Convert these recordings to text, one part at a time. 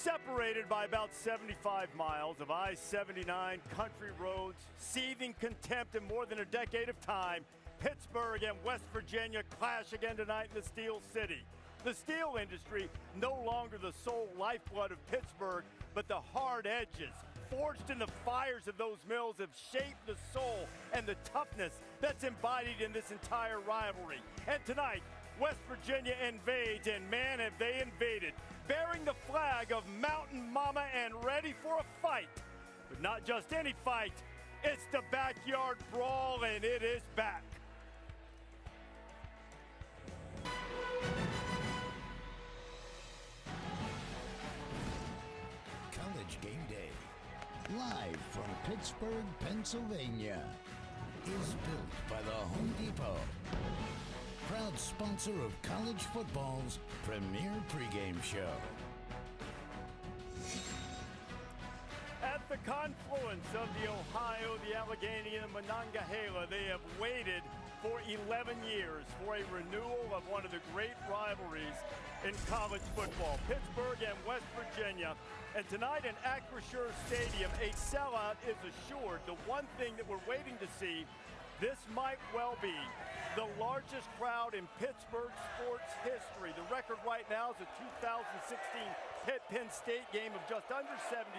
Separated by about 75 miles of I-79 country roads, seething contempt and more than a decade of time, Pittsburgh and West Virginia clash again tonight in the Steel City. The steel industry, no longer the sole lifeblood of Pittsburgh, but the hard edges forged in the fires of those mills have shaped the soul and the toughness that's embodied in this entire rivalry. And tonight, West Virginia invades, and man, have they invaded, bearing the flag of Mountain Mama and ready for a fight. But not just any fight, it's the backyard brawl, and it is back. College Game Day, live from Pittsburgh, Pennsylvania, is built by the Home Depot. Proud sponsor of college football's premier pregame show. At the confluence of the Ohio, the Allegheny, and the Monongahela, they have waited for 11 years for a renewal of one of the great rivalries in college football, Pittsburgh and West Virginia. And tonight in Acrisure Stadium, a sellout is assured. The one thing that we're waiting to see, this might well be the largest crowd in Pittsburgh sports history. The record right now is a 2016 Pitt-Penn State game of just under 70,000.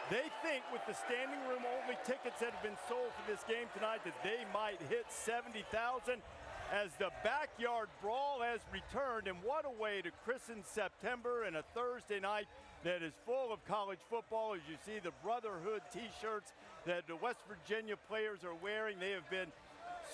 They think with the standing room only tickets that have been sold for this game tonight that they might hit 70,000 as the backyard brawl has returned. And what a way to christen September and a Thursday night that is full of college football. As you see the Brotherhood t-shirts that the West Virginia players are wearing, they have been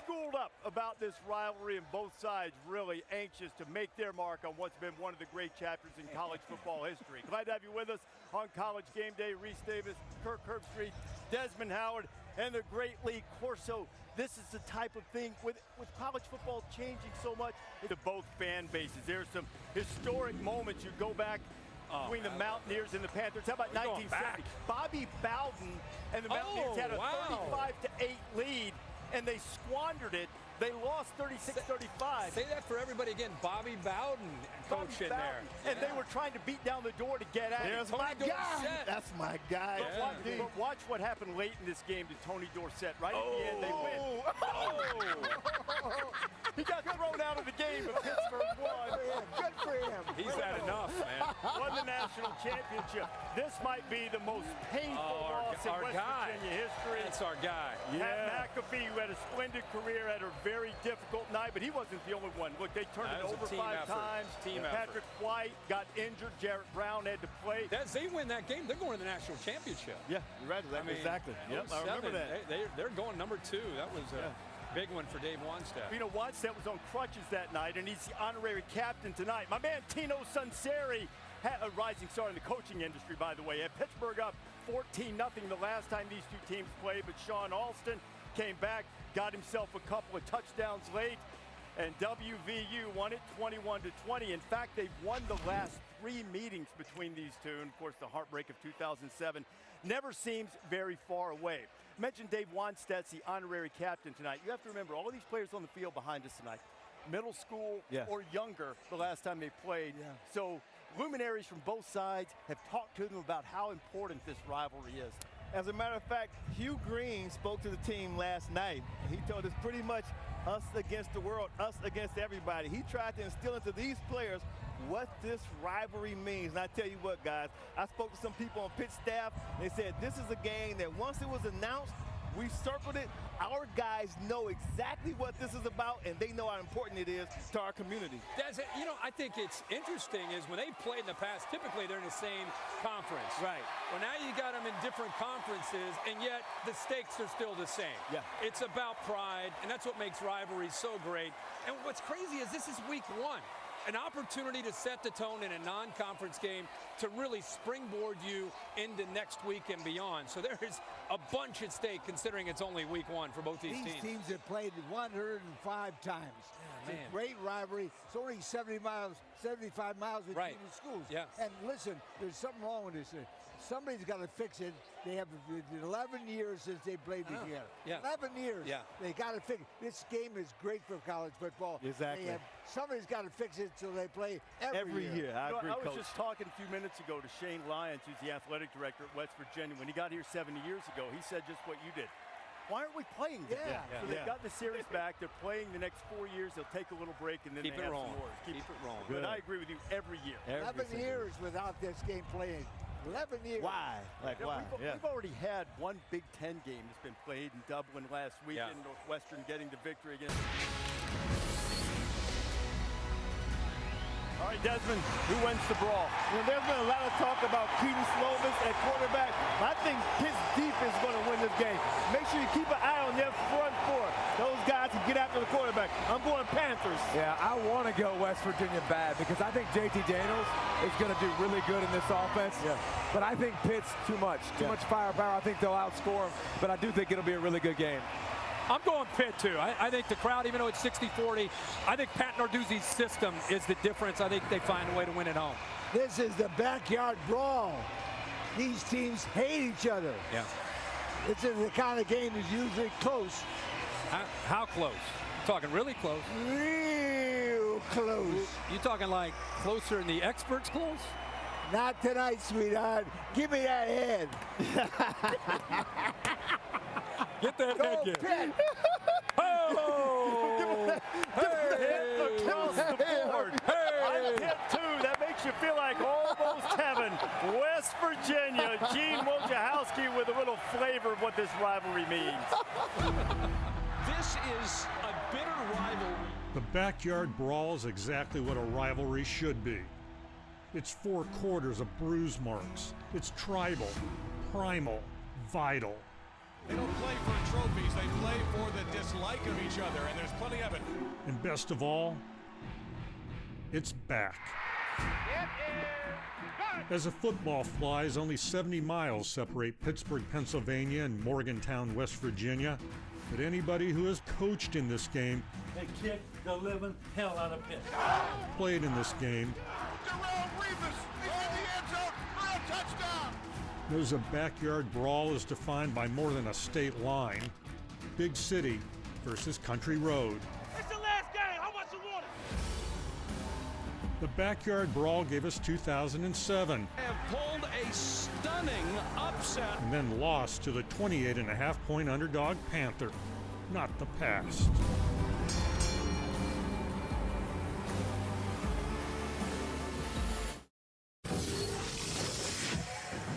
schooled up about this rivalry, and both sides really anxious to make their mark on what's been one of the great chapters in college football history. Glad to have you with us on College Game Day. Reese Davis, Kirk Herbstreit, Desmond Howard, and the great Lee Corso. This is the type of thing with college football changing so much to both fan bases. There's some historic moments. You go back between the Mountaineers and the Panthers. How about 1970? Bobby Bowden and the Mountaineers had a 35-8 lead, and they squandered it. They lost 36-35. Say that for everybody again. Bobby Bowden coaching there. And they were trying to beat down the door to get at it. There's my guy. That's my guy. But watch what happened late in this game to Tony Dorsett. Right at the end, they win. He got thrown out of the game, but Pittsburgh won. Good for him. He's had enough, man. Won the national championship. This might be the most painful loss in West Virginia history. That's our guy. Pat McAfee, who had a splendid career, had a very difficult night, but he wasn't the only one. Look, they turned it over 5 times. Patrick White got injured. Jarrett Brown had to play. They win that game, they're going to the national championship. Yeah, you're right. Exactly. Yep, I remember that. They're going number 2. That was a big one for Dave Wanstead. You know, Wanstead was on crutches that night, and he's the honorary captain tonight. My man Tino Sunseri, a rising star in the coaching industry, by the way. Had Pittsburgh up 14-0 the last time these two teams played, but Sean Alston came back, got himself a couple of touchdowns late, and WVU won it 21-20. In fact, they've won the last 3 meetings between these two, and of course the heartbreak of 2007 never seems very far away. I mentioned Dave Wanstead's the honorary captain tonight. You have to remember, all of these players on the field behind us tonight, middle school or younger the last time they played. So luminaries from both sides have talked to them about how important this rivalry is. As a matter of fact, Hugh Green spoke to the team last night. He told us pretty much us against the world, us against everybody. He tried to instill into these players what this rivalry means. And I tell you what, guys, I spoke to some people on Pitt staff. They said this is a game that once it was announced, we circled it. Our guys know exactly what this is about, and they know how important it is to our community. You know, I think it's interesting is when they played in the past, typically they're in the same conference. Right. Well, now you got them in different conferences, and yet the stakes are still the same. Yeah. It's about pride, and that's what makes rivalries so great. And what's crazy is this is week 1. An opportunity to set the tone in a non-conference game to really springboard you into next week and beyond. So there is a bunch at stake considering it's only week 1 for both these teams. These teams have played 105 times. It's a great rivalry. It's only 75 miles between the schools. Yeah. And listen, there's something wrong with this. Somebody's got to fix it. They have 11 years since they played together. Yeah. 11 years. Yeah. They got to fix it. This game is great for college football. Exactly. Somebody's got to fix it so they play every year. I agree, I was Coach. just talking a few minutes ago to Shane Lyons, who's the athletic director at West Virginia. When he got here 70 years ago, he said just what you did. Why aren't we playing together? So they've got the series back. They're playing the next 4 years. They'll take a little break, and then Keep they it have rolling. some more. Keep it rolling. But I agree with you every year. 11 years without this game playing. 11 years. Why? Like, why? We've already had one Big Ten game that's been played in Dublin last weekend. Northwestern getting the victory against. All right, Desmond, who wins the brawl? There's been a lot of talk about Keaton Slovis at quarterback. I think Pitt's defense is going to win this game. Make sure you keep an eye on their front four. Those guys can get after the quarterback. I'm going Panthers. Yeah, I want to go West Virginia bad because I think JT Daniels is going to do really good in this offense. Yeah. But I think Pitt's too much firepower. I think they'll outscore them, but I do think it'll be a really good game. I'm going Pitt, too. I think the crowd, even though it's 60-40, I think Pat Narduzzi's system is the difference. I think they find a way to win at home. This is the backyard brawl. These teams hate each other. Yeah. This is the kind of game that's usually close. How close? Talking really close. Real close. You talking like closer than the experts close? Not tonight, sweetheart. Give me that head. Get that head Go again. Pitt. Oh! Hit across the board. I hit two. That makes you feel like almost heaven. West Virginia. Gene Wojciechowski with a little flavor of what this rivalry means. This is a bitter rivalry. The backyard brawl is exactly what a rivalry should be. It's 4 quarters of bruise marks. It's tribal, primal, vital. They don't play for trophies, they play for the dislike of each other, and there's plenty of it. And best of all, it's back. As a football flies, only 70 miles separate Pittsburgh, Pennsylvania and Morgantown, West Virginia. But anybody who has coached in this game, they kicked the living hell out of Pitt. Played in this game, knows a backyard brawl is defined by more than a state line. Big city versus country road. It's the last game. How much you want it? The backyard brawl gave us 2007. Have pulled a stunning upset. And then lost to the 28.5-point underdog Panther. Not the past.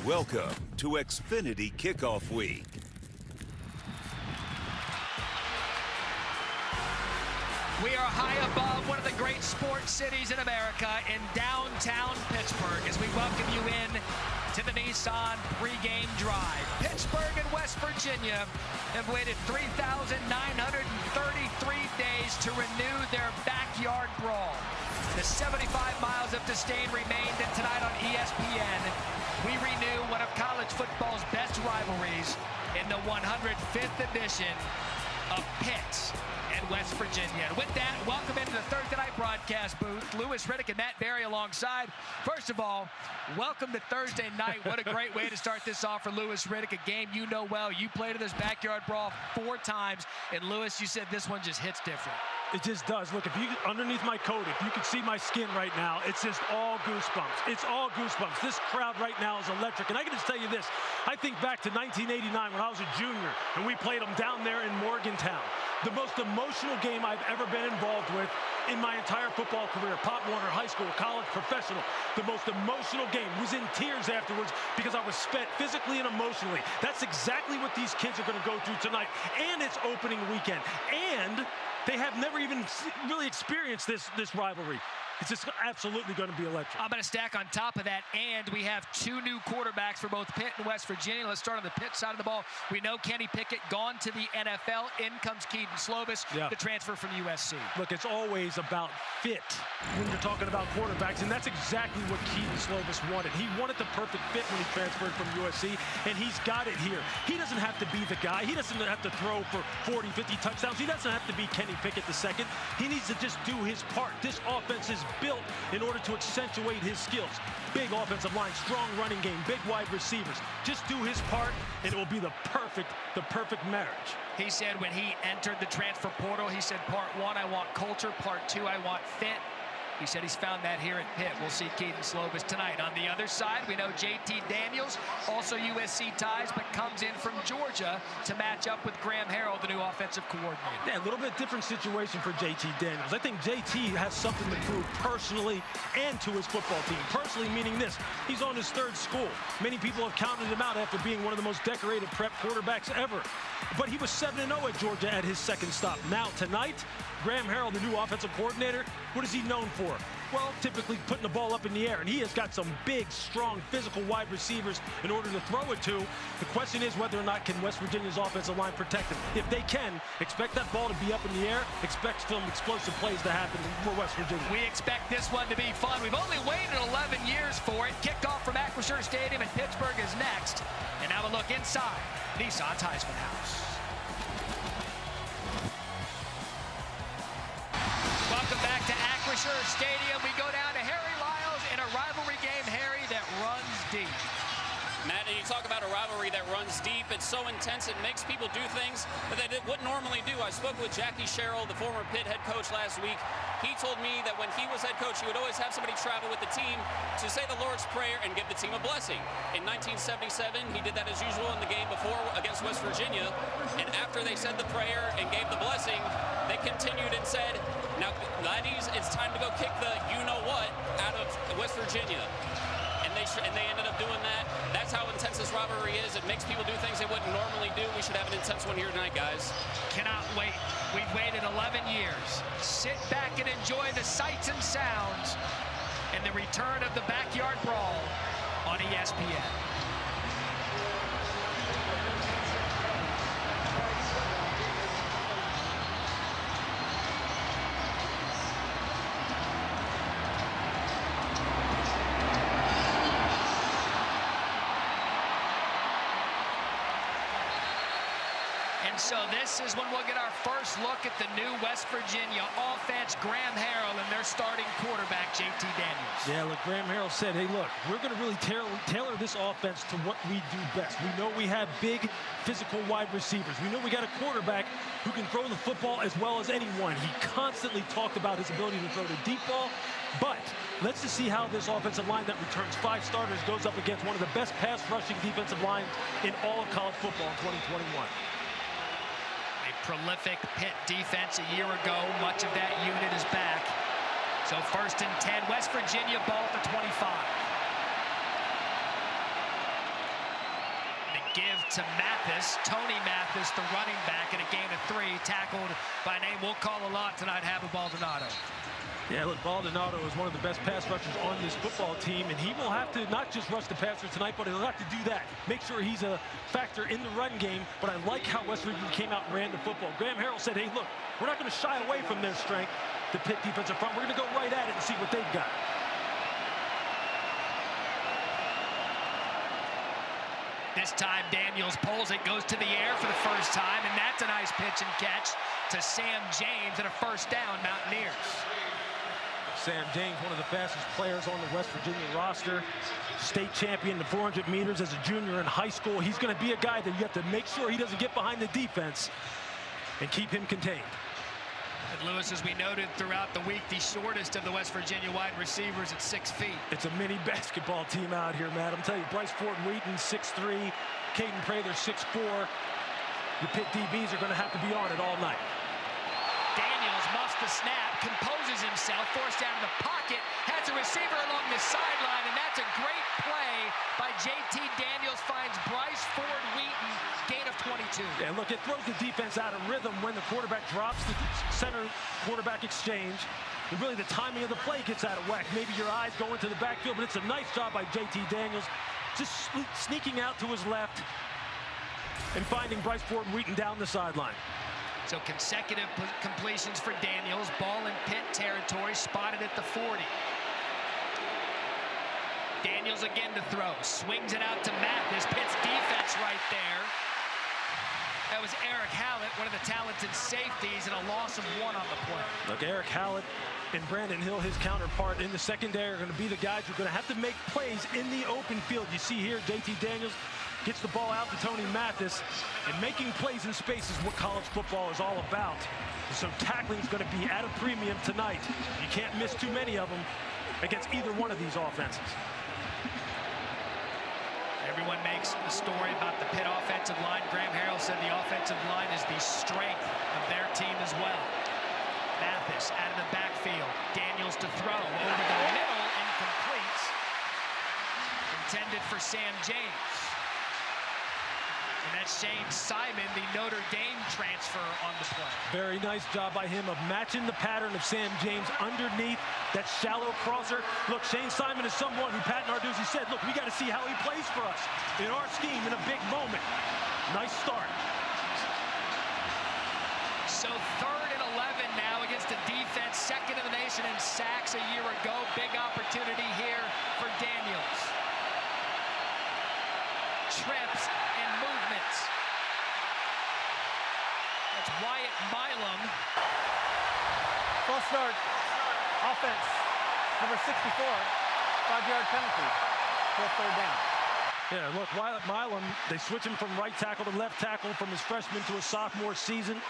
Welcome to Xfinity Kickoff Week. We are high above one of the great sports cities in America in downtown Pittsburgh as we welcome you in to the Nissan pregame drive. Pittsburgh and West Virginia have waited 3,933 days to renew their backyard brawl. The 75 miles of disdain remained, and tonight on ESPN, we renew one of college football's best rivalries in the 105th edition of Pitt and West Virginia. And with that, welcome into the Thursday night broadcast booth. Lewis Riddick and Matt Berry alongside. First of all, welcome to Thursday night. What a great way to start this off for Lewis Riddick, a game you know well. You played in this backyard brawl 4 times, and Lewis, you said this one just hits different. It just does. Look, if you underneath my coat, if you could see my skin right now, it's just all goosebumps. It's all goosebumps. This crowd right now is electric. And I can just tell you this. I think back to 1989 when I was a junior, and we played them down there in Morgantown. The most emotional game I've ever been involved with in my entire football career. Pop Warner, high school, college, professional. The most emotional game. Was in tears afterwards because I was spent physically and emotionally. That's exactly what these kids are going to go through tonight. And it's opening weekend. And they have never even really experienced this rivalry. It's just absolutely going to be electric. I'm going to stack on top of that, and we have 2 new quarterbacks for both Pitt and West Virginia. Let's start on the Pitt side of the ball. We know Kenny Pickett gone to the NFL. In comes Keaton Slovis, the transfer from USC. Look, it's always about fit when you're talking about quarterbacks, and that's exactly what Keaton Slovis wanted. He wanted the perfect fit when he transferred from USC, and he's got it here. He doesn't have to be the guy. He doesn't have to throw for 40, 50 touchdowns. He doesn't have to be Kenny Pickett II. He needs to just do his part. This offense is built in order to accentuate his skills. Big offensive line, strong running game, big wide receivers. Just do his part, and it will be the perfect marriage. He said when he entered the transfer portal, he said, part 1, I want culture. Part 2, I want fit. He said he's found that here at Pitt. We'll see Keaton Slovis tonight. On the other side, we know JT Daniels, also USC ties, but comes in from Georgia to match up with Graham Harrell, the new offensive coordinator. Yeah, a little bit different situation for JT Daniels. I think JT has something to prove personally and to his football team. Personally, meaning this, he's on his 3rd school. Many people have counted him out after being one of the most decorated prep quarterbacks ever. But he was 7-0 at Georgia at his 2nd stop. Now, tonight, Graham Harrell, the new offensive coordinator, what is he known for? Well, typically putting the ball up in the air, and he has got some big, strong, physical wide receivers in order to throw it to. The question is whether or not can West Virginia's offensive line protect him. If they can, expect that ball to be up in the air, expect some explosive plays to happen for West Virginia. We expect this one to be fun. We've only waited 11 years for it. Kickoff from Acrisure Stadium in Pittsburgh is next. And now a look inside Nissan's Heisman House. Welcome back to Acrisure Stadium. We go down to Harry Lyles in a rivalry game, Harry, that runs deep. Matt, you talk about a rivalry that runs deep. It's so intense, it makes people do things that they wouldn't normally do. I spoke with Jackie Sherrill, the former Pitt head coach, last week. He told me that when he was head coach, he would always have somebody travel with the team to say the Lord's Prayer and give the team a blessing. In 1977, he did that as usual in the game before against West Virginia. And after they said the prayer and gave the blessing, they continued and said, now, laddies, it's time to go kick the you-know-what out of West Virginia. And they ended up doing that. That's how intense this rivalry is. It makes people do things they wouldn't normally do. We should have an intense one here tonight, guys. Cannot wait. We've waited 11 years. Sit back and enjoy the sights and sounds and the return of the Backyard Brawl on ESPN. So this is when we'll get our first look at the new West Virginia offense, Graham Harrell, and their starting quarterback, JT Daniels. Yeah, look, Graham Harrell said, hey, look, we're going to really tailor this offense to what we do best. We know we have big, physical wide receivers. We know we got a quarterback who can throw the football as well as anyone. He constantly talked about his ability to throw the deep ball, but let's just see how this offensive line that returns 5 starters goes up against one of the best pass rushing defensive lines in all of college football in 2021. Prolific Pitt defense a year ago. Much of that unit is back. So 1st and 10, West Virginia ball at the 25. The give to Mathis, Tony Mathis, the running back, in a gain of 3, tackled by a name we'll call a lot tonight, Hava Baldonado. Yeah, look, Baldonado is one of the best pass rushers on this football team, and he will have to not just rush the passer tonight, but he'll have to do that. Make sure he's a factor in the run game, but I like how West Virginia came out and ran the football. Graham Harrell said, hey, look, we're not going to shy away from their strength, the Pitt defensive front. We're going to go right at it and see what they've got. This time, Daniels pulls it, goes to the air for the first time, and that's a nice pitch and catch to Sam James and a first down, Mountaineers. Sam James, one of the fastest players on the West Virginia roster, state champion the 400 meters as a junior in high school. He's going to be a guy that you have to make sure he doesn't get behind the defense and keep him contained. And Lewis, as we noted throughout the week, the shortest of the West Virginia wide receivers at 6 feet. It's a mini basketball team out here, Matt. I'm telling you, Bryce Ford-Wheaton, 6'3", Caden Prather, 6'4". The Pitt DBs are going to have to be on it all night. Daniels muffs the snap, composes himself, forced down in the pocket, has a receiver along the sideline, and that's a great play by JT Daniels, finds Bryce Ford-Wheaton, gain of 22. Yeah, look, it throws the defense out of rhythm when the quarterback drops the center quarterback exchange. And really, the timing of the play gets out of whack. Maybe your eyes go into the backfield, but it's a nice job by J.T. Daniels, just sneaking out to his left and finding Bryce Ford-Wheaton down the sideline. So consecutive completions for Daniels. Ball in Pitt territory, spotted at the 40. Daniels again to throw. Swings it out to Mathis. Pitt's defense right there. That was Eric Hallett, one of the talented safeties, and a loss of 1 on the play. Look, Eric Hallett and Brandon Hill, his counterpart in the secondary, are going to be the guys who are going to have to make plays in the open field. You see here, J.T. Daniels gets the ball out to Tony Mathis, and making plays in space is what college football is all about. So tackling is going to be at a premium tonight. You can't miss too many of them against either one of these offenses. Everyone makes a story about the Pitt offensive line. Graham Harrell said the offensive line is the strength of their team as well. Mathis out of the backfield. Daniels to throw over the middle, incomplete. Intended for Sam James. And that's Shane Simon, the Notre Dame transfer, on the play. Very nice job by him of matching the pattern of Sam James underneath that shallow crosser. Look, Shane Simon is someone who Pat Narduzzi said, look, we got to see how he plays for us in our scheme in a big moment. Nice start. So 3rd and 11 now against a defense, 2nd in the nation in sacks a year ago. Big opportunity here for Daniels. Trips and movements. That's Wyatt Milam. False start. Offense. Number 64. 5-yard penalty. For 3rd down. Yeah, look, Wyatt Milam, they switch him from right tackle to left tackle from his freshman to his sophomore season.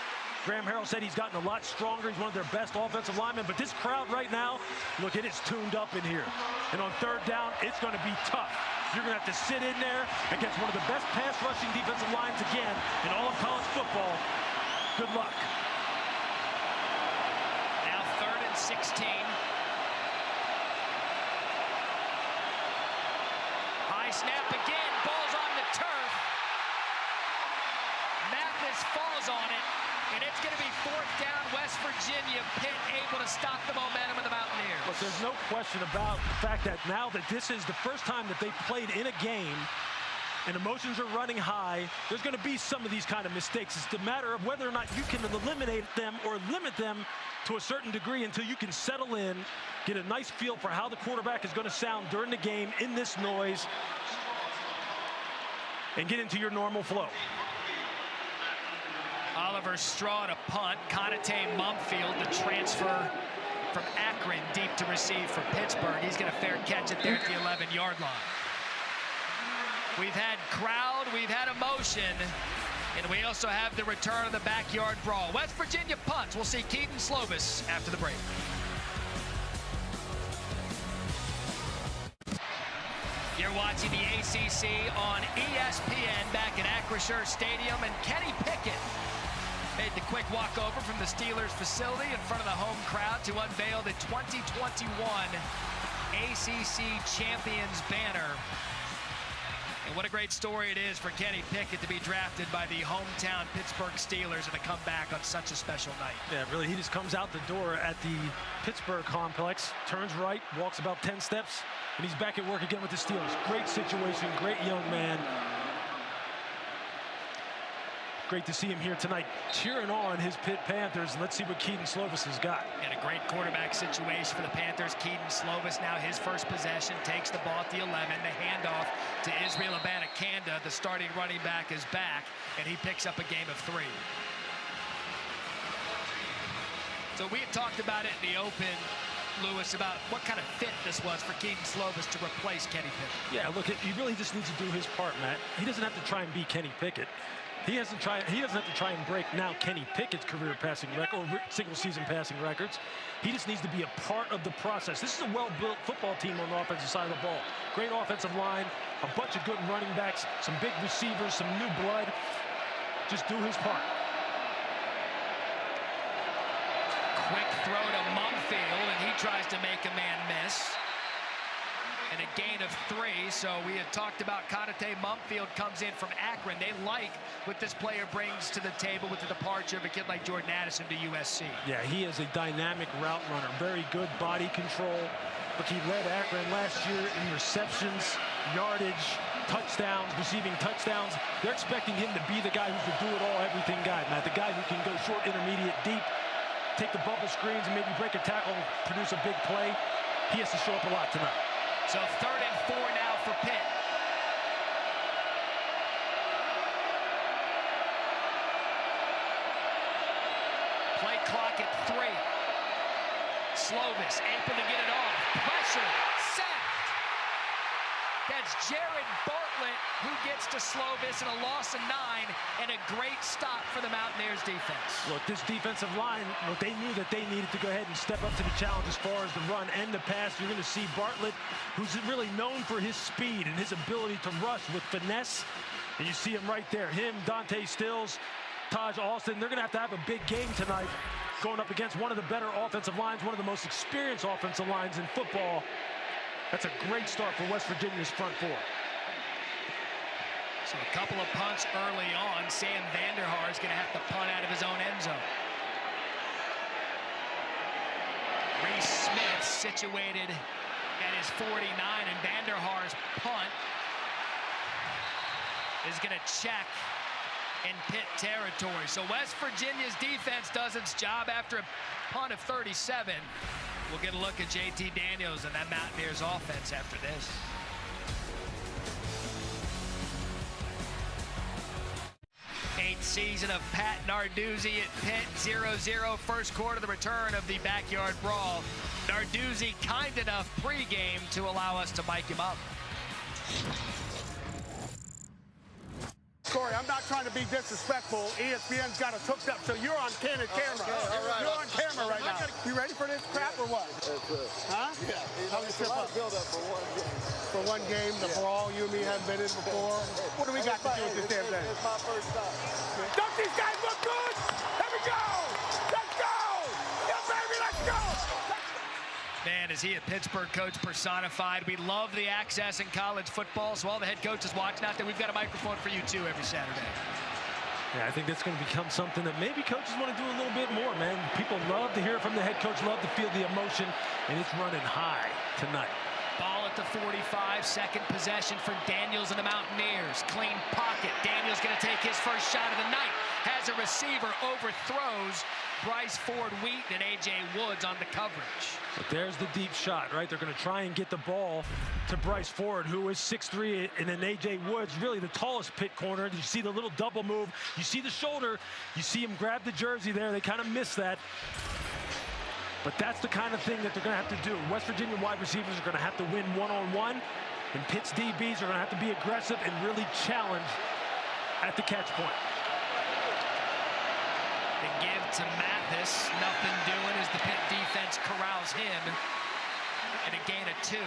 Graham Harrell said he's gotten a lot stronger. He's one of their best offensive linemen. But this crowd right now, look, it is tuned up in here. And on 3rd down, it's going to be tough. You're going to have to sit in there against one of the best pass rushing defensive lines again in all of college football. Good luck. Now 3rd and 16. High snap again. Ball's on the turf. Mathis falls on it. And it's going to be 4th down, West Virginia. Pitt able to stop the momentum of the Mountaineers. But there's no question about the fact that now that this is the first time that they've played in a game and emotions are running high, there's going to be some of these kind of mistakes. It's a matter of whether or not you can eliminate them or limit them to a certain degree until you can settle in, get a nice feel for how the quarterback is going to sound during the game in this noise, and get into your normal flow. Oliver Straw to punt. Conate Mumfield, the transfer from Akron, deep to receive for Pittsburgh. He's going to fair catch it there at the 11-yard line. We've had crowd, we've had emotion, and we also have the return of the backyard brawl. West Virginia punts. We'll see Keaton Slovis after the break. You're watching the ACC on ESPN back at Acrisure Stadium, and Kenny Pickett made the quick walkover from the Steelers facility in front of the home crowd to unveil the 2021 ACC Champions banner. And what a great story it is for Kenny Pickett to be drafted by the hometown Pittsburgh Steelers and to come back on such a special night. Yeah, really, he just comes out the door at the Pittsburgh complex, turns right, walks about 10 steps, and he's back at work again with the Steelers. Great situation, great young man. Great to see him here tonight, cheering on his Pitt Panthers. Let's see what Keaton Slovis has got. And a great quarterback situation for the Panthers. Keaton Slovis now his first possession, takes the ball at the 11. The handoff to Israel Abanikanda. The starting running back is back, and he picks up a game of 3. So we had talked about it in the open, Lewis, about what kind of fit this was for Keaton Slovis to replace Kenny Pickett. Yeah, look, he really just needs to do his part, Matt. He doesn't have to try and be Kenny Pickett. He doesn't have to try and break now Kenny Pickett's career passing record or single-season passing records. He just needs to be a part of the process. This is a well-built football team on the offensive side of the ball. Great offensive line, a bunch of good running backs, some big receivers, some new blood. Just do his part. Quick throw to Mumfield, and he tries to make a man miss. And a gain of 3. So we had talked about Conate Mumfield comes in from Akron. They like what this player brings to the table with the departure of a kid like Jordan Addison to USC. Yeah, he is a dynamic route runner. Very good body control. Look, he led Akron last year in receptions, yardage, touchdowns, receiving touchdowns. They're expecting him to be the guy who's the do-it-all, everything guy, Matt. The guy who can go short, intermediate, deep, take the bubble screens and maybe break a tackle and produce a big play. He has to show up a lot tonight. So 3rd and 4 now for Pitt. Play clock at 3. Slovis able to get it off. Pressure, sacked. That's Jared Bartlett who gets to Slovis in a loss of 9 and a great stop for the Mountaineers defense. Look, this defensive line, well, they knew that they needed to go ahead and step up to the challenge as far as the run and the pass. You're going to see Bartlett, who's really known for his speed and his ability to rush with finesse. And you see him right there. Him, Dante Stills, Taj Austin, they're going to have a big game tonight going up against one of the better offensive lines, one of the most experienced offensive lines in football. That's a great start for West Virginia's front 4. So a couple of punts early on. Sam Vanderhaar is going to have to punt out of his own end zone. Reese Smith situated at his 49, and Vanderhaar's punt is going to check in Pitt territory. So West Virginia's defense does its job after a punt of 37. We'll get a look at JT Daniels and that Mountaineers offense after this. Eighth season of Pat Narduzzi at Pitt, 0-0 first quarter, the return of the backyard brawl. Narduzzi kind enough pregame to allow us to mic him up. Corey, I'm not trying to be disrespectful. ESPN's got us hooked up, so you're on candid camera. Okay, all right. You're on camera right now. You ready for this crap or what? Huh? Yeah. How was your build up for one game. For one game, the brawl, you and me haven't been in before. What do we got to do with this damn thing? It's my first time. Don't these guys look good? Here we go! Let's go! Yeah, baby, let's go! Man, is he a Pittsburgh coach personified. We love the access in college football, so all the head coaches watching out there, we've got a microphone for you too every Saturday. Yeah, I think that's going to become something that maybe coaches want to do a little bit more, man. People love to hear it from the head coach, love to feel the emotion, and it's running high tonight. Ball at the 45, second possession for Daniels and the Mountaineers. Clean pocket. Daniels going to take his first shot of the night. Has a receiver, overthrows Bryce Ford-Wheaton and A.J. Woods on the coverage. But there's the deep shot, right? They're going to try and get the ball to Bryce Ford, who is 6'3", and then A.J. Woods, really the tallest Pitt corner. You see the little double move. You see the shoulder. You see him grab the jersey there. They kind of miss that. But that's the kind of thing that they're going to have to do. West Virginia wide receivers are going to have to win one-on-one, and Pitt's DBs are going to have to be aggressive and really challenge at the catch point. The give to Mathis, nothing doing as the Pitt defense corrals him, and a gain of 2. You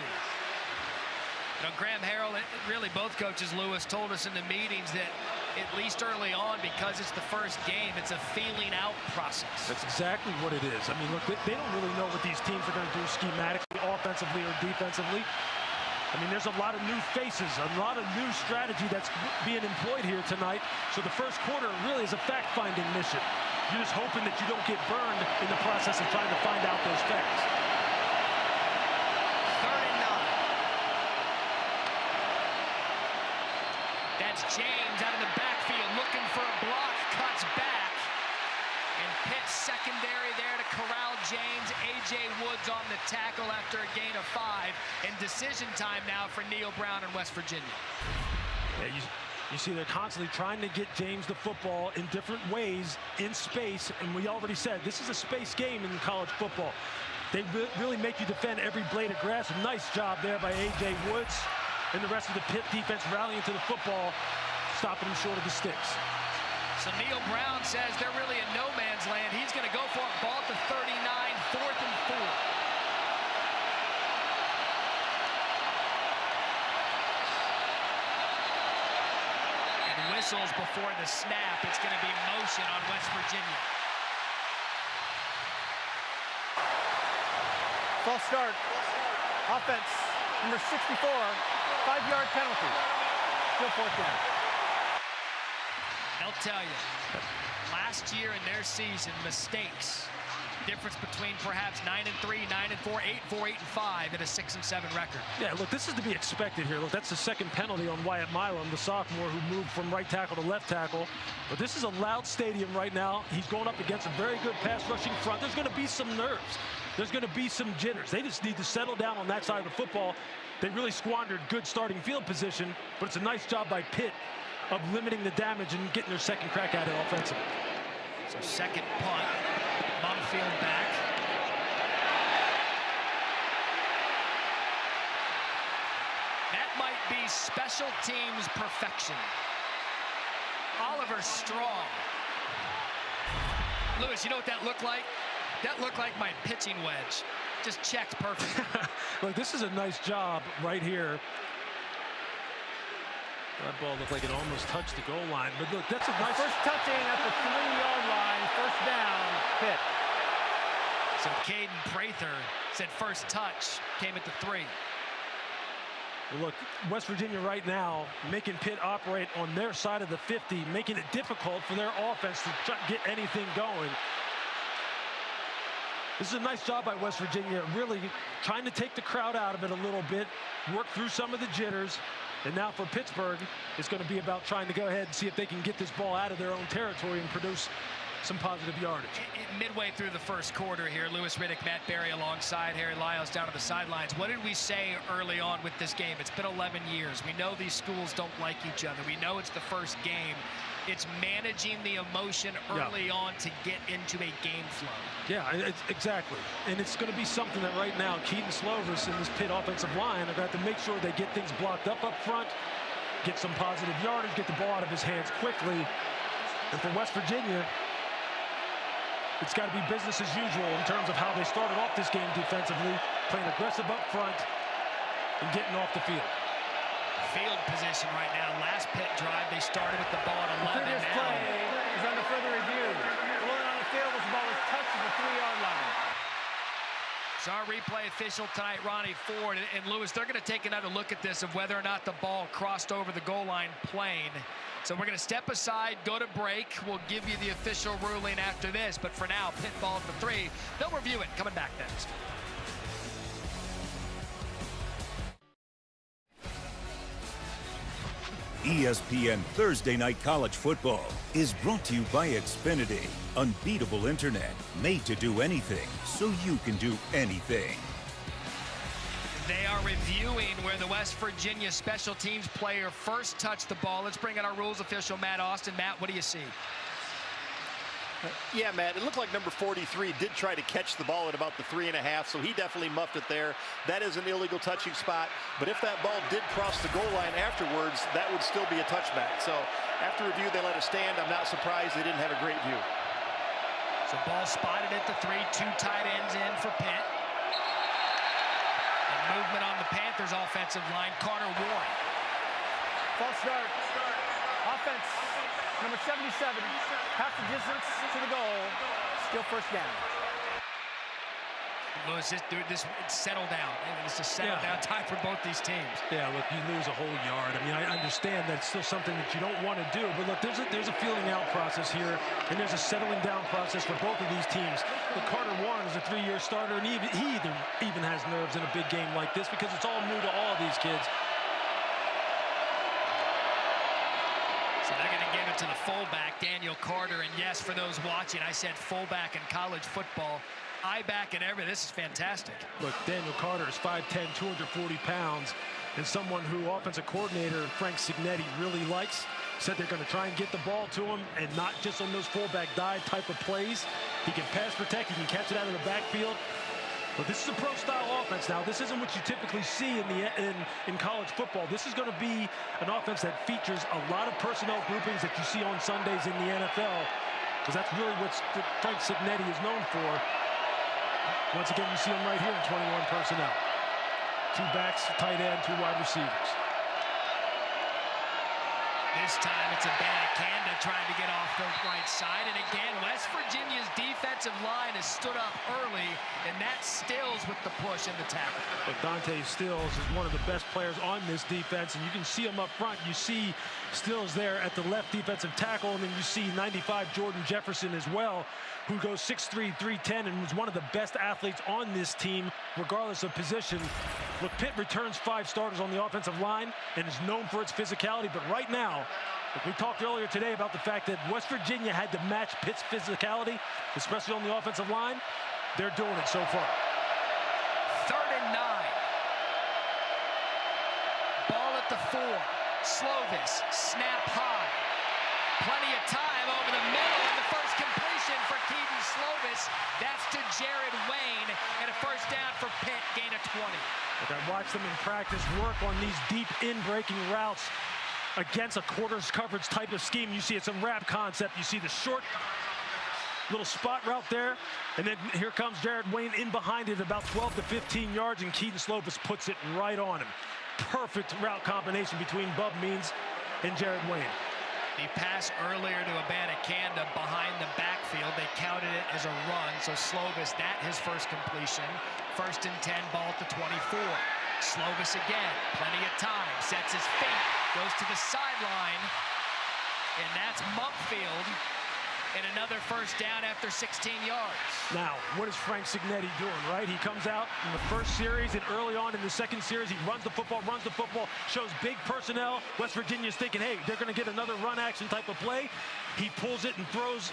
know, Graham Harrell, really both coaches, Lewis, told us in the meetings that at least early on, because it's the first game, it's a feeling out process. That's exactly what it is. I mean, look, they don't really know what these teams are going to do schematically, offensively or defensively. I mean, there's a lot of new faces, a lot of new strategy that's being employed here tonight. So the first quarter really is a fact-finding mission. You're just hoping that you don't get burned in the process of trying to find out those facts. 3rd and 9. That's James out of the backfield looking for a block, cuts back. And Pitt's secondary there to corral James. A.J. Woods on the tackle after a gain of 5. And decision time now for Neil Brown in West Virginia. Yeah, you see they're constantly trying to get James the football in different ways in space, and we already said this is a space game in college football. They really make you defend every blade of grass. A nice job there by A.J. Woods and the rest of the Pitt defense rallying to the football, stopping him short of the sticks. So Neil Brown says they're really in no man's land. He's going to go for it. Ball to 39, 4th and 4. Whistles before the snap. It's going to be motion on West Virginia. False start. Offense. Number 64, 5-yard penalty. Still fourth down. I'll tell you, last year in their season, mistakes. Difference between perhaps 9-3, 9-4, 8-4, 8-5, and a 6-7 record. Yeah, look, this is to be expected here. Look, that's the second penalty on Wyatt Milam, the sophomore who moved from right tackle to left tackle. But this is a loud stadium right now. He's going up against a very good pass rushing front. There's going to be some nerves. There's going to be some jitters. They just need to settle down on that side of the football. They really squandered good starting field position, but it's a nice job by Pitt of limiting the damage and getting their second crack at it offensively. So second punt, Mumfield back. That might be special teams perfection. Oliver Strong. Lewis, you know what that looked like? That looked like my pitching wedge. Just checked perfectly. Look, this is a nice job right here. That ball looked like it almost touched the goal line, but look, that's a nice... First touching at the 3-yard line, first down, Pitt. So Caden Prather said first touch came at the 3. Look, West Virginia right now making Pitt operate on their side of the 50, making it difficult for their offense to try to get anything going. This is a nice job by West Virginia, really trying to take the crowd out of it a little bit, work through some of the jitters. And now for Pittsburgh, it's going to be about trying to go ahead and see if they can get this ball out of their own territory and produce some positive yardage. Midway through the first quarter here, Lewis Riddick, Matt Berry alongside Harry Lyles down to the sidelines. What did we say early on with this game? It's been 11 years. We know these schools don't like each other. We know it's the first game. It's managing the emotion early on to get into a game flow. Yeah, exactly. And it's going to be something that right now Keaton Slovis and this Pitt offensive line are going to have to make sure they get things blocked up front, get some positive yardage, get the ball out of his hands quickly. And for West Virginia, it's got to be business as usual in terms of how they started off this game defensively, playing aggressive up front and getting off the field. Field position right now. Last Pitt drive, they started with the ball at 11. Previous play is under further review. The one on the field was the ball was touched at the 3-yard line. So our replay official tonight, Ronnie Ford, and Lewis, they're going to take another look at this of whether or not the ball crossed over the goal line plane. So we're going to step aside, go to break. We'll give you the official ruling after this. But for now, Pitt ball at the 3. They'll review it. Coming back next. ESPN Thursday Night College Football is brought to you by Xfinity. Unbeatable internet, made to do anything, so you can do anything. They are reviewing where the West Virginia special teams player first touched the ball. Let's bring in our rules official, Matt Austin. Matt, what do you see? Yeah, Matt, it looked like number 43 did try to catch the ball at about the 3.5, so he definitely muffed it there. That is an illegal touching spot, but if that ball did cross the goal line afterwards, that would still be a touchback. So after review, they let it stand. I'm not surprised they didn't have a great view. So ball spotted at the 3, 2 tight ends in for Pitt. And movement on the Panthers offensive line, Carter Warren. False start. Offense, number 77, half the distance to the goal, still first down. Lewis, this settle down. It's a settle down time for both these teams. Yeah, look, you lose a whole yard. I mean, I understand that's still something that you don't want to do, but look, there's a feeling out process here, and there's a settling down process for both of these teams. Look, Carter Warren is a 3-year starter, and he even has nerves in a big game like this because it's all new to all of these kids. So they're going to give it to the fullback, Daniel Carter. And yes, for those watching, I said fullback in college football. I-back and everything. This is fantastic. Look, Daniel Carter is 5'10", 240 pounds, and someone who offensive coordinator Frank Signetti really likes. Said they're going to try and get the ball to him, and not just on those fullback dive type of plays. He can pass protect, he can catch it out of the backfield. But this is a pro-style offense now. This isn't what you typically see in college football. This is going to be an offense that features a lot of personnel groupings that you see on Sundays in the NFL, because that's really what Frank Signetti is known for. Once again, you see him right here in 21 personnel. 2 backs, tight end, 2 wide receivers. This time it's a Abanikanda trying to get off the right side. And again, West Virginia's defensive line has stood up early, and that Stills with the push and the tackle. But Dante Stills is one of the best players on this defense, and you can see him up front. You see Stills there at the left defensive tackle, and then you see 95 Jordan Jefferson as well, who goes 6'3", 310, and was one of the best athletes on this team, regardless of position. Look, Pitt returns 5 starters on the offensive line and is known for its physicality, but right now, we talked earlier today about the fact that West Virginia had to match Pitt's physicality, especially on the offensive line. They're doing it so far. 3rd and 9. Ball at the 4. Slovis, snap high. Plenty of time over the middle, and the first completion for Keaton Slovis. That's to Jared Wayne, and a first down for Pitt, gain of 20. Look, I watched them in practice work on these deep in-breaking routes against a quarters coverage type of scheme. You see it's a wrap concept. You see the short little spot route there, and then here comes Jared Wayne in behind it about 12 to 15 yards, and Keaton Slovis puts it right on him. Perfect route combination between Bub Means and Jared Wayne. He passed earlier to Abanikanda behind the backfield. They counted it as a run, so Slovis, that his first completion. 1st and 10, ball at the 24. Slovis again, plenty of time, sets his feet, goes to the sideline, and that's Mumpfield, and another first down after 16 yards. Now, what is Frank Cignetti doing, right? He comes out in the first series, and early on in the second series, he runs the football, shows big personnel. West Virginia's thinking, hey, they're going to get another run action type of play. He pulls it and throws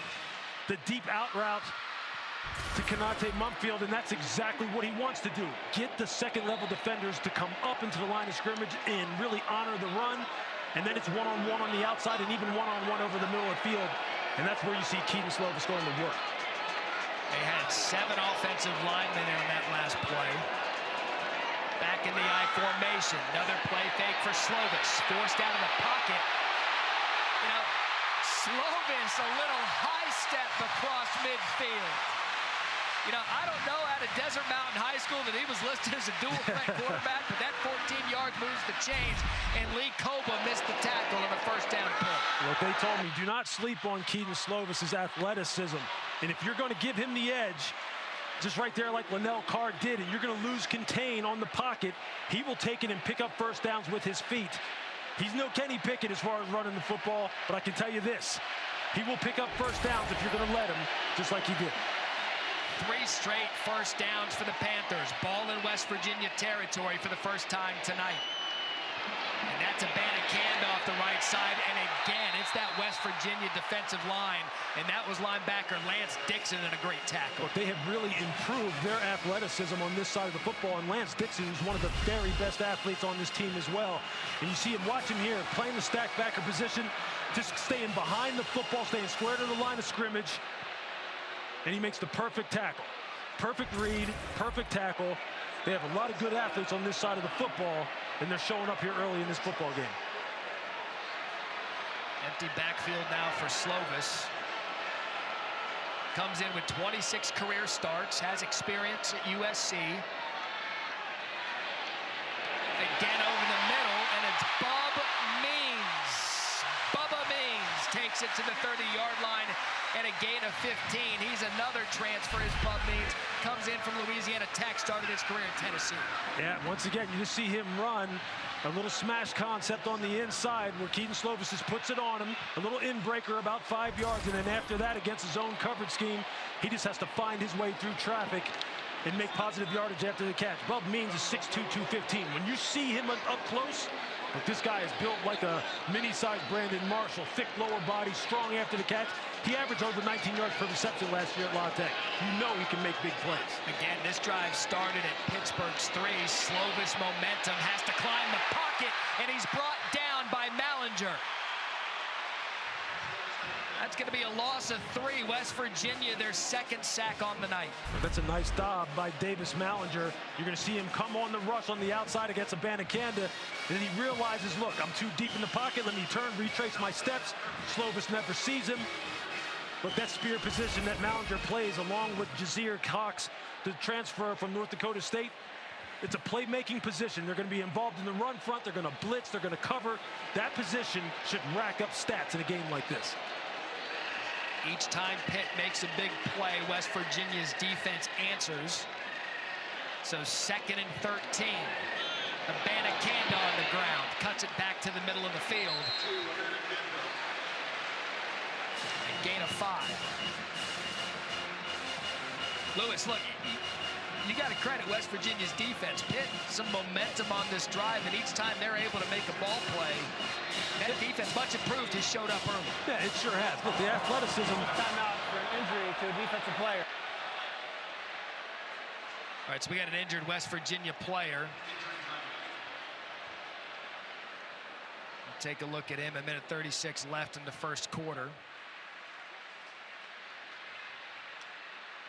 the deep out route to Konate Mumpfield, and that's exactly what he wants to do. Get the second-level defenders to come up into the line of scrimmage and really honor the run, and then it's one-on-one on the outside and even one-on-one over the middle of the field, and that's where you see Keaton Slovis going to work. They had 7 offensive linemen in that last play. Back in the I formation, another play fake for Slovis, forced out of the pocket. You know, Slovis, a little high step across midfield. You know, I don't know at a Desert Mountain High School that he was listed as a dual threat quarterback, but that 14 yards moves the chains, and Lee Koba missed the tackle on the first down play. What they told me, do not sleep on Keaton Slovis' athleticism. And if you're going to give him the edge, just right there like Linnell Carr did, and you're going to lose contain on the pocket, he will take it and pick up first downs with his feet. He's no Kenny Pickett as far as running the football, but I can tell you this, he will pick up first downs if you're going to let him, just like he did. 3 straight first downs for the Panthers. Ball in West Virginia territory for the first time tonight. And that's Abanikanda off the right side. And again, it's that West Virginia defensive line. And that was linebacker Lance Dixon in a great tackle. Look, they have really improved their athleticism on this side of the football. And Lance Dixon is one of the very best athletes on this team as well. And you see him, watch him here, playing the stack backer position, just staying behind the football, staying square to the line of scrimmage. And he makes the perfect tackle. Perfect read, perfect tackle. They have a lot of good athletes on this side of the football, and they're showing up here early in this football game. Empty backfield now for Slovis. Comes in with 26 career starts, has experience at USC. Again over the middle, and it's Bub Means. Bubba Means takes it to the 30-yard line and a gain of 15. He's another transfer as Bub Means comes in from Louisiana Tech, started his career in Tennessee. Yeah, once again, you just see him run a little smash concept on the inside where Keaton Slovis just puts it on him, a little in-breaker about 5 yards, and then after that, against his own coverage scheme, he just has to find his way through traffic and make positive yardage after the catch. Bub Means is 6'2", 215. When you see him up close, but this guy is built like a mini-sized Brandon Marshall, thick lower body, strong after the catch. He averaged over 19 yards per reception last year at La Tech. You know he can make big plays. Again, this drive started at Pittsburgh's 3. Slovis momentum, has to climb the pocket, and he's brought down by Mallinger. That's going to be a loss of 3. West Virginia, their 2nd sack on the night. That's a nice job by Davis Mallinger. You're going to see him come on the rush on the outside against Abanikanda. And then he realizes, look, I'm too deep in the pocket. Let me turn, retrace my steps. Slovis never sees him. But that spear position that Mallinger plays along with Jazir Cox, the transfer from North Dakota State, It's a playmaking position. They're going to be involved in the run front. They're going to blitz. They're going to cover. That position should rack up stats in a game like this. Each time Pitt makes a big play, West Virginia's defense answers. So 2nd and 13. Abanikanda on the ground. Cuts it back to the middle of the field. And gain of 5. Lewis, look, you got to credit West Virginia's defense. Pitt, some momentum on this drive, and each time they're able to make a ball play, that defense, much improved, has showed up early. Yeah, it sure has. Look, the athleticism. Timeout for an injury to a defensive player. All right, so we got an injured West Virginia player. We'll take a look at him. 1:36 left in the first quarter.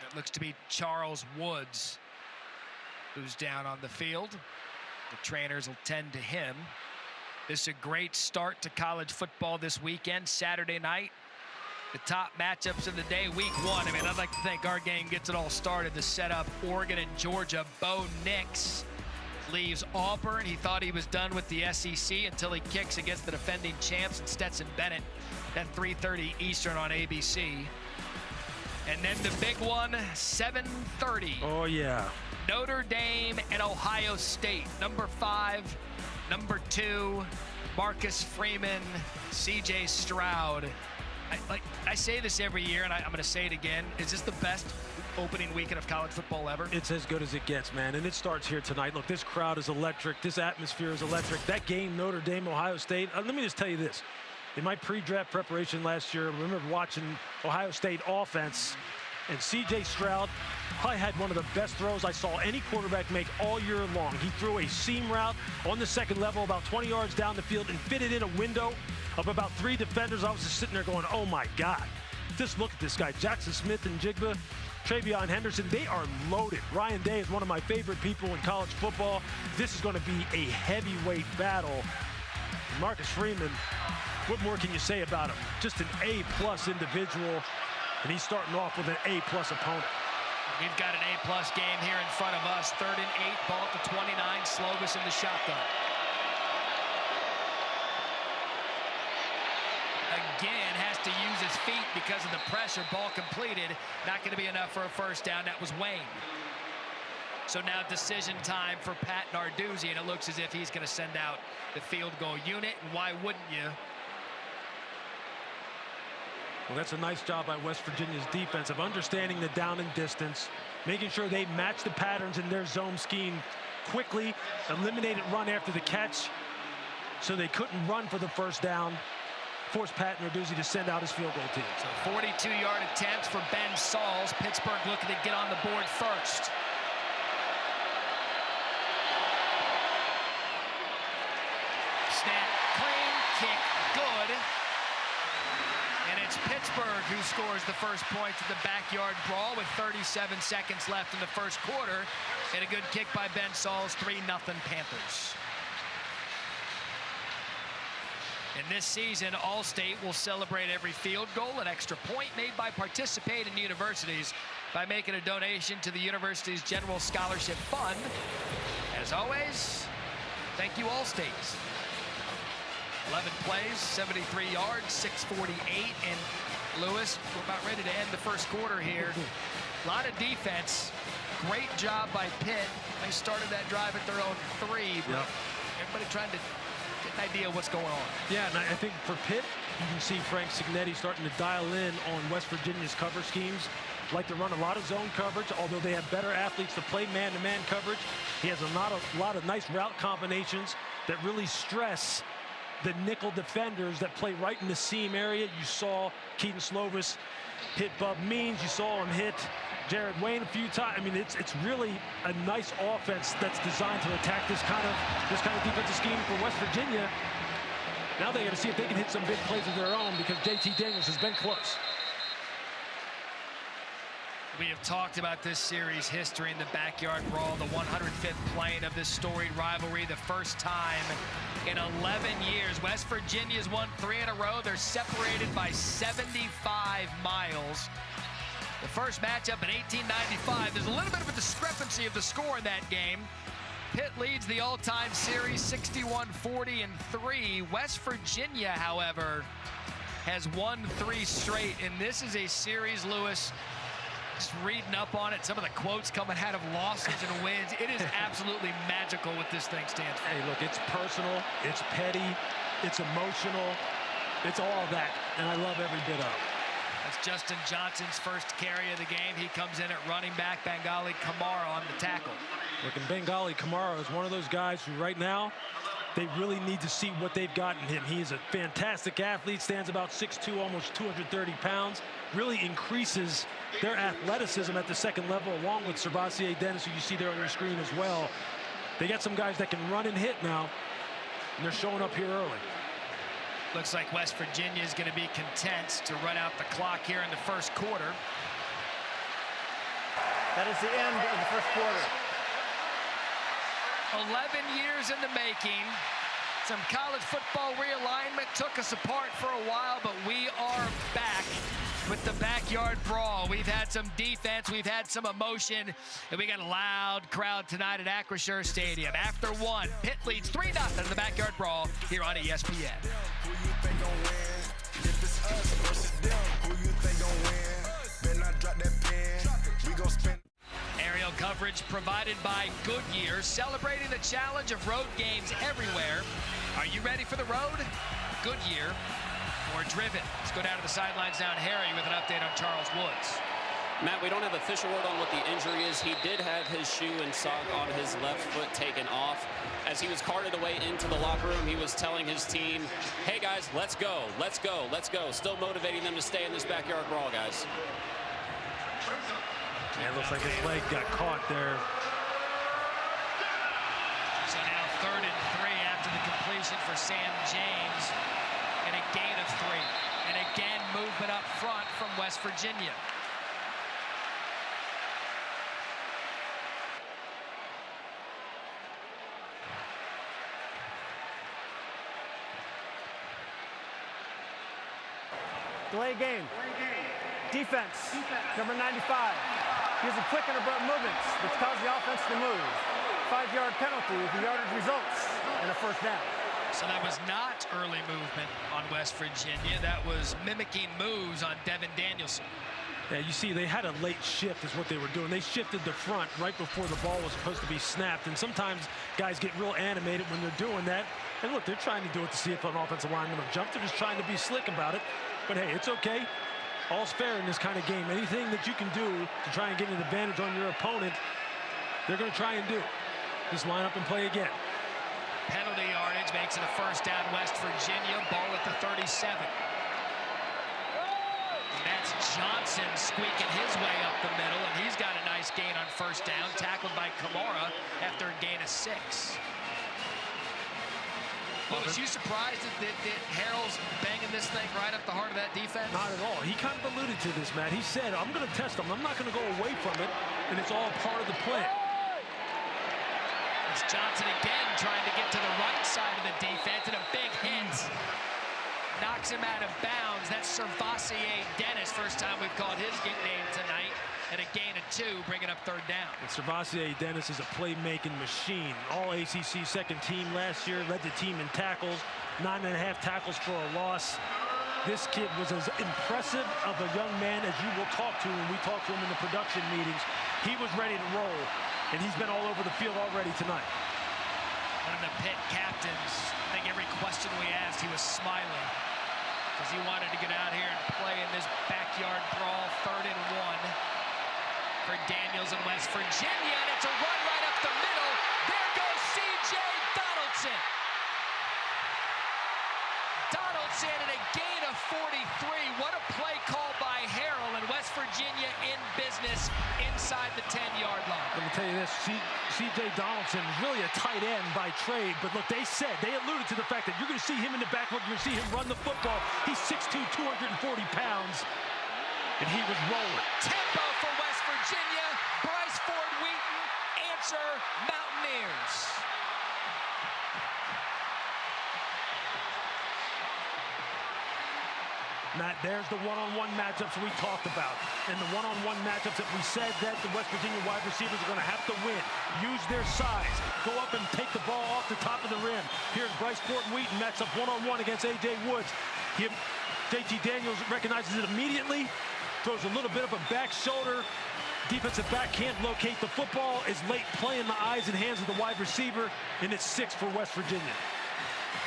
It looks to be Charles Woods, who's down on the field. The trainers will tend to him. This is a great start to college football this weekend, Saturday night. The top matchups of the day, week 1. I mean, I'd like to think our game gets it all started to set up Oregon and Georgia. Bo Nix leaves Auburn. He thought he was done with the SEC until he kicks against the defending champs and Stetson Bennett at 3:30 Eastern on ABC. And then the big one, 7:30. Oh, yeah. Notre Dame and Ohio State. Number 5, number 2, Marcus Freeman, C.J. Stroud. I say this every year, and I'm going to say it again. Is this the best opening weekend of college football ever? It's as good as it gets, man, and it starts here tonight. Look, this crowd is electric. This atmosphere is electric. That game, Notre Dame, Ohio State, let me just tell you this. In my pre-draft preparation last year, I remember watching Ohio State offense, and C.J. Stroud probably had one of the best throws I saw any quarterback make all year long. He threw a seam route on the second level about 20 yards down the field and fitted in a window of about 3 defenders. I was just sitting there going, oh, my God. Just look at this guy. Jackson Smith and Jigba, Travion Henderson, they are loaded. Ryan Day is one of my favorite people in college football. This is going to be a heavyweight battle. Marcus Freeman, what more can you say about him? Just an A-plus individual, and he's starting off with an A-plus opponent. We've got an A-plus game here in front of us. 3rd and 8, ball at the 29, Slovis in the shotgun. Again, has to use his feet because of the pressure. Ball completed. Not going to be enough for a first down. That was Wayne. So now decision time for Pat Narduzzi, and it looks as if he's going to send out the field goal unit. And why wouldn't you? Well, that's a nice job by West Virginia's defense of understanding the down and distance, making sure they match the patterns in their zone scheme quickly, eliminated run after the catch, so they couldn't run for the first down, forced Pat Narduzzi to send out his field goal team. So 42-yard attempts for Ben Sauls. Pittsburgh looking to get on the board first. Snap, clean, kick, good. And it's Pittsburgh who scores the first point to the backyard brawl with 37 seconds left in the first quarter. And a good kick by Ben Sauls, 3-0 Panthers. And this season, All-State will celebrate every field goal, an extra point made by participating universities by making a donation to the university's General Scholarship Fund. As always, thank you, All-State. 11 plays, 73 yards, 648. And Lewis, we're about ready to end the first quarter here. A lot of defense. Great job by Pitt. They started that drive at their own 3. But everybody trying to get an idea of what's going on. Yeah, and I think for Pitt, you can see Frank Cignetti starting to dial in on West Virginia's cover schemes. Like to run a lot of zone coverage, although they have better athletes to play man-to-man coverage. He has a lot of nice route combinations that really stress the nickel defenders that play right in the seam area. You saw Keaton Slovis hit Bub Means. You saw him hit Jared Wayne a few times. I mean, it's really a nice offense that's designed to attack this kind of defensive scheme for West Virginia. Now they got to see if they can hit some big plays of their own, because JT Daniels has been close. We have talked about this series history in the backyard brawl, the 105th playing of this storied rivalry, the first time in 11 years. West Virginia's won 3 in a row. They're separated by 75 miles. The first matchup in 1895. There's a little bit of a discrepancy of the score in that game. Pitt leads the all-time series 61-40-3. West Virginia, however, has won 3 straight, and this is a series, Lewis, just reading up on it, some of the quotes coming out of losses and wins. It is absolutely magical what this thing stands for. Hey, look, it's personal, it's petty, it's emotional, it's all that, and I love every bit of it. That's Justin Johnson's first carry of the game. He comes in at running back. Bengali Kamara on the tackle. Look, and Bengali Kamara is one of those guys who right now, they really need to see what they've got in him. He is a fantastic athlete, stands about 6'2", almost 230 pounds, really increases their athleticism at the second level, along with Servassier Dennis, who you see there on your screen as well. They got some guys that can run and hit now, and they're showing up here early. Looks like West Virginia is going to be content to run out the clock here in the first quarter. That is the end of the first quarter. 11 years in the making. Some college football realignment took us apart for a while, but we are back with the backyard brawl. We've had some defense, we've had some emotion, and we got a loud crowd tonight at Acrisure Stadium. After 1, Pitt leads 3-0 in the backyard brawl here on ESPN. Who you think gon' win? If it's us versus them, who you think gon' win? Better not drop that pen. We gon' spend. Aerial coverage provided by Goodyear, celebrating the challenge of road games everywhere. Are you ready for the road? Goodyear, or driven. Let's go down to the sidelines down Harry with an update on Charles Woods. Matt, we don't have official word on what the injury is. He did have his shoe and sock on his left foot taken off. As he was carted away into the locker room, he was telling his team, hey guys, let's go, let's go, let's go. Still motivating them to stay in this backyard brawl, guys. Yeah, it looks like his leg got caught there. So now 3rd and 3 after the completion for Sam James, and a gain of 3. And again, movement up front from West Virginia. Delay game. Defense, number 95. Using quick and abrupt movements, which cause the offense to move. 5-yard penalty if the yardage results in a first down. So that was not early movement on West Virginia. That was mimicking moves on Devin Danielson. Yeah, you see, they had a late shift is what they were doing. They shifted the front right before the ball was supposed to be snapped. And sometimes guys get real animated when they're doing that. And look, they're trying to do it to see if an offensive lineman will jump. They're just trying to be slick about it. But hey, it's okay. All's fair in this kind of game. Anything that you can do to try and get an advantage on your opponent, they're going to try and do. Just line up and play again. Penalty yardage makes it a first down, West Virginia. Ball at the 37. And that's Johnson squeaking his way up the middle, and he's got a nice gain on first down, tackled by Kamara after a gain of 6. Was you surprised that Harrell's banging this thing right up the heart of that defense? Not at all. He kind of alluded to this, Matt. He said, I'm going to test them. I'm not going to go away from it, and it's all part of the plan. It's Johnson again trying to get to the right side of the defense, and a big hit knocks him out of bounds. That's Servassier Dennis, first time we've called his name tonight. And a gain of 2, bringing up 3rd down. And Servassier Dennis is a playmaking machine. All ACC second team last year, led the team in tackles, 9.5 tackles for a loss. This kid was as impressive of a young man as you will talk to when we talk to him in the production meetings. He was ready to roll, and he's been all over the field already tonight. One of the Pitt captains, I think every question we asked, he was smiling, because he wanted to get out here and play in this backyard brawl, 3rd and 1. For Daniels and West Virginia, and it's a run right up the middle. There goes C.J. Donaldson. Donaldson and a gain of 43. What a play call by Harrell, and West Virginia in business inside the 10-yard line. Let me tell you this, C.J. Donaldson is really a tight end by trade, but look, they alluded to the fact that you're going to see him in the backfield, you're going to see him run the football. He's 6'2", 240 pounds, and he was rolling. Tempo for West Virginia. Bryce Ford Wheaton, answer Mountaineers. Matt, there's the one-on-one matchups we talked about. And the one-on-one matchups that we said that the West Virginia wide receivers are going to have to win. Use their size. Go up and take the ball off the top of the rim. Here's Bryce Ford-Wheaton matched up one-on-one against A.J. Woods. JT Daniels recognizes it immediately. Throws a little bit of a back shoulder. Defensive back can't locate the football. Is late play in the eyes and hands of the wide receiver. And it's 6 for West Virginia.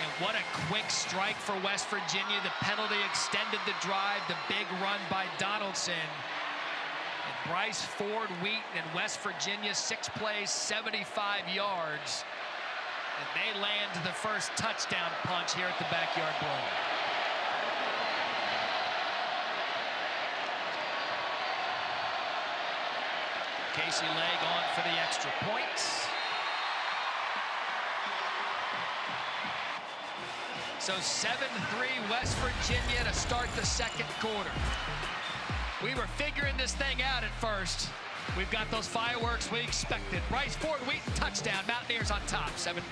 And what a quick strike for West Virginia. The penalty extended the drive. The big run by Donaldson. And Bryce Ford-Wheaton in West Virginia, 6 plays, 75 yards. And they land the first touchdown punch here at the Backyard Brawl. Casey Legg on for the extra points. So 7-3 West Virginia to start the second quarter. We were figuring this thing out at first. We've got those fireworks we expected. Bryce Ford-Wheaton touchdown. Mountaineers on top, 7-3.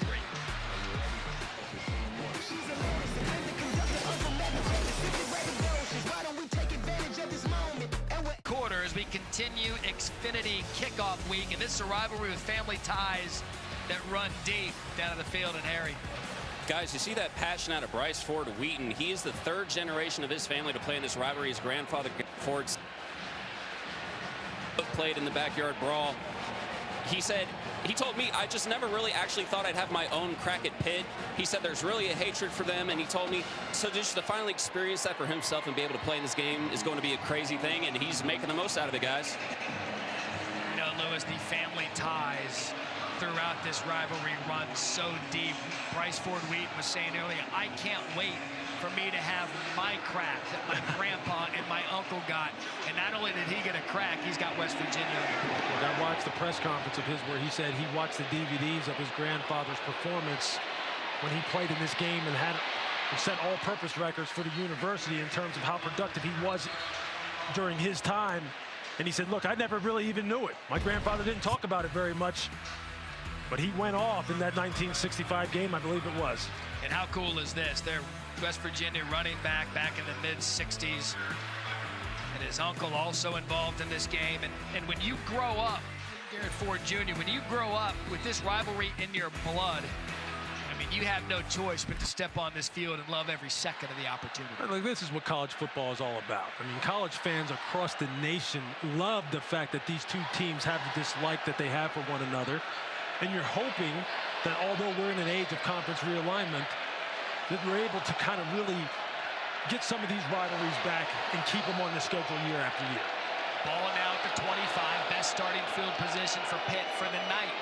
Quarter as we continue Xfinity kickoff week, and this is a rivalry with family ties that run deep down the field in Harry. Guys, you see that passion out of Bryce Ford-Wheaton. He is the 3rd generation of his family to play in this rivalry. His grandfather, Ford's, played in the Backyard Brawl. He told me, I just never really actually thought I'd have my own crack at Pitt. He said there's really a hatred for them, and he told me, so just to finally experience that for himself and be able to play in this game is going to be a crazy thing, and he's making the most out of it, guys. You know, Lewis, the family ties throughout this rivalry run so deep. Bryce Ford-Wheaton was saying earlier, I can't wait for me to have my crack that my grandpa and my uncle got. And not only did he get a crack, he's got West Virginia. Look, I watched the press conference of his where he said he watched the DVDs of his grandfather's performance when he played in this game and had set all-purpose records for the university in terms of how productive he was during his time. And he said, look, I never really even knew it. My grandfather didn't talk about it very much, but he went off in that 1965 game, I believe it was. And how cool is this? They're West Virginia running back in the mid-60s. And his uncle also involved in this game. And when you grow up, Garrett Ford Jr., when you grow up with this rivalry in your blood, I mean, you have no choice but to step on this field and love every second of the opportunity. Like, this is what college football is all about. I mean, college fans across the nation love the fact that these two teams have the dislike that they have for one another. And you're hoping that although we're in an age of conference realignment, that we're able to kind of really get some of these rivalries back and keep them on the schedule year after year. Ball now at the 25, best starting field position for Pitt for the night.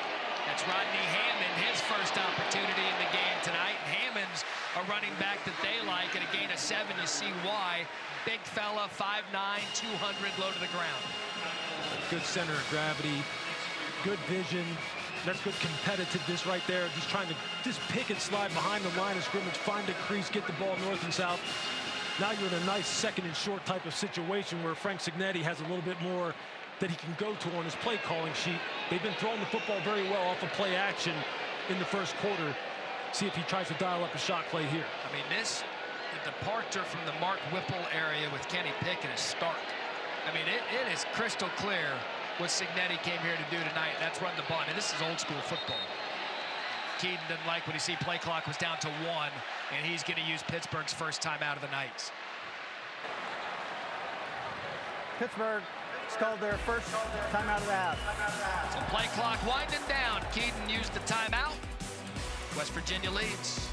That's Rodney Hammond, his first opportunity in the game tonight. Hammond's a running back that they like. At a gain of 7, you see why. Big fella, 5'9", 200, low to the ground. Good center of gravity, good vision. That's good competitiveness right there. Just trying to pick and slide behind the line of scrimmage, find a crease, get the ball north and south. Now you're in a nice second and short type of situation where Frank Cignetti has a little bit more that he can go to on his play calling sheet. They've been throwing the football very well off of play action in the first quarter. See if he tries to dial up a shot play here. I mean, the departure from the Mark Whipple area with Kenny Pickett is stark. I mean, it is crystal clear what Cignetti came here to do tonight. That's run the ball. And this is old school football. Keaton didn't like what he see. Play clock was down to 1, and he's going to use Pittsburgh's first time out of the night. Pittsburgh called their first timeout of the half. So play clock winding down. Keaton used the timeout. West Virginia leads.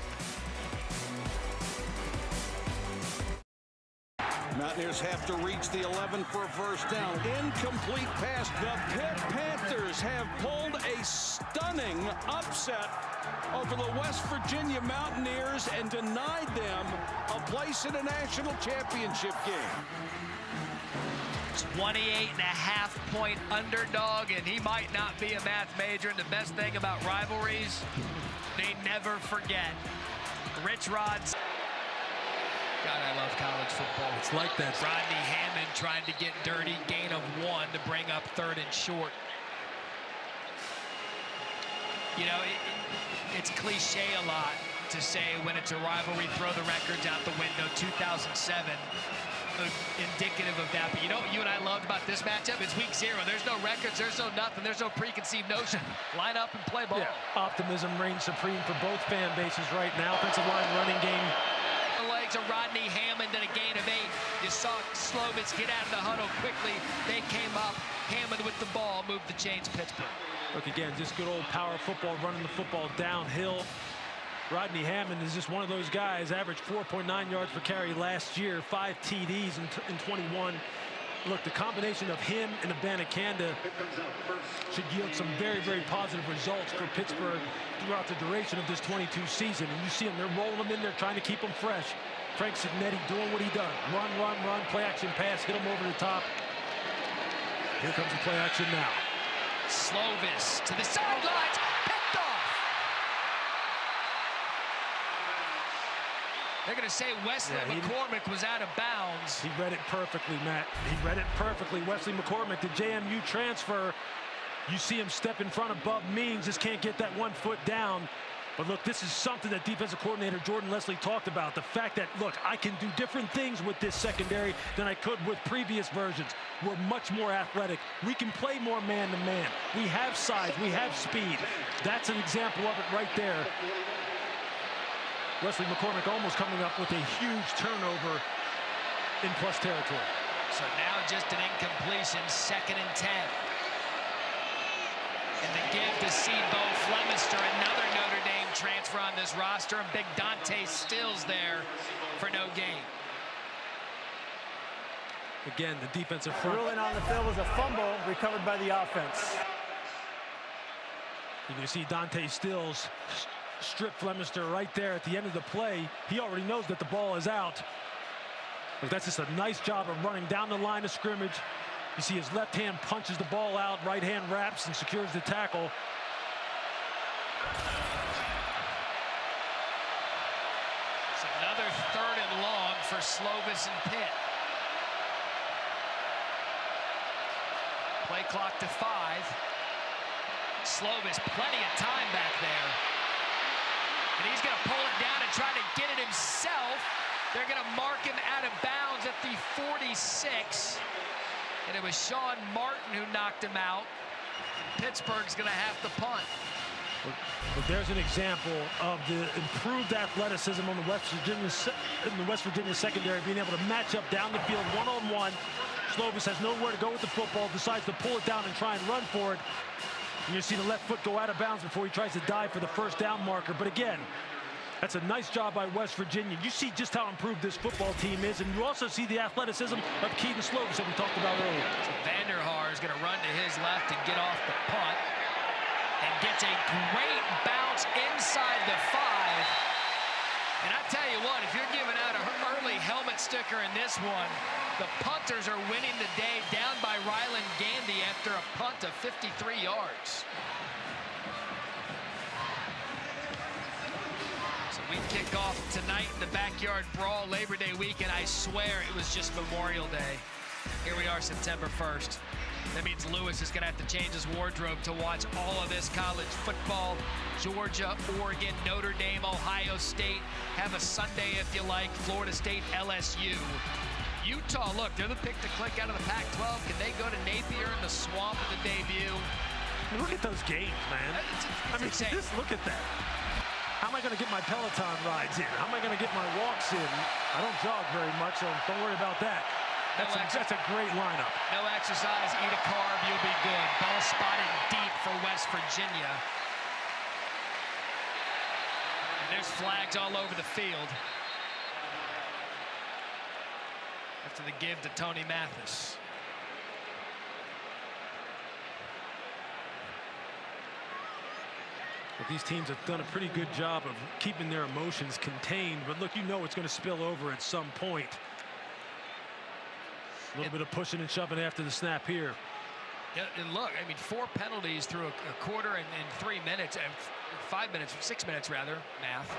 Mountaineers have to reach the 11 for a first down. Incomplete pass. The Pitt Panthers have pulled a stunning upset over the West Virginia Mountaineers and denied them a place in a national championship game. 28.5-point underdog, and he might not be a math major. And the best thing about rivalries, they never forget. Rich Rod's. God, I love college football. It's like that. Rodney Hammond trying to get dirty. Gain of 1 to bring up 3rd and short. You know, it's cliche a lot to say when it's a rivalry, throw the records out the window. 2007, indicative of that. But you know what you and I loved about this matchup? It's week 0. There's no records, there's no nothing, there's no preconceived notion. Line up and play ball. Yeah. Optimism reigns supreme for both fan bases right now. Offensive line, running game. The legs of Rodney Hammond and a gain of 8. You saw Slovis get out of the huddle quickly. They came up. Hammond with the ball, moved the chains, Pittsburgh. Look, again, just good old power football, running the football downhill. Rodney Hammond is just one of those guys, averaged 4.9 yards per carry last year, 5 TDs in 21. Look, the combination of him and Abanikanda should yield some very, very positive results for Pittsburgh throughout the duration of this 22 season. And you see them, they're rolling them in there, trying to keep them fresh. Frank Cignetti doing what he does. Run, run, run, play action pass, hit him over the top. Here comes the play action now. Slovis to the sidelines, picked off. They're going to say Wesley McCormick was out of bounds. He read it perfectly, Matt. He read it perfectly. Wesley McCormick, the JMU transfer. You see him step in front above Means, just can't get that 1 foot down. But look, this is something that defensive coordinator Jordan Leslie talked about. The fact that, look, I can do different things with this secondary than I could with previous versions. We're much more athletic. We can play more man-to-man. We have size. We have speed. That's an example of it right there. Wesley McCormick almost coming up with a huge turnover in plus territory. So now just an incompletion, 2nd and 10. And the give to Sebo Flemister, another Notre Dame transfer on this roster, and big Dante Stills there for no gain. Again, the defensive front. Ruling on the field was a fumble recovered by the offense. You can see Dante Stills strip Flemister right there at the end of the play. He already knows that the ball is out. But that's just a nice job of running down the line of scrimmage. You see his left hand punches the ball out, right hand wraps and secures the tackle. It's another 3rd and long for Slovis and Pitt. Play clock to 5. Slovis, plenty of time back there. And he's going to pull it down and try to get it himself. They're going to mark him out of bounds at the 46. And it was Sean Martin who knocked him out. Pittsburgh's going to have to punt. But there's an example of the improved athleticism on the West Virginia secondary, being able to match up down the field one-on-one. Slovis has nowhere to go with the football, decides to pull it down and try and run for it. And you see the left foot go out of bounds before he tries to dive for the 1st down marker. But again, that's a nice job by West Virginia. You see just how improved this football team is, and you also see the athleticism of Keaton Slovis that we talked about earlier. So Vanderhaar is going to run to his left and get off the punt. And gets a great bounce inside the 5. And I tell you what, if you're giving out an early helmet sticker in this one, the punters are winning the day down by Ryland Gandy after a punt of 53 yards. So we kick off tonight in the Backyard Brawl Labor Day weekend. I swear it was just Memorial Day. Here we are, September 1st. That means Lewis is going to have to change his wardrobe to watch all of this college football. Georgia, Oregon, Notre Dame, Ohio State. Have a Sunday if you like. Florida State, LSU. Utah, look, they're the pick to click out of the Pac-12. Can they go to Napier in the swamp at the debut? Look at those games, man. I mean, just look at that. How am I going to get my Peloton rides in? How am I going to get my walks in? I don't jog very much, so don't worry about that. That's a great lineup. No exercise, eat a carb, you'll be good. Ball spotted deep for West Virginia. And there's flags all over the field. After the give to Tony Mathis. But these teams have done a pretty good job of keeping their emotions contained. But look, you know it's going to spill over at some point. A little bit of pushing and shoving after the snap here. Yeah, and look, I mean, 4 penalties through a quarter and 3 minutes, and 5 minutes, 6 minutes rather, Math.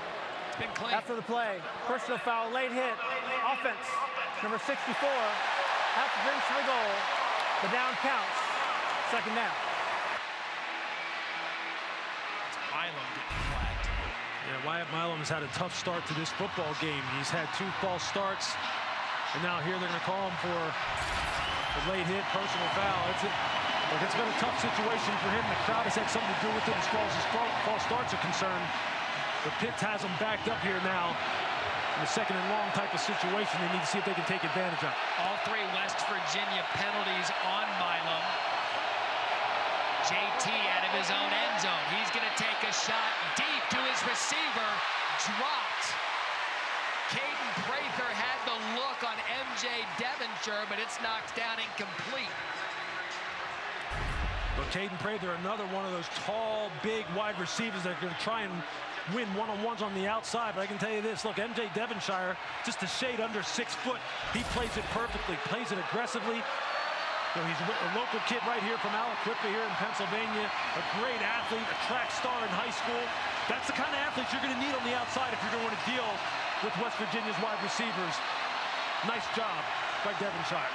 It's been clean. After the play, personal foul, late hit, offense, number 64, half brings to the goal. The down counts, 2nd down. It's Milam getting flagged. Wyatt Milam's had a tough start to this football game. He's had 2 false starts, and now here they're going to call him for a late hit, personal foul. It's been a tough situation for him. The crowd has had something to do with it as far as his false starts are concerned. But Pitt has him backed up here now in a second and long type of situation. They need to see if they can take advantage of it. All 3 West Virginia penalties on Milam. JT out of his own end zone. He's going to take a shot deep to his receiver. Dropped. Caden Prather had the look on MJ Devonshire, but it's knocked down incomplete. But Caden Prather, another one of those tall, big, wide receivers that are going to try and win one-on-ones on the outside. But I can tell you this, look, MJ Devonshire, just a shade under 6 foot. He plays it perfectly, plays it aggressively. So he's a local kid right here from Aliquippa here in Pennsylvania. A great athlete, a track star in high school. That's the kind of athletes you're going to need on the outside if you're going to want to deal with West Virginia's wide receivers. Nice job by Devonshire.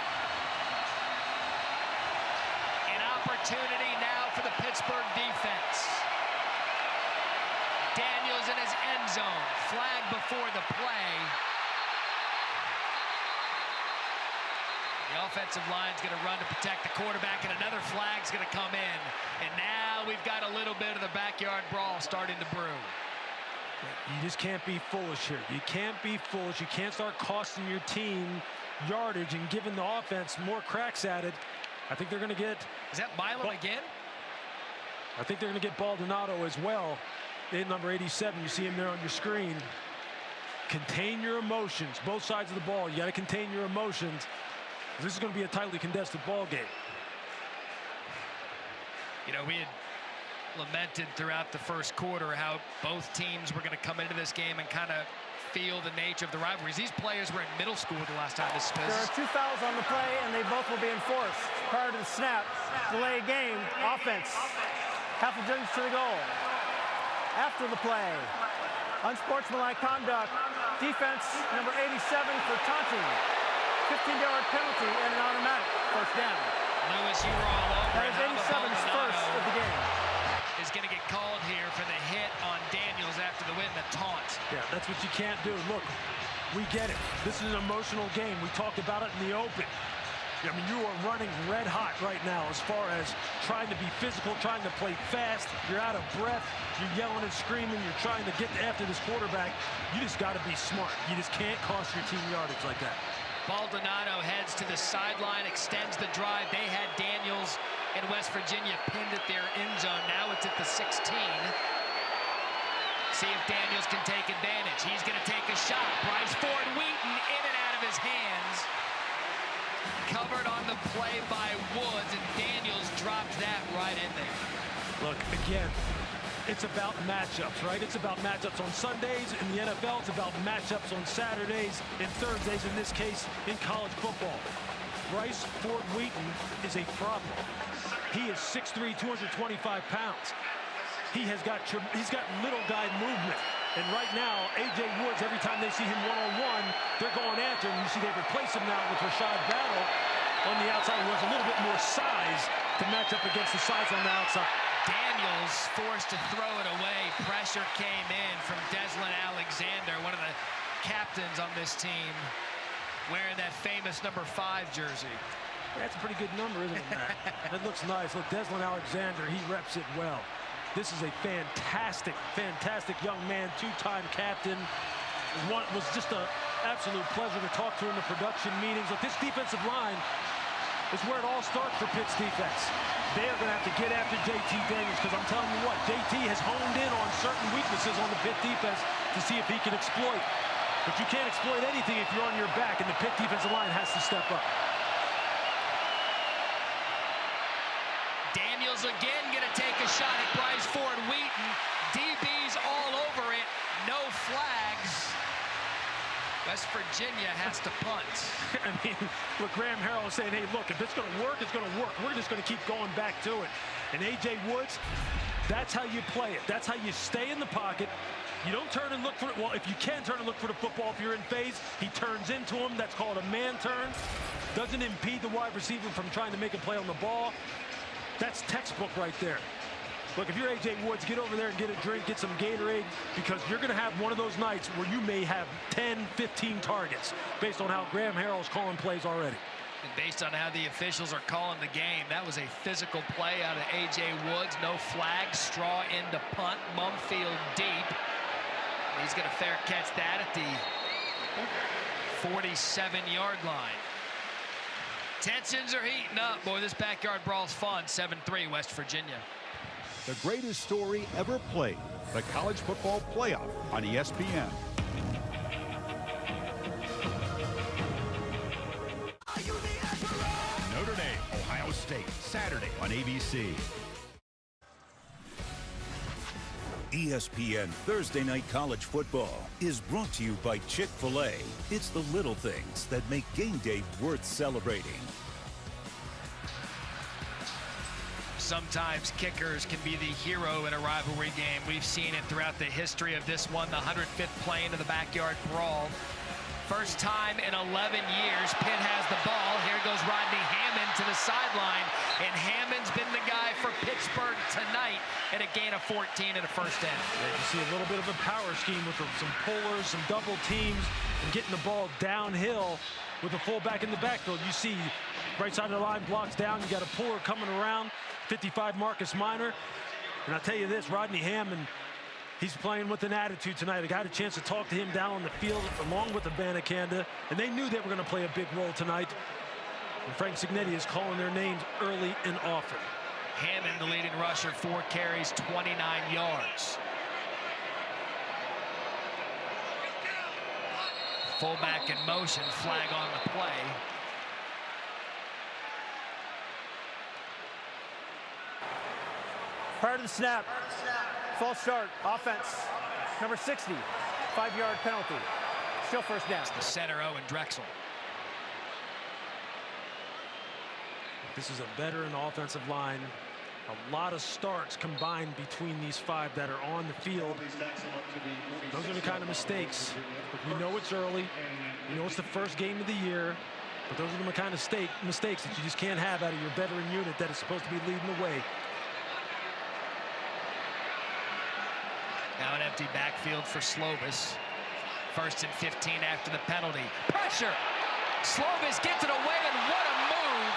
An opportunity now for the Pittsburgh defense. Daniels in his end zone. Flag before the play. The offensive line's going to run to protect the quarterback, and another flag's going to come in. And now we've got a little bit of the backyard brawl starting to brew. You just can't be foolish here. You can't be foolish. You can't start costing your team yardage and giving the offense more cracks at it. I think they're going to get... Is that Milam again? I think they're going to get Baldonado as well. In number 87, you see him there on your screen. Contain your emotions. Both sides of the ball, you got to contain your emotions. This is going to be a tightly contested ball game. You know, we had lamented throughout the first quarter how both teams were going to come into this game and kind of feel the nature of the rivalries. These players were in middle school the last time this was. There are 2 fouls on the play, and they both will be enforced. Prior to the snap, delay game, offense. Half a distance to the goal. After the play, unsportsmanlike conduct. Defense, number 87 for taunting. 15-yard penalty and an automatic first down. Lewis, you were all over. That is 87's first of the game. Is going to get called here for the hit on Daniels after the win, the taunt. Yeah, that's what you can't do. Look, we get it. This is an emotional game. We talked about it in the open. I mean, you are running red hot right now as far as trying to be physical, trying to play fast. You're out of breath. You're yelling and screaming. You're trying to get after this quarterback. You just got to be smart. You just can't cost your team yardage like that. Baldonado heads to the sideline, extends the drive. They had Daniels in West Virginia pinned at their end zone. Now it's at the 16. See if Daniels can take advantage. He's going to take a shot. Bryce Ford Wheaton in and out of his hands. Covered on the play by Woods, and Daniels dropped that right in there. Look, again, it's about matchups, right? It's about matchups on Sundays in the NFL. It's about matchups on Saturdays and Thursdays, in this case, in college football. Bryce Ford Wheaton is a problem. He is 6'3", 225 pounds. He's got little guy movement. And right now, A.J. Woods, every time they see him one-on-one, they're going after him. You see they replace him now with Rashad Battle on the outside, who has a little bit more size to match up against the size on the outside. Daniels forced to throw it away. Pressure came in from Deslin Alexander, one of the captains on this team, wearing that famous number 5 jersey. That's a pretty good number, isn't it, Matt? That looks nice. Look, Deslin Alexander, he reps it well. This is a fantastic, fantastic young man, 2-time captain. It was just an absolute pleasure to talk to in the production meetings. Look, this defensive line is where it all starts for Pitt's defense. They are going to have to get after JT Daniels, because I'm telling you what, JT has honed in on certain weaknesses on the Pitt defense to see if he can exploit. But you can't exploit anything if you're on your back, and the Pitt defensive line has to step up. Daniels again going to take a shot at Bryce Ford Wheaton. DB's all over it. No flags. West Virginia has to punt. I mean, look, Graham Harrell is saying, hey, look, if it's going to work, it's going to work. We're just going to keep going back to it. And A.J. Woods, that's how you play it. That's how you stay in the pocket. You don't turn and look for it. Well, if you can turn and look for the football if you're in phase, he turns into him. That's called a man turn. Doesn't impede the wide receiver from trying to make a play on the ball. That's textbook right there. Look, if you're A.J. Woods, get over there and get a drink, get some Gatorade, because you're going to have one of those nights where you may have 10, 15 targets based on how Graham Harrell's calling plays already. And based on how the officials are calling the game, that was a physical play out of A.J. Woods. No flag, straw into punt, Mumfield deep. He's going to fair catch that at the 47-yard line. Tensions are heating up. Boy, this backyard brawl's fun. 7-3, West Virginia. The greatest story ever played, the college football playoff on ESPN. Notre Dame, Ohio State, Saturday on ABC. ESPN Thursday Night College Football is brought to you by Chick-fil-A. It's the little things that make game day worth celebrating. Sometimes kickers can be the hero in a rivalry game. We've seen it throughout the history of this one, the 105th play into the backyard brawl. First time in 11 years, Pitt has the ball. Here goes Rodney Hammond to the sideline, and Hammond's been the guy for Pittsburgh tonight at a gain of 14 and a first down. Yeah, you see a little bit of a power scheme with some pullers, some double teams, and getting the ball downhill with a fullback in the backfield. You see right side of the line blocks down. You got a puller coming around, 55 Marcus Minor. And I'll tell you this, Rodney Hammond, he's playing with an attitude tonight. I got a chance to talk to him down on the field along with the Abanikanda, and they knew they were going to play a big role tonight. And Frank Cignetti is calling their names early and often. Hammond, the leading rusher, 4 carries, 29 yards. Fullback in motion, flag on the play. Prior to the snap, false start, offense, number 60, 5-yard penalty. Still first down. It's the center, Owen Drexel. This is a veteran offensive line. A lot of starts combined between these 5 that are on the field. Those are the kind of mistakes. We know it's early. We know it's the first game of the year. But those are the kind of mistakes that you just can't have out of your veteran unit that is supposed to be leading the way. Now an empty backfield for Slovis. 1st and 15 after the penalty. Pressure! Slovis gets it away, and what a move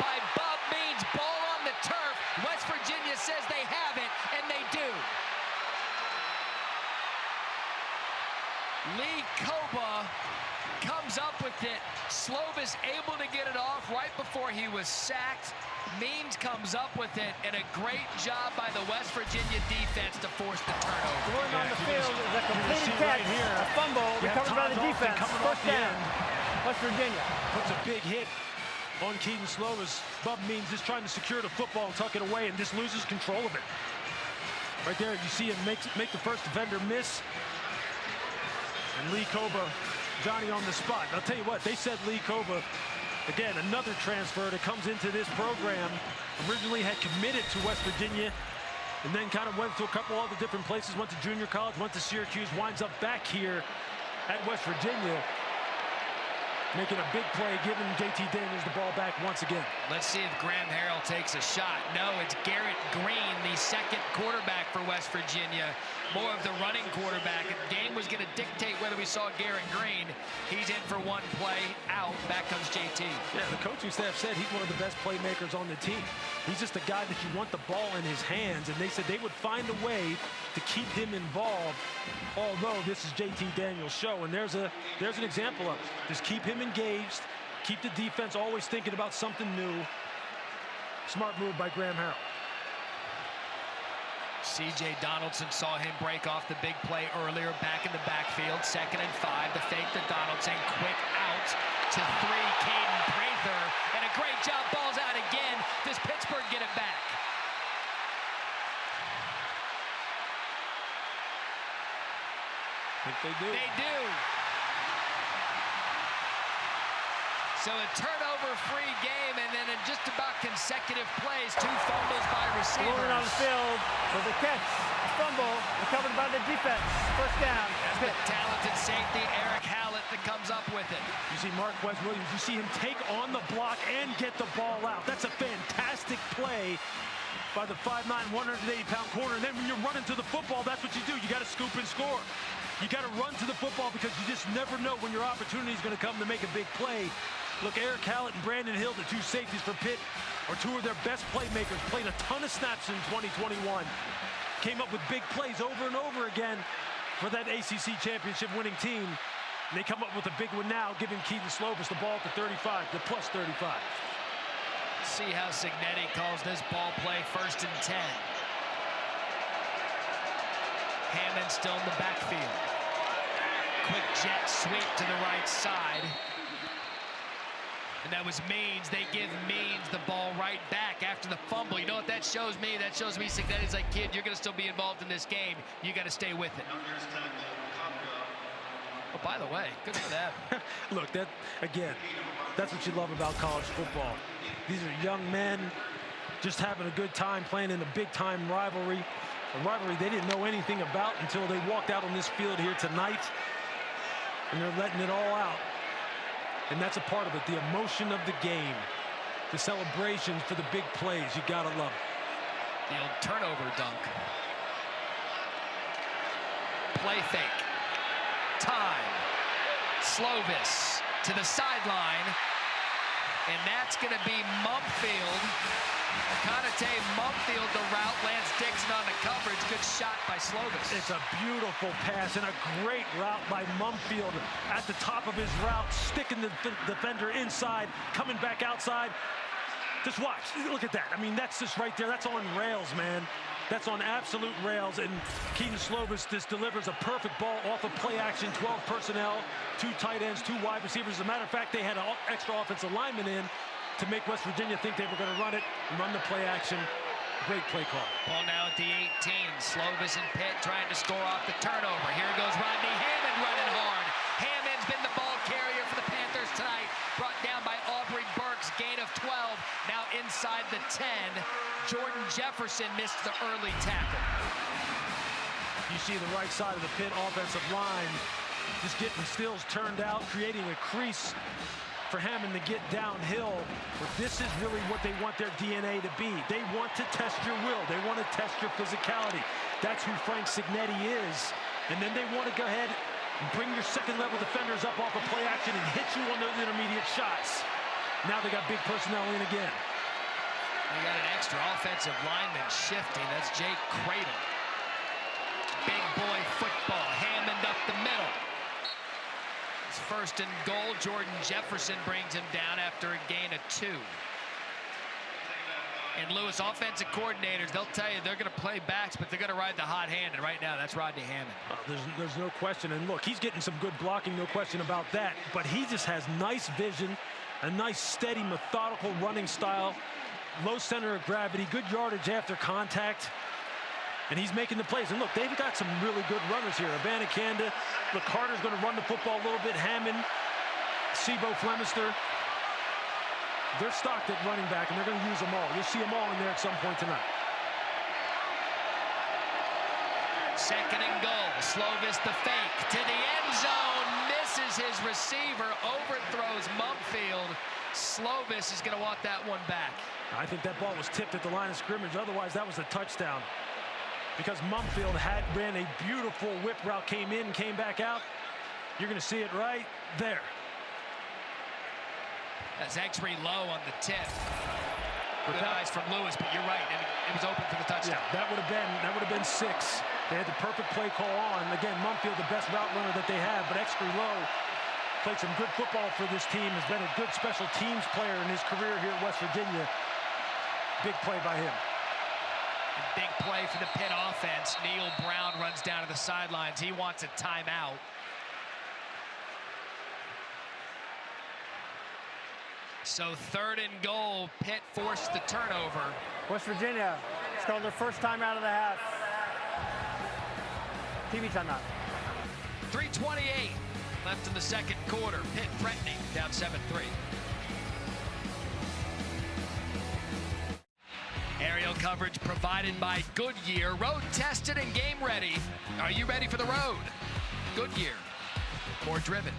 by Bob Means. Ball on the turf. West Virginia says they have it, and they do. Lee Koba comes up with it. Slovis able to get it off right before he was sacked. Means comes up with it, and a great job by the West Virginia defense to force the turnover. Going on the field is a completed catch, a fumble, recovered by the defense. First down, West Virginia. Puts a big hit on Keaton Slovis. Bub Means just trying to secure the football and tuck it away, and just loses control of it. Right there, you see him make the first defender miss. And Lee Koba, Johnny on the spot. I'll tell you what, they said Lee Koba, again, another transfer that comes into this program, originally had committed to West Virginia and then kind of went to a couple other different places, went to junior college, went to Syracuse, winds up back here at West Virginia, making a big play, giving J.T. Daniels the ball back once again. Let's see if Graham Harrell takes a shot. No, it's Garrett Green, the second quarterback for West Virginia, more of the running quarterback. The game was going to dictate whether we saw Garrett Green. He's in for one play, out. Back comes J.T. Yeah, the coaching staff said he's one of the best playmakers on the team. He's just a guy that you want the ball in his hands, and they said they would find a way to keep him involved, although this is J.T. Daniels' show, and there's an example of it. Just keep him engaged, keep the defense always thinking about something new. Smart move by Graham Harrell. C.J. Donaldson saw him break off the big play earlier, back in the backfield, 2nd and 5, the fake to Donaldson, quick out to 3, Caden Prather, and a great job, ball's out again. Does Pittsburgh get it back? I think they do. They do. So a turnover-free game, and then in just about consecutive plays, 2 fumbles by receivers. Rolling on the field with a catch, a fumble, recovered by the defense. First down. That's the talented safety, Eric Hallett, that comes up with it. You see Marquez Williams, you see him take on the block and get the ball out. That's a fantastic play by the 5'9", 180-pound corner. And then when you're running to the football, that's what you do. You got to scoop and score. You got to run to the football because you just never know when your opportunity is going to come to make a big play. Look, Eric Hallett and Brandon Hill, the two safeties for Pitt, are two of their best playmakers. Played a ton of snaps in 2021. Came up with big plays over and over again for that ACC championship winning team. And they come up with a big one now, giving Keaton Slovis the ball at the 35, the plus 35. See how Cignetti calls this ball play 1st and 10. Hammond still in the backfield. Quick jet sweep to the right side. And that was Means. They give Means the ball right back after the fumble. You know what that shows me? That shows me Cignetti's like, kid, you're going to still be involved in this game. You got to stay with it. Oh, by the way, good for them. Look, that's what you love about college football. These are young men just having a good time playing in a big-time rivalry. A rivalry they didn't know anything about until they walked out on this field here tonight. And they're letting it all out. And that's a part of it, the emotion of the game, the celebrations for the big plays. You gotta love it. The old turnover dunk. Play fake. Time. Slovis to the sideline. And that's gonna be Mumfield. Conate Mumfield, the route. Lance Dixon on the coverage. Good shot by Slovis. It's a beautiful pass and a great route by Mumfield at the top of his route, sticking the defender inside, coming back outside. Just watch. Look at that. I mean, that's just right there. That's on rails, man. That's on absolute rails. And Keaton Slovis just delivers a perfect ball off of play action, 12 personnel, 2 tight ends, 2 wide receivers. As a matter of fact, they had an extra offensive lineman in to make West Virginia think they were going to run it and run the play action. Great play call. Ball now at the 18. Slovis and Pitt trying to score off the turnover. Here goes Rodney Hammond running hard. Hammond's been the ball carrier for the Panthers tonight. Brought down by Aubrey Burks. Gain of 12. Now inside the 10. Jordan Jefferson missed the early tackle. You see the right side of the Pitt offensive line just getting Stills turned out, creating a crease for Hammond to get downhill. But this is really what they want their DNA to be. They want to test your will. They want to test your physicality. That's who Frank Cignetti is. And then they want to go ahead and bring your second-level defenders up off of play action and hit you on those intermediate shots. Now they got big personnel in again. They got an extra offensive lineman shifting. That's Jake Cradle. Big boy football. Hammond up the middle. 1st and goal. Jordan Jefferson brings him down after a gain of 2. And Lewis, offensive coordinators, they'll tell you they're going to play backs, but they're going to ride the hot hand. And right now, that's Rodney Hammond. There's no question. And look, he's getting some good blocking, no question about that. But he just has nice vision, a nice, steady, methodical running style, low center of gravity, good yardage after contact. And he's making the plays. And look, they've got some really good runners here. Abanikanda. Look, Carter's going to run the football a little bit. Hammond, Sebo Flemister. They're stocked at running back, and they're going to use them all. You'll see them all in there at some point tonight. 2nd and goal. Slovis the fake to the end zone. Misses his receiver. Overthrows Mumfield. Slovis is going to want that one back. I think that ball was tipped at the line of scrimmage. Otherwise, that was a touchdown. Because Mumfield ran a beautiful whip route, came in, came back out. You're going to see it right there. That's X-ray low on the tip. Good eyes from Lewis, but you're right. It was open for the touchdown. Yeah, that would have been 6. They had the perfect play call on. Again, Mumfield, the best route runner that they have, but X-ray low played some good football for this team. Has been a good special teams player in his career here at West Virginia. Big play by him. Big play for the Pitt offense. Neil Brown runs down to the sidelines. He wants a timeout. So 3rd and goal. Pitt forced the turnover. West Virginia, it's called their first time out of the half. TV timeout. 3:28 left in the 2nd quarter. Pitt threatening, down 7-3. Aerial coverage provided by Goodyear. Road tested and game ready. Are you ready for the road? Goodyear. More driven.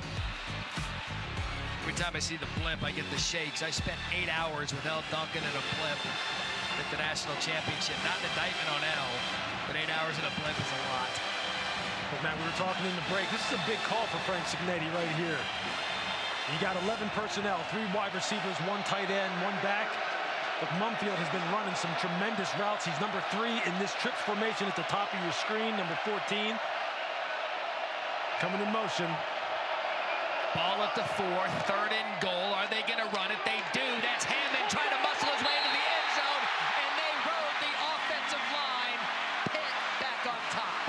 Every time I see the blimp, I get the shakes. I spent 8 hours with El Duncan in a blimp. at the national championship. Not an indictment on L, but 8 hours in a blimp is a lot. But man, we were talking in the break. This is a big call for Frank Cignetti right here. You got 11 personnel, 3 wide receivers, 1 tight end, 1 back. But Mumfield has been running some tremendous routes. He's number 3 in this trips formation at the top of your screen, number 14. Coming in motion. Ball at the 4, 3rd and goal. Are they going to run it? They do. That's Hammond trying to muscle his way into the end zone, and they rode the offensive line. Pitt back on top.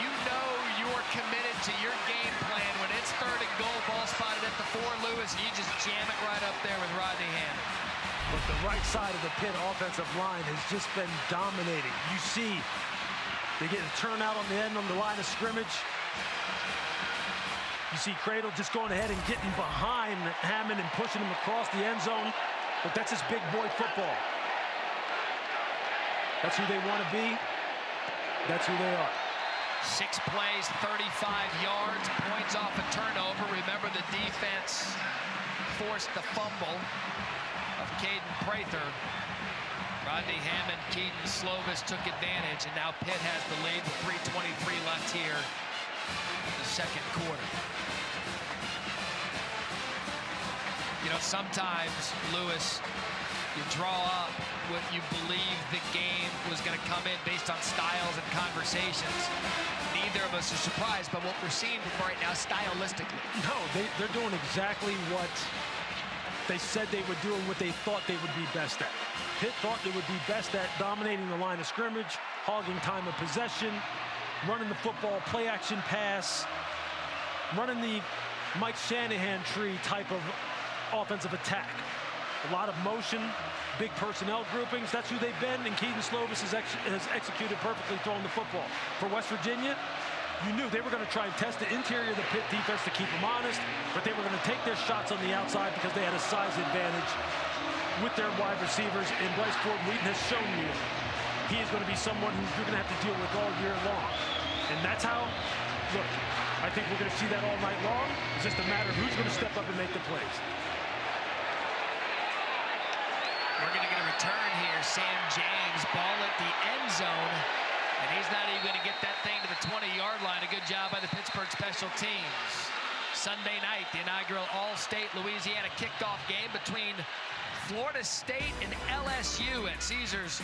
You know you're committed to your game plan when it's 3rd and goal, ball spotted at the 4, Lewis, and you just jam it right up there with Rodney Hammond. But the right side of the Pitt offensive line has just been dominating. You see, they get a turnout on the end on the line of scrimmage. You see Cradle just going ahead and getting behind Hammond and pushing him across the end zone. But that's just big boy football. That's who they want to be. That's who they are. 6 plays, 35 yards, points off a turnover. Remember, the defense forced the fumble of Caden Prather. Rodney Hammond, Keaton Slovis took advantage, and now Pitt has the lead with 3:23 left here in the 2nd quarter. You know, sometimes, Lewis, you draw up what you believe the game was going to come in based on styles and conversations. Neither of us are surprised by what we're seeing right now stylistically. No, they're doing exactly what they said they would do and what they thought they would be best at. Pitt thought they would be best at dominating the line of scrimmage, hogging time of possession, running the football, play action pass, running the Mike Shanahan tree type of offensive attack. A lot of motion, big personnel groupings. That's who they've been, and Keaton Slovis has executed perfectly throwing the football. For West Virginia, you knew they were going to try and test the interior of the Pitt defense to keep them honest, but they were going to take their shots on the outside because they had a size advantage with their wide receivers, and Bryce Ford-Wheaton has shown you he is going to be someone who you're going to have to deal with all year long. And that's how, look, I think we're going to see that all night long. It's just a matter of who's going to step up and make the plays. We're going to get a return here. Sam James, ball at the end zone. And he's not even going to get that thing to the 20-yard line. A good job by the Pittsburgh special teams. Sunday night, the inaugural All-State Louisiana kickoff game between Florida State and LSU at Caesars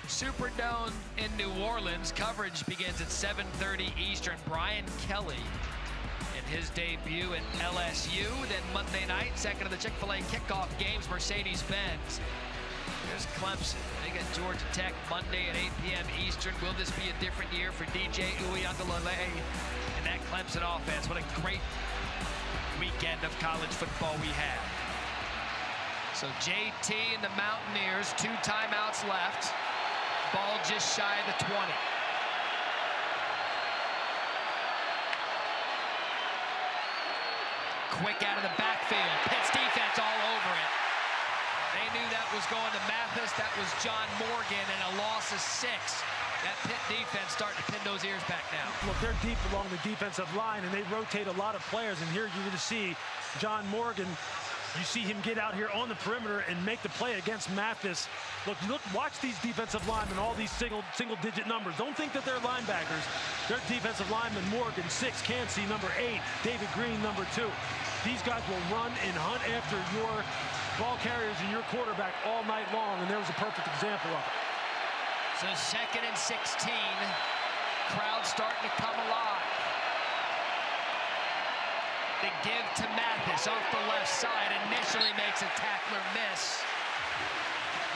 Superdome in New Orleans. Coverage begins at 7:30 Eastern. Brian Kelly in his debut at LSU. Then Monday night, second of the Chick-fil-A kickoff games, Mercedes-Benz. There's Clemson. They got Georgia Tech Monday at 8 p.m. Eastern. Will this be a different year for DJ Uiagalelei and that Clemson offense? What a great weekend of college football we had. So JT and the Mountaineers, 2 timeouts left. Ball just shy of the 20. Quick out of the backfield. Pitt's defense all over it. They knew that was going to Mathis. That was John Morgan, and a loss of 6. That Pitt defense starting to pin those ears back now. Look, they're deep along the defensive line, and they rotate a lot of players. And here you're going to see John Morgan. You see him get out here on the perimeter and make the play against Mathis. Look, watch these defensive linemen, all these single-digit numbers. Don't think that they're linebackers. They're defensive linemen. Morgan, 6. Cansey, number 8. David Green, number 2. These guys will run and hunt after your ball carriers and your quarterback all night long, and there was a perfect example of it. So 2nd and 16. Crowd starting to come alive. They give to Mathis off the left side. Initially makes a tackler miss.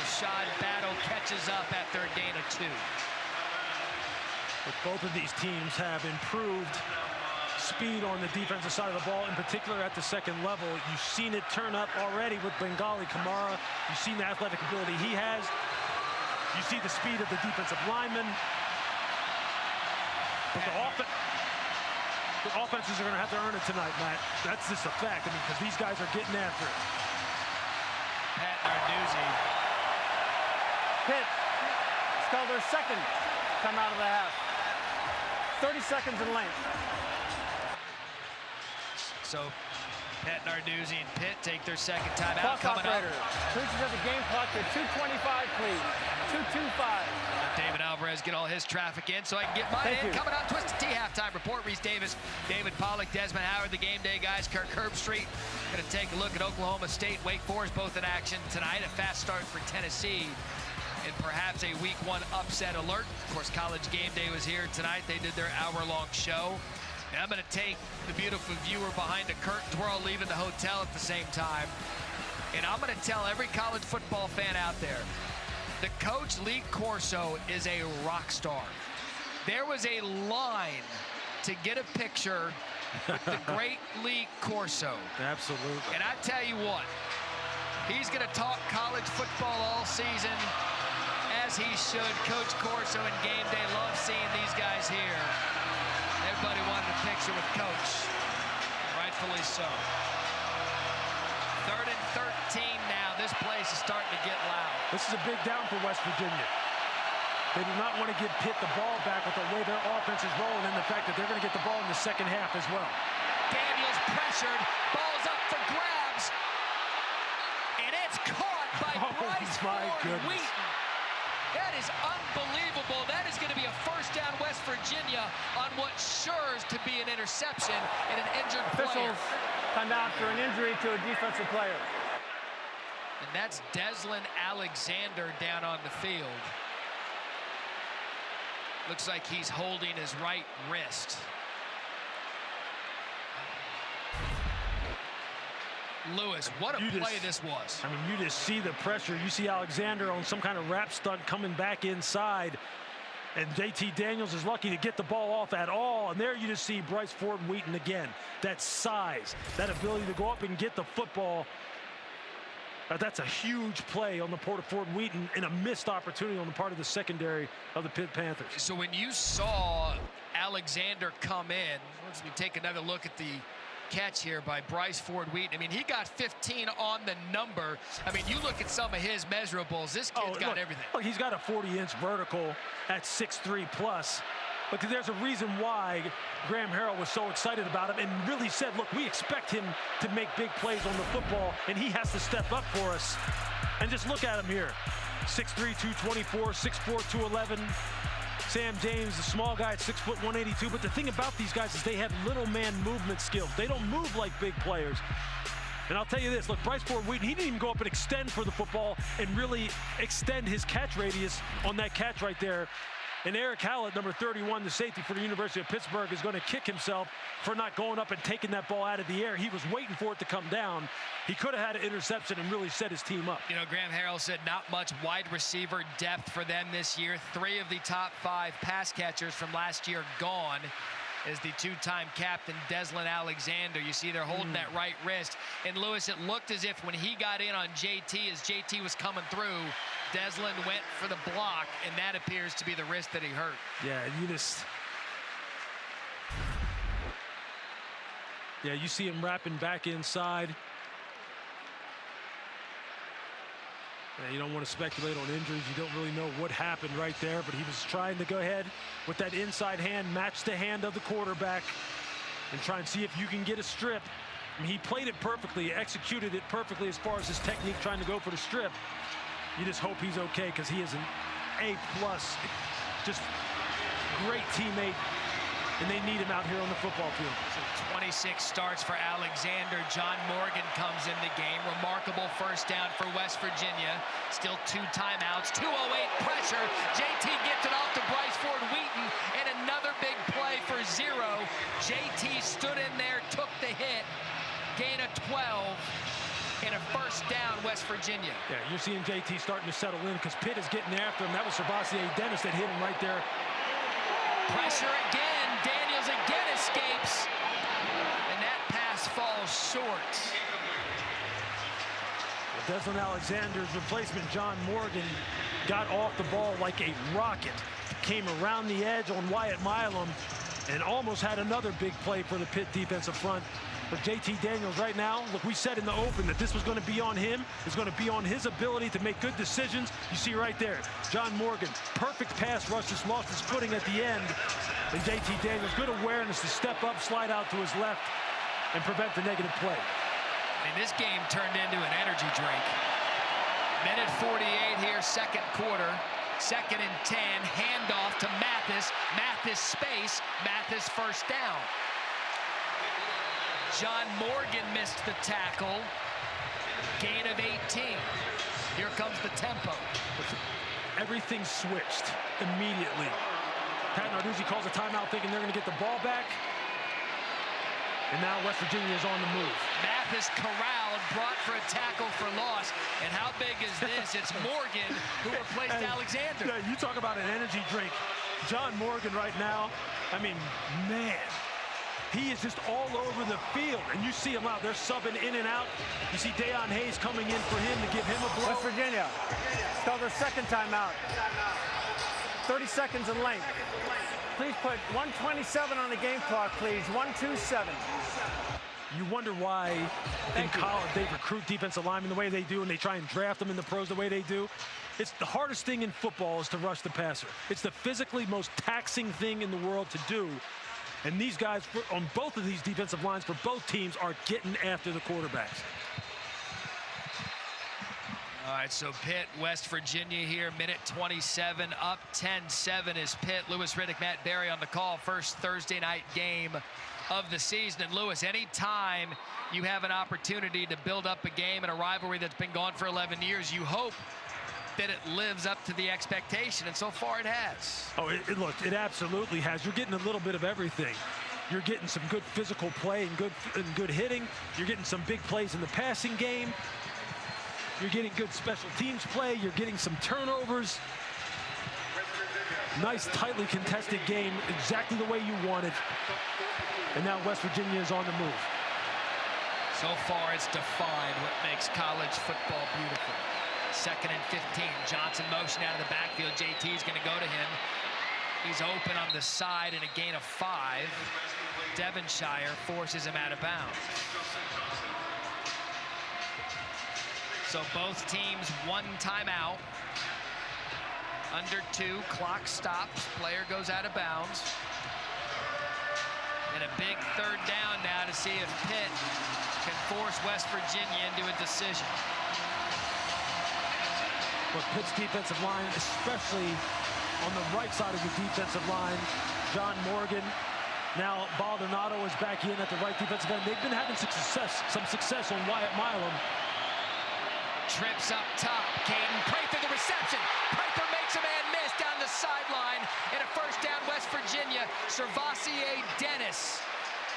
Rashad Battle catches up after a gain of 2. But both of these teams have improved speed on the defensive side of the ball, in particular at the second level. You've seen it turn up already with Bengali Kamara. You've seen the athletic ability he has. You see the speed of the defensive lineman. But the offenses are going to have to earn it tonight, Matt. That's just a fact. I mean, because these guys are getting after it. Pat Narduzzi. Pitt, it's called their second come out of the half. 30 seconds in length. So Pat Narduzzi and Pitt take their second timeout. Clock operator. Please set the game clock to 2:25, please. 2:25. Let David Alvarez get all his traffic in so I can get mine in. Coming up, Twisted Tea halftime report. Reese Davis, David Pollock, Desmond Howard, the game day guys. Kirk Herbstreit going to take a look at Oklahoma State, Wake Forest, both in action tonight. A fast start for Tennessee and perhaps a week 1 upset alert. Of course, College Game Day was here tonight. They did their hour-long show. And I'm going to take the beautiful viewer behind the curtains. We're all leaving the hotel at the same time. And I'm going to tell every college football fan out there, the coach, Lee Corso, is a rock star. There was a line to get a picture with the great Lee Corso. Absolutely. And I tell you what, he's going to talk college football all season, as he should. Coach Corso and Game Day love seeing these guys here. Everybody wanted a picture with Coach, rightfully so. 3rd and 13 now. This place is starting to get loud. This is a big down for West Virginia. They do not want to give Pitt the ball back with the way their offense is rolling and the fact that they're going to get the ball in the second half as well. Daniels pressured. Ball's up for grabs. And it's caught by Bryce Ford Wheaton. That is unbelievable. That is going to be a first down West Virginia on what sure is to be an interception and an injured player. Officials come out for an injury to a defensive player. And that's Deslin Alexander down on the field. Looks like he's holding his right wrist. Lewis, what a play this was. I mean, you just see the pressure. You see Alexander on some kind of wrap stunt coming back inside. And JT Daniels is lucky to get the ball off at all. And there you just see Bryce Ford Wheaton again. That size, that ability to go up and get the football. That's a huge play on the part of Ford Wheaton and a missed opportunity on the part of the secondary of the Pitt Panthers. So when you saw Alexander come in, let's take another look at the catch here by Bryce Ford Wheaton. I mean, he got 15 on the number. I mean, you look at some of his measurables. This kid's got everything. Look, he's got a 40-inch vertical at 6'3 plus. But there's a reason why Graham Harrell was so excited about him and really said, look, we expect him to make big plays on the football, and he has to step up for us. And just look at him here. 6'3", 224, 6'4", 211. Sam James, the small guy at 6 foot 182. But the thing about these guys is they have little man movement skills. They don't move like big players. And I'll tell you this, look, Bryce Ford Wheaton, he didn't even go up and extend for the football and really extend his catch radius on that catch right there. And Eric Hallett, number 31, the safety for the University of Pittsburgh, is going to kick himself for not going up and taking that ball out of the air. He was waiting for it to come down. He could have had an interception and really set his team up. You know, Graham Harrell said not much wide receiver depth for them this year. 3 of the top 5 pass catchers from last year gone. Is the 2-time captain, Deslin Alexander. You see they're holding that right wrist. And Lewis, it looked as if when he got in on JT, as JT was coming through, Deslin went for the block, and that appears to be the wrist that he hurt. Yeah, you see him wrapping back inside. Yeah, you don't want to speculate on injuries. You don't really know what happened right there, but he was trying to go ahead with that inside hand, match the hand of the quarterback, and try and see if you can get a strip. I mean, he played it perfectly, executed it perfectly as far as his technique trying to go for the strip. You just hope he's okay because he is an A+, just great teammate, and they need him out here on the football field. So 26 starts for Alexander. John Morgan comes in the game. Remarkable first down for West Virginia. Still 2 timeouts. 2:08 pressure. JT gets it off to Bryce Ford Wheaton, and another big play for 0. JT stood in there, took the hit, gain of 12. And a first down, West Virginia. Yeah, you're seeing JT starting to settle in because Pitt is getting after him. That was Sebastian Dennis that hit him right there. Pressure again. Daniels again escapes. And that pass falls short. Deslin Alexander's replacement, John Morgan, got off the ball like a rocket. Came around the edge on Wyatt Milam and almost had another big play for the Pitt defensive front. But JT Daniels right now, look, we said in the open that this was going to be on him. It's going to be on his ability to make good decisions. You see right there, John Morgan, perfect pass rush, just lost his footing at the end. And JT Daniels, good awareness to step up, slide out to his left, and prevent the negative play. I mean, this game turned into an energy drink. Minute 48 here, second quarter. 2nd and 10, handoff to Mathis. Mathis space, Mathis first down. John Morgan missed the tackle. Gain of 18. Here comes the tempo. Everything switched immediately. Pat Narduzzi calls a timeout thinking they're going to get the ball back. And now West Virginia is on the move. Mathis corralled, brought for a tackle for loss. And how big is this? It's Morgan who replaced Alexander. Yeah, you talk about an energy drink. John Morgan right now, I mean, man, he is just all over the field. And you see him out. They're subbing in and out. You see Deion Hayes coming in for him to give him a blow. West Virginia, it's called their second timeout. 30 seconds in length. Please put 1:27 on the game clock, please. 1:27. You wonder why in college they recruit defensive linemen the way they do, and they try and draft them in the pros the way they do. It's the hardest thing in football is to rush the passer. It's the physically most taxing thing in the world to do. And these guys on both of these defensive lines for both teams are getting after the quarterbacks. All right, so Pitt, West Virginia here, minute 27, up 10-7 is Pitt. Lewis Riddick, Matt Berry on the call. First Thursday night game of the season. And Lewis, anytime you have an opportunity to build up a game and a rivalry that's been gone for 11 years, you hope that it lives up to the expectation, and so far it has. Oh, look, it absolutely has. You're getting a little bit of everything. You're getting some good physical play and good hitting. You're getting some big plays in the passing game. You're getting good special teams play. You're getting some turnovers. Nice, tightly contested game, exactly the way you wanted. And now West Virginia is on the move. So far, it's defined what makes college football beautiful. 2nd and 15. Johnson motion out of the backfield. JT is going to go to him. He's open on the side and a gain of 5. Devonshire forces him out of bounds. So both teams one timeout. Under 2, clock stops. Player goes out of bounds. And a big third down now to see if Pitt can force West Virginia into a decision. But Pitt's defensive line, especially on the right side of the defensive line, John Morgan. Now Baldonado is back in at the right defensive end. They've been having some success on Wyatt Milam. Trips up top. Caden Prather the reception. Prather makes a man miss down the sideline. And a first down, West Virginia. Servassier Dennis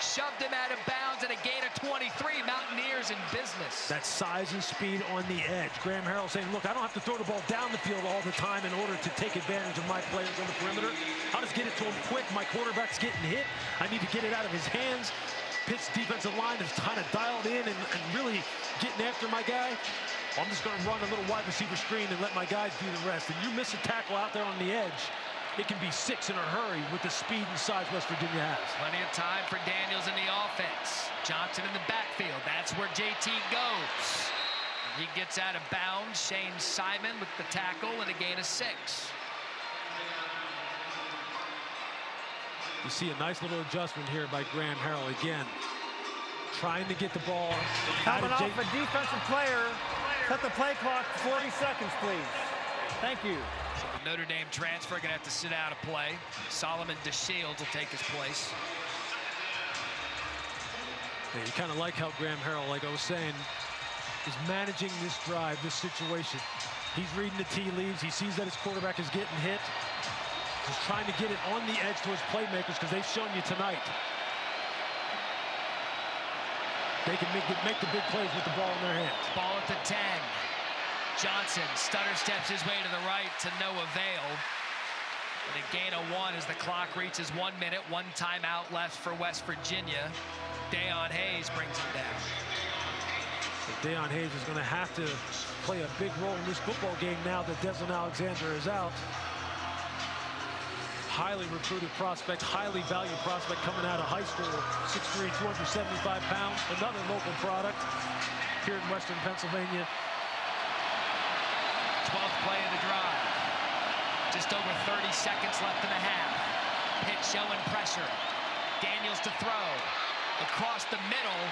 shoved him out of bounds at a gain of 23. Mountaineers in business. That size and speed on the edge. Graham Harrell saying, look, I don't have to throw the ball down the field all the time in order to take advantage of my players on the perimeter. I'll just get it to him quick. My quarterback's getting hit. I need to get it out of his hands. Pitt's defensive line is kind of dialed in and really getting after my guy. I'm just going to run a little wide receiver screen and let my guys do the rest. And you miss a tackle out there on the edge, it can be 6 in a hurry with the speed and size West Virginia has. Plenty of time for Daniels in the offense. Johnson in the backfield. That's where JT goes. He gets out of bounds. Shane Simon with the tackle and a gain of 6. You see a nice little adjustment here by Graham Harrell again. Trying to get the ball coming off a defensive player. Set the play clock 40 seconds, please. Thank you. So the Notre Dame transfer going to have to sit out a play. Solomon DeShields will take his place. Yeah, you kind of like how Graham Harrell, like I was saying, is managing this drive, this situation. He's reading the tea leaves. He sees that his quarterback is getting hit. He's trying to get it on the edge to his playmakers because they've shown you tonight they can make the big plays with the ball in their hands. Ball at the 10. Johnson stutter steps his way to the right to no avail. And a gain of 1 as the clock reaches 1 minute. 1 timeout left for West Virginia. Deion Hayes brings him down. So Deion Hayes is going to have to play a big role in this football game now that Desmond Alexander is out. Highly recruited prospect, highly valued prospect coming out of high school. 6'3", 275 pounds. Another local product here in Western Pennsylvania. 12th play of the drive. Just over 30 seconds left in the half. Pitt showing pressure. Daniels to throw. across the middle.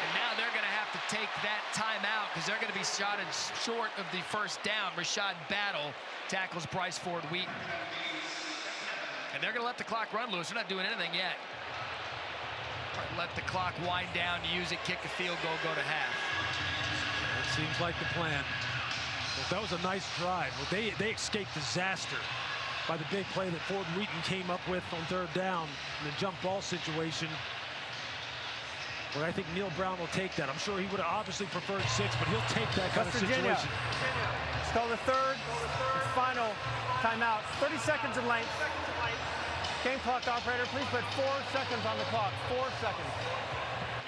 And now they're going to have to take that timeout because they're going to be shot short of the first down. Rashad Battle tackles Bryce Ford Wheaton. And they're going to let the clock run loose. They're not doing anything yet. Let the clock wind down, use it, kick a field goal, go to half. It seems like the plan. Well, that was a nice drive. Well, they escaped disaster by the big play that Ford Wheaton came up with on third down in the jump ball situation. Where I think Neil Brown will take that. I'm sure he would have obviously preferred 6, but he'll take that kind of situation. Let's call the third and final timeout. 30 seconds in length. Game clock operator, please put 4 seconds on the clock. 4 seconds.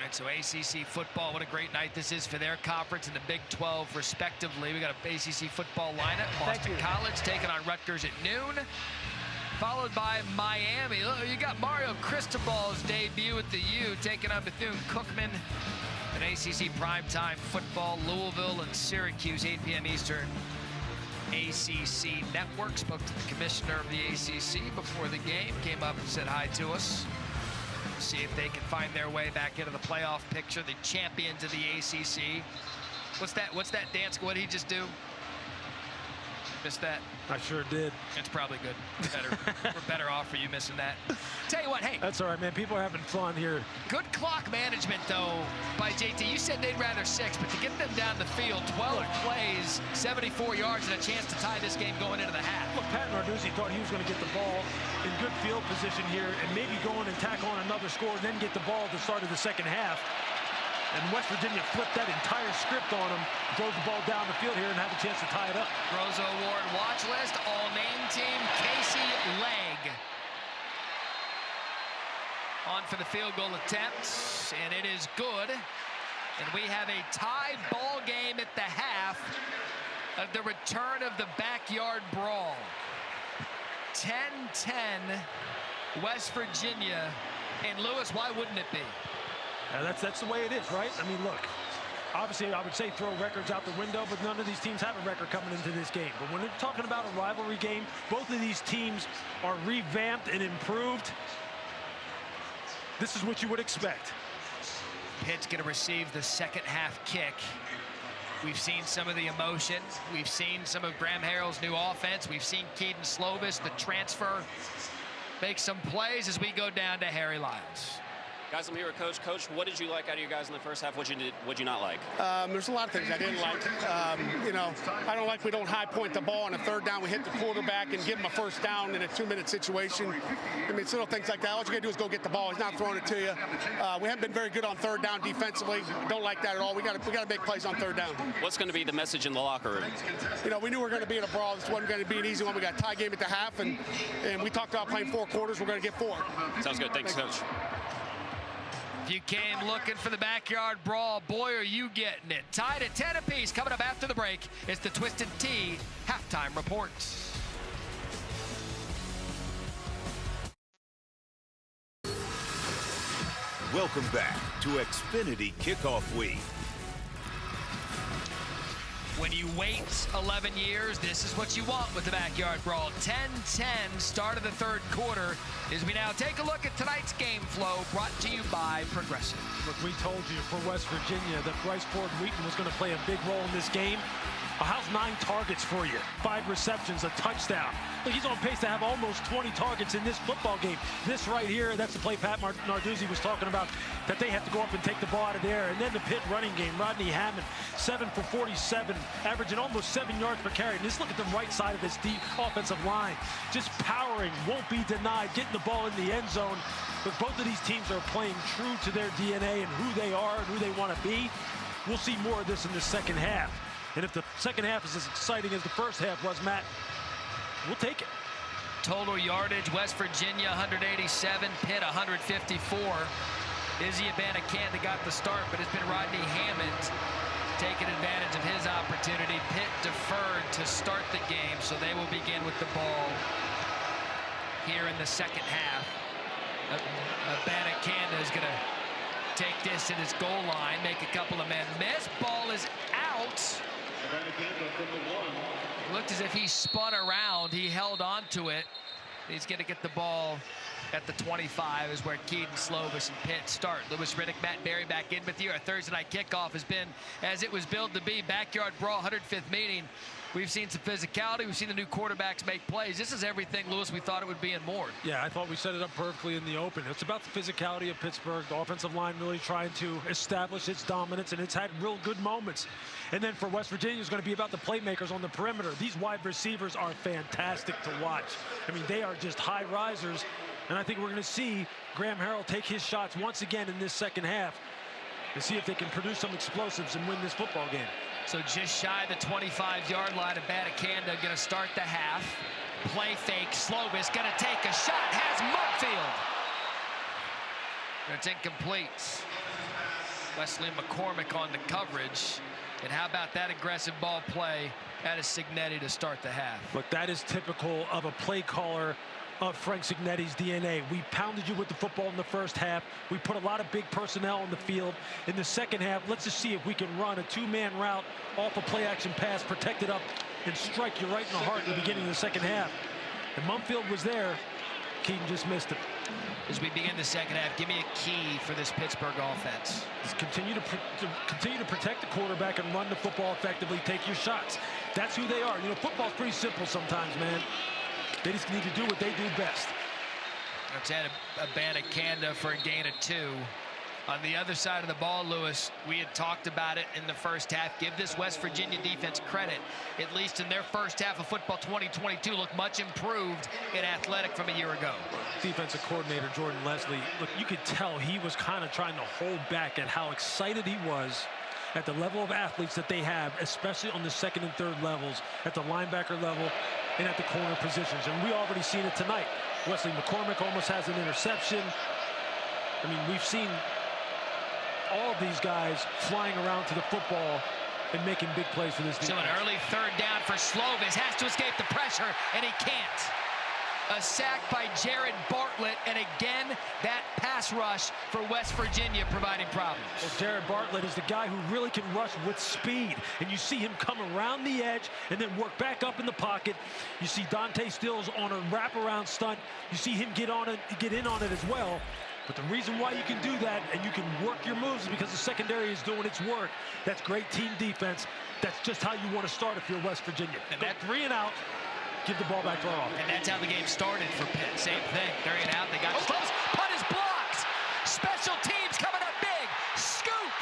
And so ACC football, what a great night this is for their conference and the Big 12 respectively. We got an ACC football lineup. Boston College taking on Rutgers at noon, followed by Miami. Look, you got Mario Cristobal's debut at the U, taking on Bethune-Cookman. An ACC primetime football, Louisville and Syracuse, 8 p.m. Eastern. ACC Network. Spoke to the commissioner of the ACC before the game, came up and said hi to us. See if they can find their way back into the playoff picture, the champions of the ACC. What's that dance? What did he just do? Missed that? I sure did. It's probably good. We're better off for you missing that. Tell you what, hey. That's all right, man. People are having fun here. Good clock management, though, by JT. You said they'd rather 6, but to get them down the field, 12 plays, 74 yards, and a chance to tie this game going into the half. Look, Pat Narduzzi thought he was going to get the ball in good field position here and maybe go in and tack on another score and then get the ball at the start of the second half. And West Virginia flipped that entire script on him, throws the ball down the field here and have a chance to tie it up. Rosa Award watch list, all-name team, Casey Legg. On for the field goal attempt, and it is good. And we have a tie ball game at the half of the return of the backyard brawl. 10-10, West Virginia. And Lewis, why wouldn't it be? That's the way it is, right? I mean, look, obviously I would say throw records out the window, but none of these teams have a record coming into this game. But when they're talking about a rivalry game, both of these teams are revamped and improved. This is what you would expect. Pitt's going to receive the second half kick. We've seen some of the emotion. We've seen some of Graham Harrell's new offense. We've seen Keaton Slovis, the transfer, make some plays as we go down to Harry Lyles. Guys, I'm here with Coach. Coach, what did you like out of your guys in the first half? What'd you not like? There's a lot of things I didn't like. I don't like we don't high point the ball on a third down. We hit the quarterback and give him a first down in a 2-minute situation. I mean, it's little things like that. All you got to do is go get the ball. He's not throwing it to you. We haven't been very good on third down defensively. Don't like that at all. We got to make plays on third down. What's going to be the message in the locker room? We knew we were going to be in a brawl. This wasn't going to be an easy one. We got a tie game at the half, and we talked about playing 4 quarters. We're going to get 4. Sounds good. Thanks, Coach. If you came looking for the backyard brawl, boy, are you getting it. Tied at 10 apiece. Coming up after the break, it's the Twisted Tea halftime report. Welcome back to Xfinity Kickoff Week. When you wait 11 years, this is what you want with the backyard brawl. 10-10, start of the third quarter, as we now take a look at tonight's game flow, brought to you by Progressive. Look, we told you for West Virginia that Bryce Ford Wheaton was going to play a big role in this game. How's 9 targets for you? 5 receptions, a touchdown. Look, he's on pace to have almost 20 targets in this football game. This right here, that's the play Pat Narduzzi was talking about, that they have to go up and take the ball out of there. And then the Pitt running game, Rodney Hammond, 7 for 47, averaging almost 7 yards per carry. And just look at the right side of this deep offensive line. Just powering, won't be denied, getting the ball in the end zone. But both of these teams are playing true to their DNA and who they are and who they want to be. We'll see more of this in the second half. And if the second half is as exciting as the first half was, Matt, we'll take it. Total yardage, West Virginia 187, Pitt 154. Izzy Abanikanda got the start, but it's been Rodney Hammond taking advantage of his opportunity. Pitt deferred to start the game, so they will begin with the ball here in the second half. Abanikanda is going to take this at his goal line, make a couple of men miss. Ball is out. Looked as if he spun around. He held on to it. He's going to get the ball at the 25 is where Keaton Slovis and Pitt start. Louis Riddick, Matt Berry back in with you. Our Thursday night kickoff has been as it was billed to be. Backyard Brawl, 105th meeting. We've seen some physicality. We've seen the new quarterbacks make plays. This is everything, Louis, we thought it would be and more. Yeah, I thought we set it up perfectly in the open. It's about the physicality of Pittsburgh. The offensive line really trying to establish its dominance, and it's had real good moments. And then for West Virginia, it's going to be about the playmakers on the perimeter. These wide receivers are fantastic to watch. I mean, they are just high risers. And I think we're going to see Graham Harrell take his shots once again in this second half and see if they can produce some explosives and win this football game. So just shy of the 25-yard line of Badakanda going to start the half. Play fake. Slovis going to take a shot. Has Mudfield. It's incomplete. Wesley McCormick on the coverage. And how about that aggressive ball play? That is Cignetti to start the half. Look, that is typical of a play caller of Frank Cignetti's DNA. We pounded you with the football in the first half. We put a lot of big personnel on the field. In the second half, let's just see if we can run a two-man route off a play-action pass, protect it up, and strike you right in the heart in the beginning of the second half. And Mumfield was there. Keaton just missed it. As we begin the second half, give me a key for this Pittsburgh offense. Just continue to protect the quarterback and run the football effectively. Take your shots. That's who they are. You know, football's pretty simple sometimes, man. They just need to do what they do best. Let's add a Badakanda for a gain of 2. On the other side of the ball, Louis, we had talked about it in the first half. Give this West Virginia defense credit. At least in their first half of football 2022, look much improved in athletic from a year ago. Defensive coordinator Jordan Leslie, look, you could tell he was kind of trying to hold back at how excited he was at the level of athletes that they have, especially on the second and third levels, at the linebacker level and at the corner positions. And we already seen it tonight. Wesley McCormick almost has an interception. I mean, we've seen all of these guys flying around to the football and making big plays for this team. So an early third down for Slovis, has to escape the pressure, and he can't. A sack by Jared Bartlett, and again, that pass rush for West Virginia providing problems. Well, Jared Bartlett is the guy who really can rush with speed, and you see him come around the edge and then work back up in the pocket. You see Dante Stills on a wraparound stunt. You see him get in on it as well. But the reason why you can do that and you can work your moves is because the secondary is doing its work. That's great team defense. That's just how you want to start if you're West Virginia. And go 3 and out. Give the ball back to our offense. And that's how the game started for Pitt. Same thing. 3 and out. They got close. Punt is blocked. Special teams coming up big. Scoop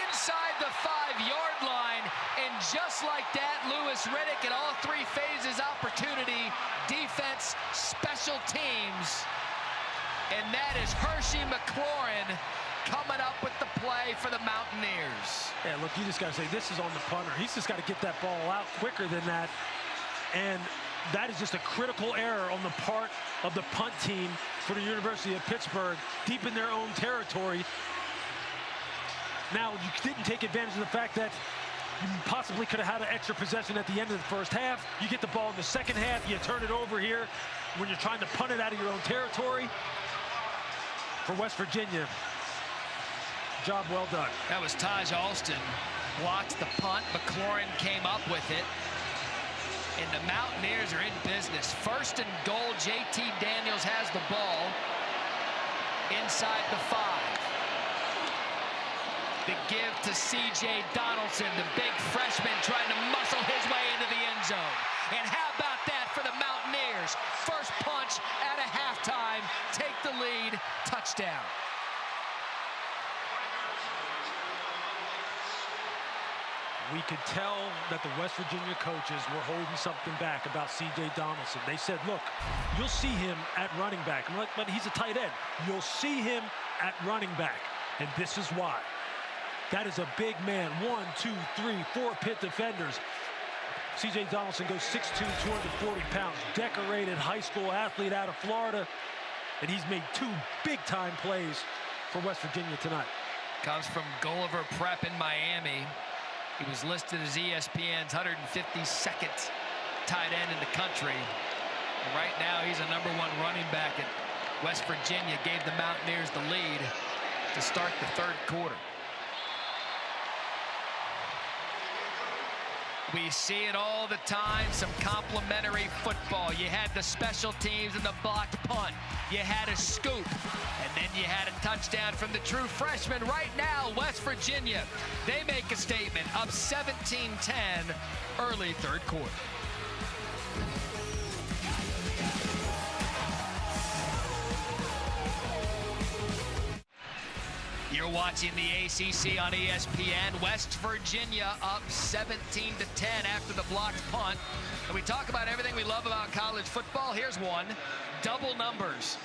inside the 5-yard line. And just like that, Louis Riddick in all 3 phases opportunity. Defense, special teams. And that is Hershey McLaurin coming up with the play for the Mountaineers. Yeah, look, you just got to say, this is on the punter. He's just got to get that ball out quicker than that. And that is just a critical error on the part of the punt team for the University of Pittsburgh, deep in their own territory. Now, you didn't take advantage of the fact that you possibly could have had an extra possession at the end of the first half. You get the ball in the second half, you turn it over here when you're trying to punt it out of your own territory. For West Virginia, job well done. That was Taj Alston. Blocked the punt. McLaurin came up with it. And the Mountaineers are in business. 1st and goal. JT Daniels has the ball inside the 5. The give to C.J. Donaldson, the big freshman trying to muscle his way into the end zone. And how about that for the Mountaineers? First punch at a halftime. Take the lead. Touchdown. We could tell that the West Virginia coaches were holding something back about C.J. Donaldson. They said, look, you'll see him at running back. I'm like, but he's a tight end. You'll see him at running back. And this is why. That is a big man. 1, 2, 3, 4 Pitt defenders. C.J. Donaldson goes 6'2", 240 pounds. Decorated high school athlete out of Florida. And he's made 2 big-time plays for West Virginia tonight. Comes from Gulliver Prep in Miami. He was listed as ESPN's 152nd tight end in the country. And right now, he's a #1 running back at West Virginia. Gave the Mountaineers the lead to start the 3rd quarter. We see it all the time, some complimentary football. You had the special teams and the blocked punt. You had a scoop, and then you had a touchdown from the true freshman. Right now, West Virginia, they make a statement, up 17-10, early third quarter. You're watching the ACC on ESPN. West Virginia up 17-10 after the blocked punt. And we talk about everything we love about college football. Here's one, double numbers.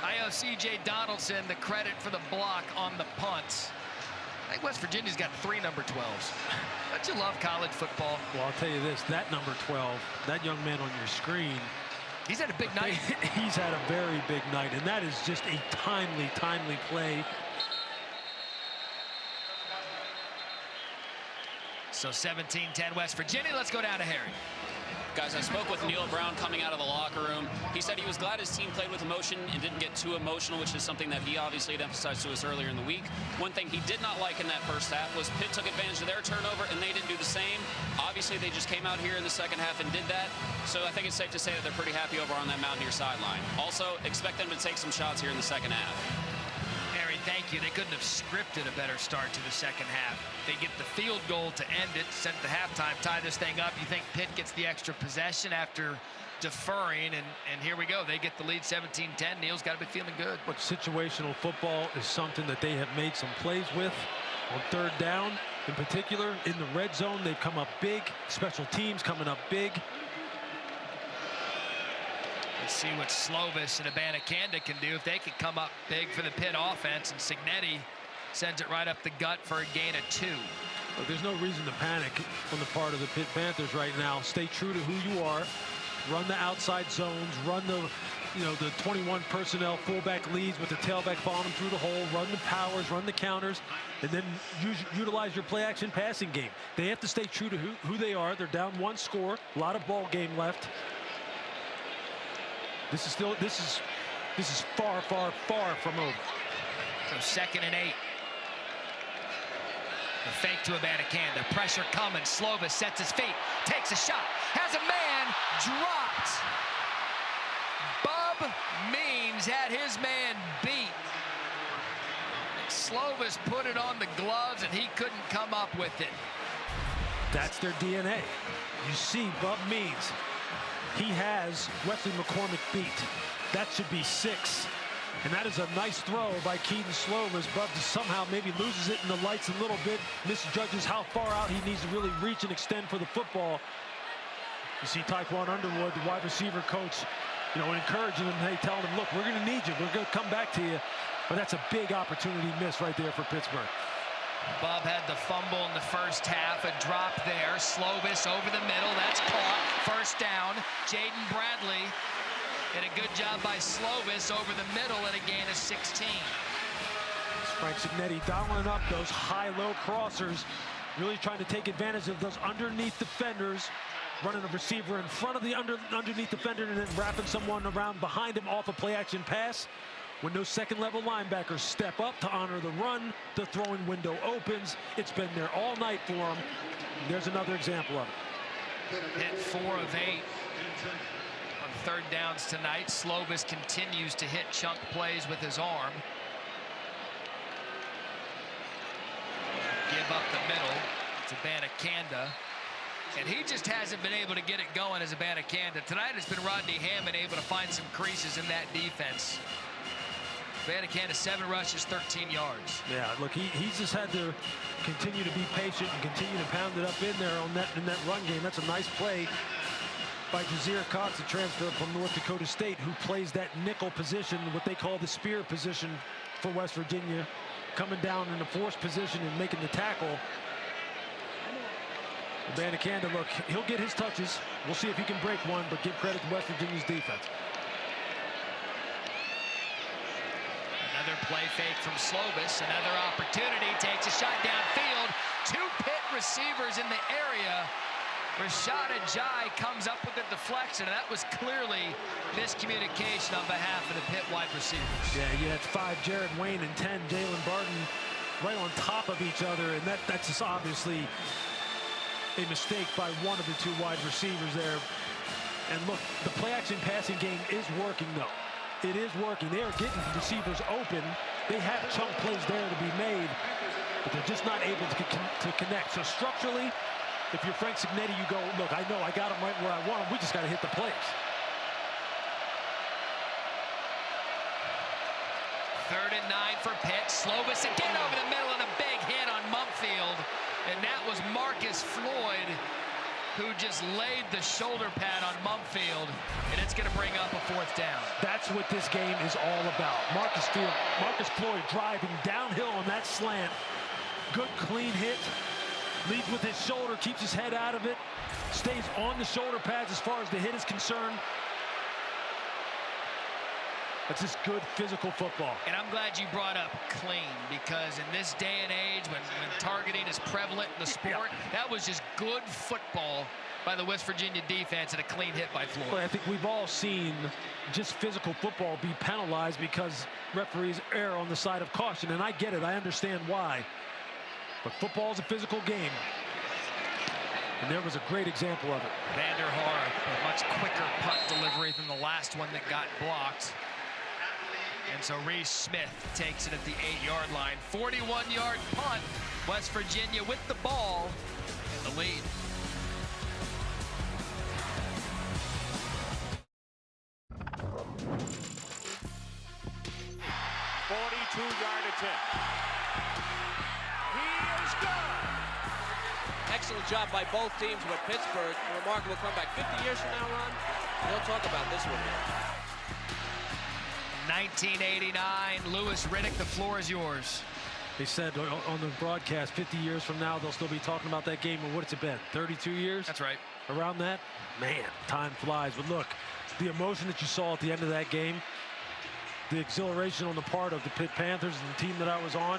I owe C.J. Donaldson the credit for the block on the punt. I think West Virginia's got 3 number 12s. Don't you love college football? Well, I'll tell you this, that number 12, that young man on your screen, he's had a big night. He's had a very big night, and that is just a timely play. So 17-10 West Virginia. Let's go down to Harry. Guys, I spoke with Neil Brown coming out of the locker room. He said he was glad his team played with emotion and didn't get too emotional, which is something that he obviously had emphasized to us earlier in the week. One thing he did not like in that first half was Pitt took advantage of their turnover and they didn't do the same. Obviously, they just came out here in the second half and did that. So I think it's safe to say that they're pretty happy over on that Mountaineer sideline. Also, expect them to take some shots here in the second half. Thank you. They couldn't have scripted a better start to the second half. They get the field goal to end it, send it to halftime, tie this thing up. You think Pitt gets the extra possession after deferring, and here we go. They get the lead 17-10. Neil's got to be feeling good. But situational football is something that they have made some plays with on third down. In particular, in the red zone, they've come up big. Special teams coming up big. Let's see what Slovis and Abanikanda can do if they could come up big for the Pitt offense, and Cignetti sends it right up the gut for a gain of 2. Look, there's no reason to panic on the part of the Pitt Panthers right now. Stay true to who you are. Run the outside zones. Run the, the 21 personnel fullback leads with the tailback following them through the hole. Run the powers, run the counters, and then utilize your play-action passing game. They have to stay true to who they are. They're down 1 score. A lot of ball game left. This is far from over. So 2nd and 8. The fake to Abanikanda. Pressure coming. Slovis sets his feet. Takes a shot. Has a man dropped. Bub Means had his man beat. Slovis put it on the gloves, and he couldn't come up with it. That's their DNA. You see Bub Means. He has Wesley McCormick beat. That should be 6. And that is a nice throw by Keaton Slovis. Bub somehow maybe loses it in the lights a little bit, misjudges how far out he needs to really reach and extend for the football. You see Taekwon Underwood, the wide receiver coach, encouraging him, hey, telling him, look, we're going to need you. We're going to come back to you. But that's a big opportunity miss right there for Pittsburgh. Bub had the fumble in the first half, a drop there. Slovis over the middle, that's caught. First down, Jaden Bradley. And a good job by Slovis over the middle and a gain of 16. Frank Cignetti dialing up those high-low crossers, really trying to take advantage of those underneath defenders, running a receiver in front of the underneath defender and then wrapping someone around behind him off a play-action pass. When those second-level linebackers step up to honor the run, the throwing window opens. It's been there all night for them. There's another example of it. Hit 4 of 8 on third downs tonight. Slovis continues to hit chunk plays with his arm. Give up the middle to Abanikanda. And he just hasn't been able to get it going as Abanikanda. Tonight it's been Rodney Hammond able to find some creases in that defense. Abanikanda 7 rushes, 13 yards. Yeah, look, he's just had to continue to be patient and continue to pound it up in there in that run game. That's a nice play by Jazir Cox, a transfer from North Dakota State, who plays that nickel position, what they call the spear position for West Virginia, coming down in the force position and making the tackle. Abanikanda, look, he'll get his touches. We'll see if he can break one, but give credit to West Virginia's defense. Another play fake from Slovis. Another opportunity. Takes a shot downfield. 2 Pitt receivers in the area. Rashad Ajayi comes up with a deflection, and that was clearly miscommunication on behalf of the Pitt wide receivers. Yeah, you had 5 Jared Wayne and 10 Jalen Barton right on top of each other, and that's just obviously a mistake by one of the two wide receivers there. And look, the play-action passing game is working, though. It is working. They are getting receivers open. They have chunk plays there to be made, but they're just not able to connect. So structurally, if you're Frank Cignetti, you go, look, I know I got him right where I want him. We just got to hit the plays. 3rd and 9 for Pitt. Slovis again over the middle and a big hit on Mumfield. And that was Marcus Floyd, who just laid the shoulder pad on Mumfield, and it's going to bring up a 4th down. That's what this game is all about. Marcus Floyd driving downhill on that slant. Good clean hit. Leads with his shoulder, keeps his head out of it. Stays on the shoulder pads as far as the hit is concerned. That's just good physical football. And I'm glad you brought up clean, because in this day and age, when targeting is prevalent in the sport, that was just good football by the West Virginia defense and a clean hit by Floyd. Well, I think we've all seen just physical football be penalized because referees err on the side of caution, and I get it. I understand why. But football's a physical game. And there was a great example of it. Vanderhaar, a much quicker punt delivery than the last one that got blocked. And so Reese Smith takes it at the 8-yard line. 41-yard punt. West Virginia with the ball in the lead. Excellent job by both teams, but Pittsburgh, a remarkable comeback. 50 years from now, Ron, they'll talk about this one here. 1989, Louis Riddick, the floor is yours. They said on the broadcast, 50 years from now, they'll still be talking about that game. And what's it been, 32 years? That's right. Around that? Man, time flies. But look, the emotion that you saw at the end of that game, the exhilaration on the part of the Pitt Panthers and the team that I was on,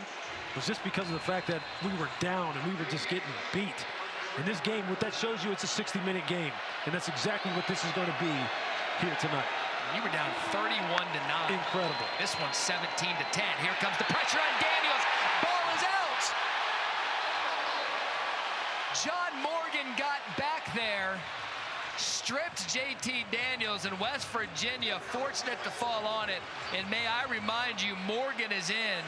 was just because of the fact that we were down and we were just getting beat. In this game, what that shows you, it's a 60-minute game. And that's exactly what this is going to be here tonight. You were down 31-9. Incredible. This one's 17-10. Here comes the pressure on Daniels. Ball is out. John Morgan got back there, stripped JT Daniels, and West Virginia fortunate to fall on it. And may I remind you, Morgan is in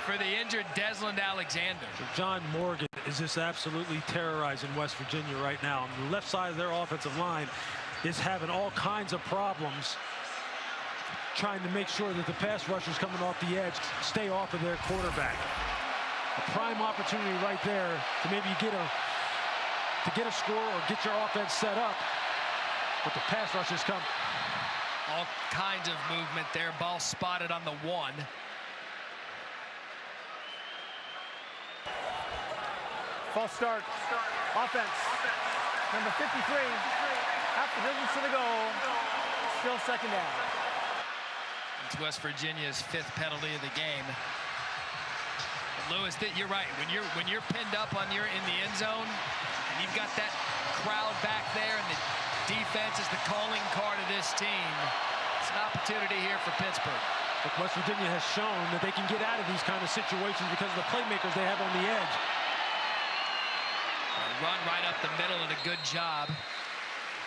for the injured Desmond Alexander. John Morgan is just absolutely terrorizing West Virginia right now. On the left side of their offensive line is having all kinds of problems trying to make sure that the pass rushers coming off the edge stay off of their quarterback. A prime opportunity right there to maybe get a score or get your offense set up, but the pass rushers come. All kinds of movement there. Ball spotted on the 1. False start. Offense. Number 53. Half the distance to the goal. Still 2nd down. It's West Virginia's 5th penalty of the game. Lewis, you're right. When you're pinned up in the end zone, and you've got that crowd back there, and the defense is the calling card of this team, it's an opportunity here for Pittsburgh. But West Virginia has shown that they can get out of these kind of situations because of the playmakers they have on the edge. Run right up the middle, and a good job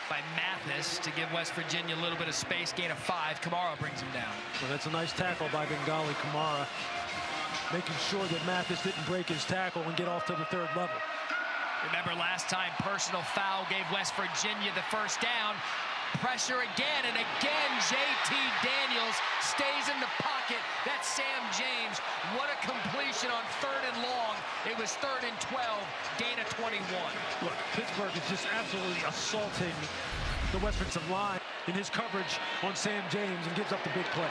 by Mathis to give West Virginia a little bit of space. Gain of 5. Kamara brings him down. Well, that's a nice tackle by Bengali Kamara, making sure that Mathis didn't break his tackle and get off to the 3rd level. Remember last time, personal foul gave West Virginia the 1st down. Pressure again, and again JT Daniels stays in the pocket. That's Sam James. What a completion on 3rd and long. It was 3rd and 12, gain of 21. Look, Pittsburgh is just absolutely assaulting the West Virginia line in his coverage on Sam James and gives up the big play.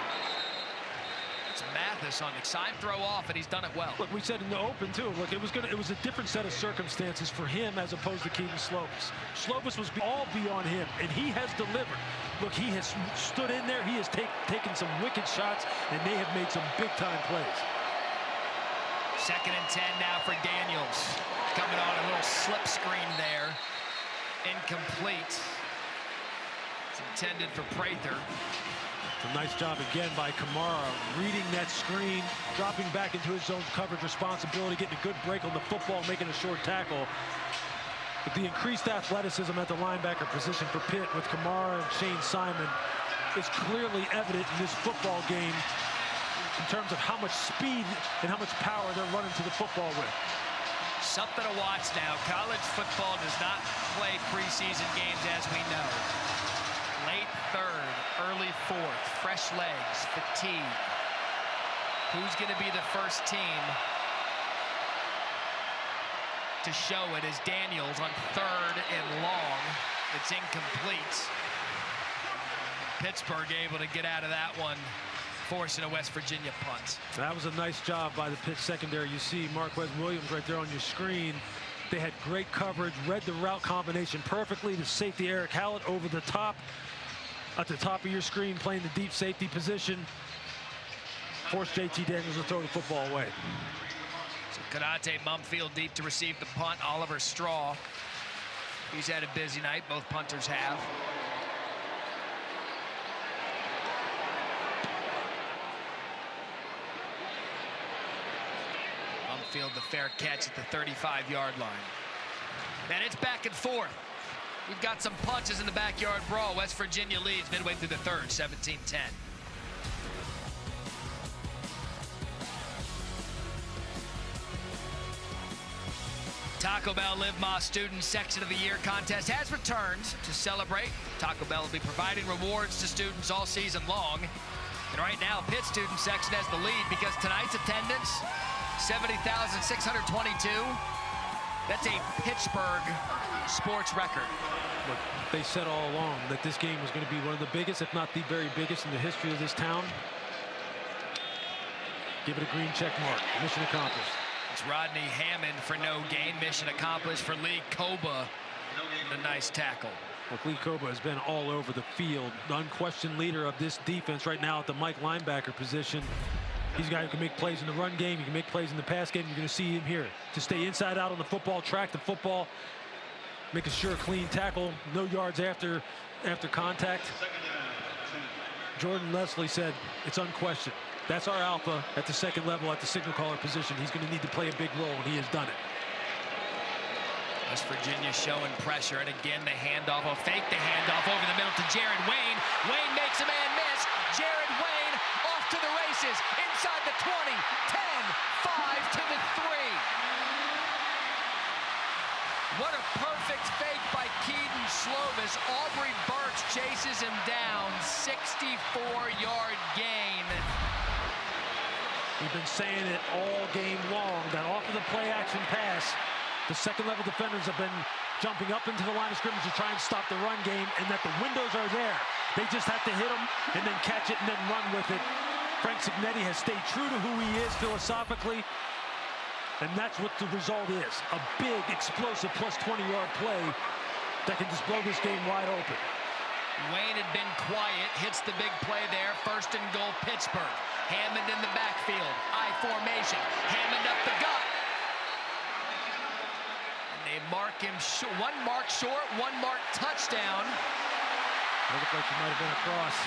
It's Mathis on the side throw off, and he's done it well. Look, we said in the open too. Look, it was a different set of circumstances for him as opposed to Keaton Slovis. Slovis was all beyond him, and he has delivered. Look, he has stood in there. He has taken some wicked shots, and they have made some big-time plays. 2nd and 10 now for Daniels. Coming on a little slip screen there. Incomplete. It's intended for Prather. It's a nice job again by Kamara, reading that screen, dropping back into his zone coverage responsibility, getting a good break on the football, making a short tackle. But the increased athleticism at the linebacker position for Pitt with Kamara and Shane Simon is clearly evident in this football game in terms of how much speed and how much power they're running to the football with. Something to watch now. College football does not play preseason games, as we know. Late third, early fourth, fresh legs, fatigue. Who's going to be the first team to show it? Is Daniels on third and long. It's incomplete. Pittsburgh able to get out of that one, forcing a West Virginia punt. That was a nice job by the Pitt secondary. You see Marquez Williams right there on your screen. They had great coverage, read the route combination perfectly. The safety Eric Hallett over the top, at the top of your screen, playing the deep safety position. Forced JT Daniels to throw the football away. So Konate Mumfield deep to receive the punt. Oliver Straw, he's had a busy night. Both punters have. Mumfield the fair catch at the 35-yard line. And it's back and forth. We've got some punches in the backyard brawl. West Virginia leads midway through the third, 17-10. Taco Bell Live Más Student Section of the Year contest has returned to celebrate. Taco Bell will be providing rewards to students all season long. And right now, Pitt Student Section has the lead because tonight's attendance, 70,622. That's a Pittsburgh sports record. Look, they said all along that this game was going to be one of the biggest, if not the very biggest, in the history of this town. Give it a green check mark. Mission accomplished. It's Rodney Hammond for no gain. Mission accomplished for Lee Koba. The nice tackle. Look, Lee Koba has been all over the field. The unquestioned leader of this defense right now at the Mike linebacker position. He's a guy who can make plays in the run game. He can make plays in the pass game. You're going to see him here to stay inside out on the football, track the football, making sure clean tackle, no yards after contact. Jordan Leslie said it's unquestioned. That's our alpha at the second level at the signal caller position. He's going to need to play a big role, and he has done it. West Virginia showing pressure, and again the handoff, a fake the handoff over the middle to Jared Wayne. Wayne makes a man miss. Jared Wayne off to the races, inside the 20, 10, 5 to the 3. What a perfect fake by Keaton Slovis. Aubrey Burks chases him down, 64-yard gain. We've been saying it all game long that off of the play action pass, the second level defenders have been jumping up into the line of scrimmage to try and stop the run game, and that the windows are there. They just have to hit them and then catch it and then run with it. Frank Cignetti has stayed true to who he is philosophically, and that's what the result is. A big, explosive plus 20-yard play that can just blow this game wide open. Wayne had been quiet, hits the big play there. First and goal, Pittsburgh. Hammond in the backfield, I formation. Hammond up the gut. And they mark him short. One mark short, one mark touchdown. It looked like he might have been across.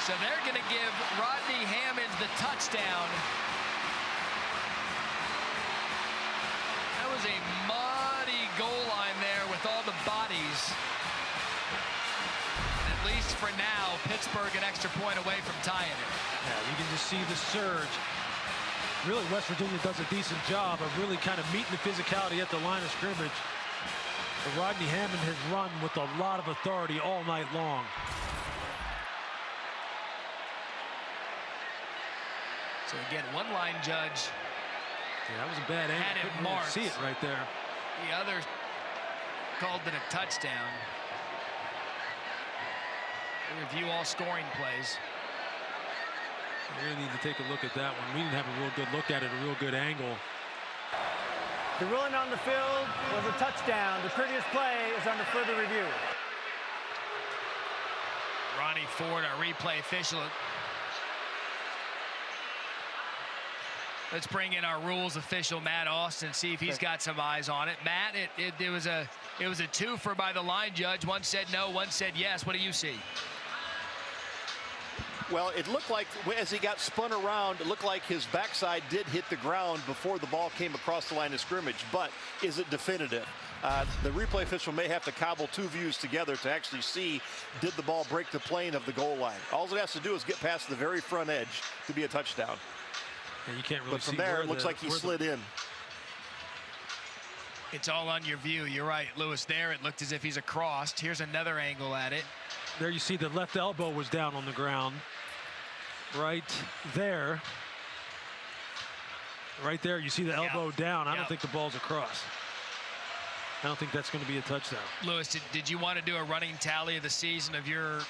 So they're going to give Rodney Hammond the touchdown. That was a muddy goal line there with all the bodies. At least for now, Pittsburgh an extra point away from tying it. Yeah, you can just see the surge. Really, West Virginia does a decent job of really kind of meeting the physicality at the line of scrimmage. But Rodney Hammond has run with a lot of authority all night long. So again, one line judge. Yeah, that was a bad angle. Had it Couldn't really marked. see it right there. The other called it a touchdown. We review all scoring plays. We really need to take a look at that one. We didn't have a real good look at it, a real good angle. The ruling on the field was a touchdown. The previous play is under further review. Ronnie Ford, our replay official. Let's bring in our rules official, Matt Austin, see if he's got some eyes on it. Matt, it was a 2-for by the line judge. One said no, one said yes. What do you see? Well, it looked like as he got spun around, it looked like his backside did hit the ground before the ball came across the line of scrimmage. But is it definitive? The replay official may have to cobble two views together to actually see, did the ball break the plane of the goal line? All it has to do is get past the very front edge to be a touchdown. Yeah, you can't really but from there, it looks like he slid in. It's all on your view. You're right, Lewis. There, it looked as if he's across. Here's another angle at it. There you see the left elbow was down on the ground. Right there. Right there, you see the elbow down. I don't think the ball's across. I don't think that's going to be a touchdown. Lewis, did you want to do a running tally of the season of your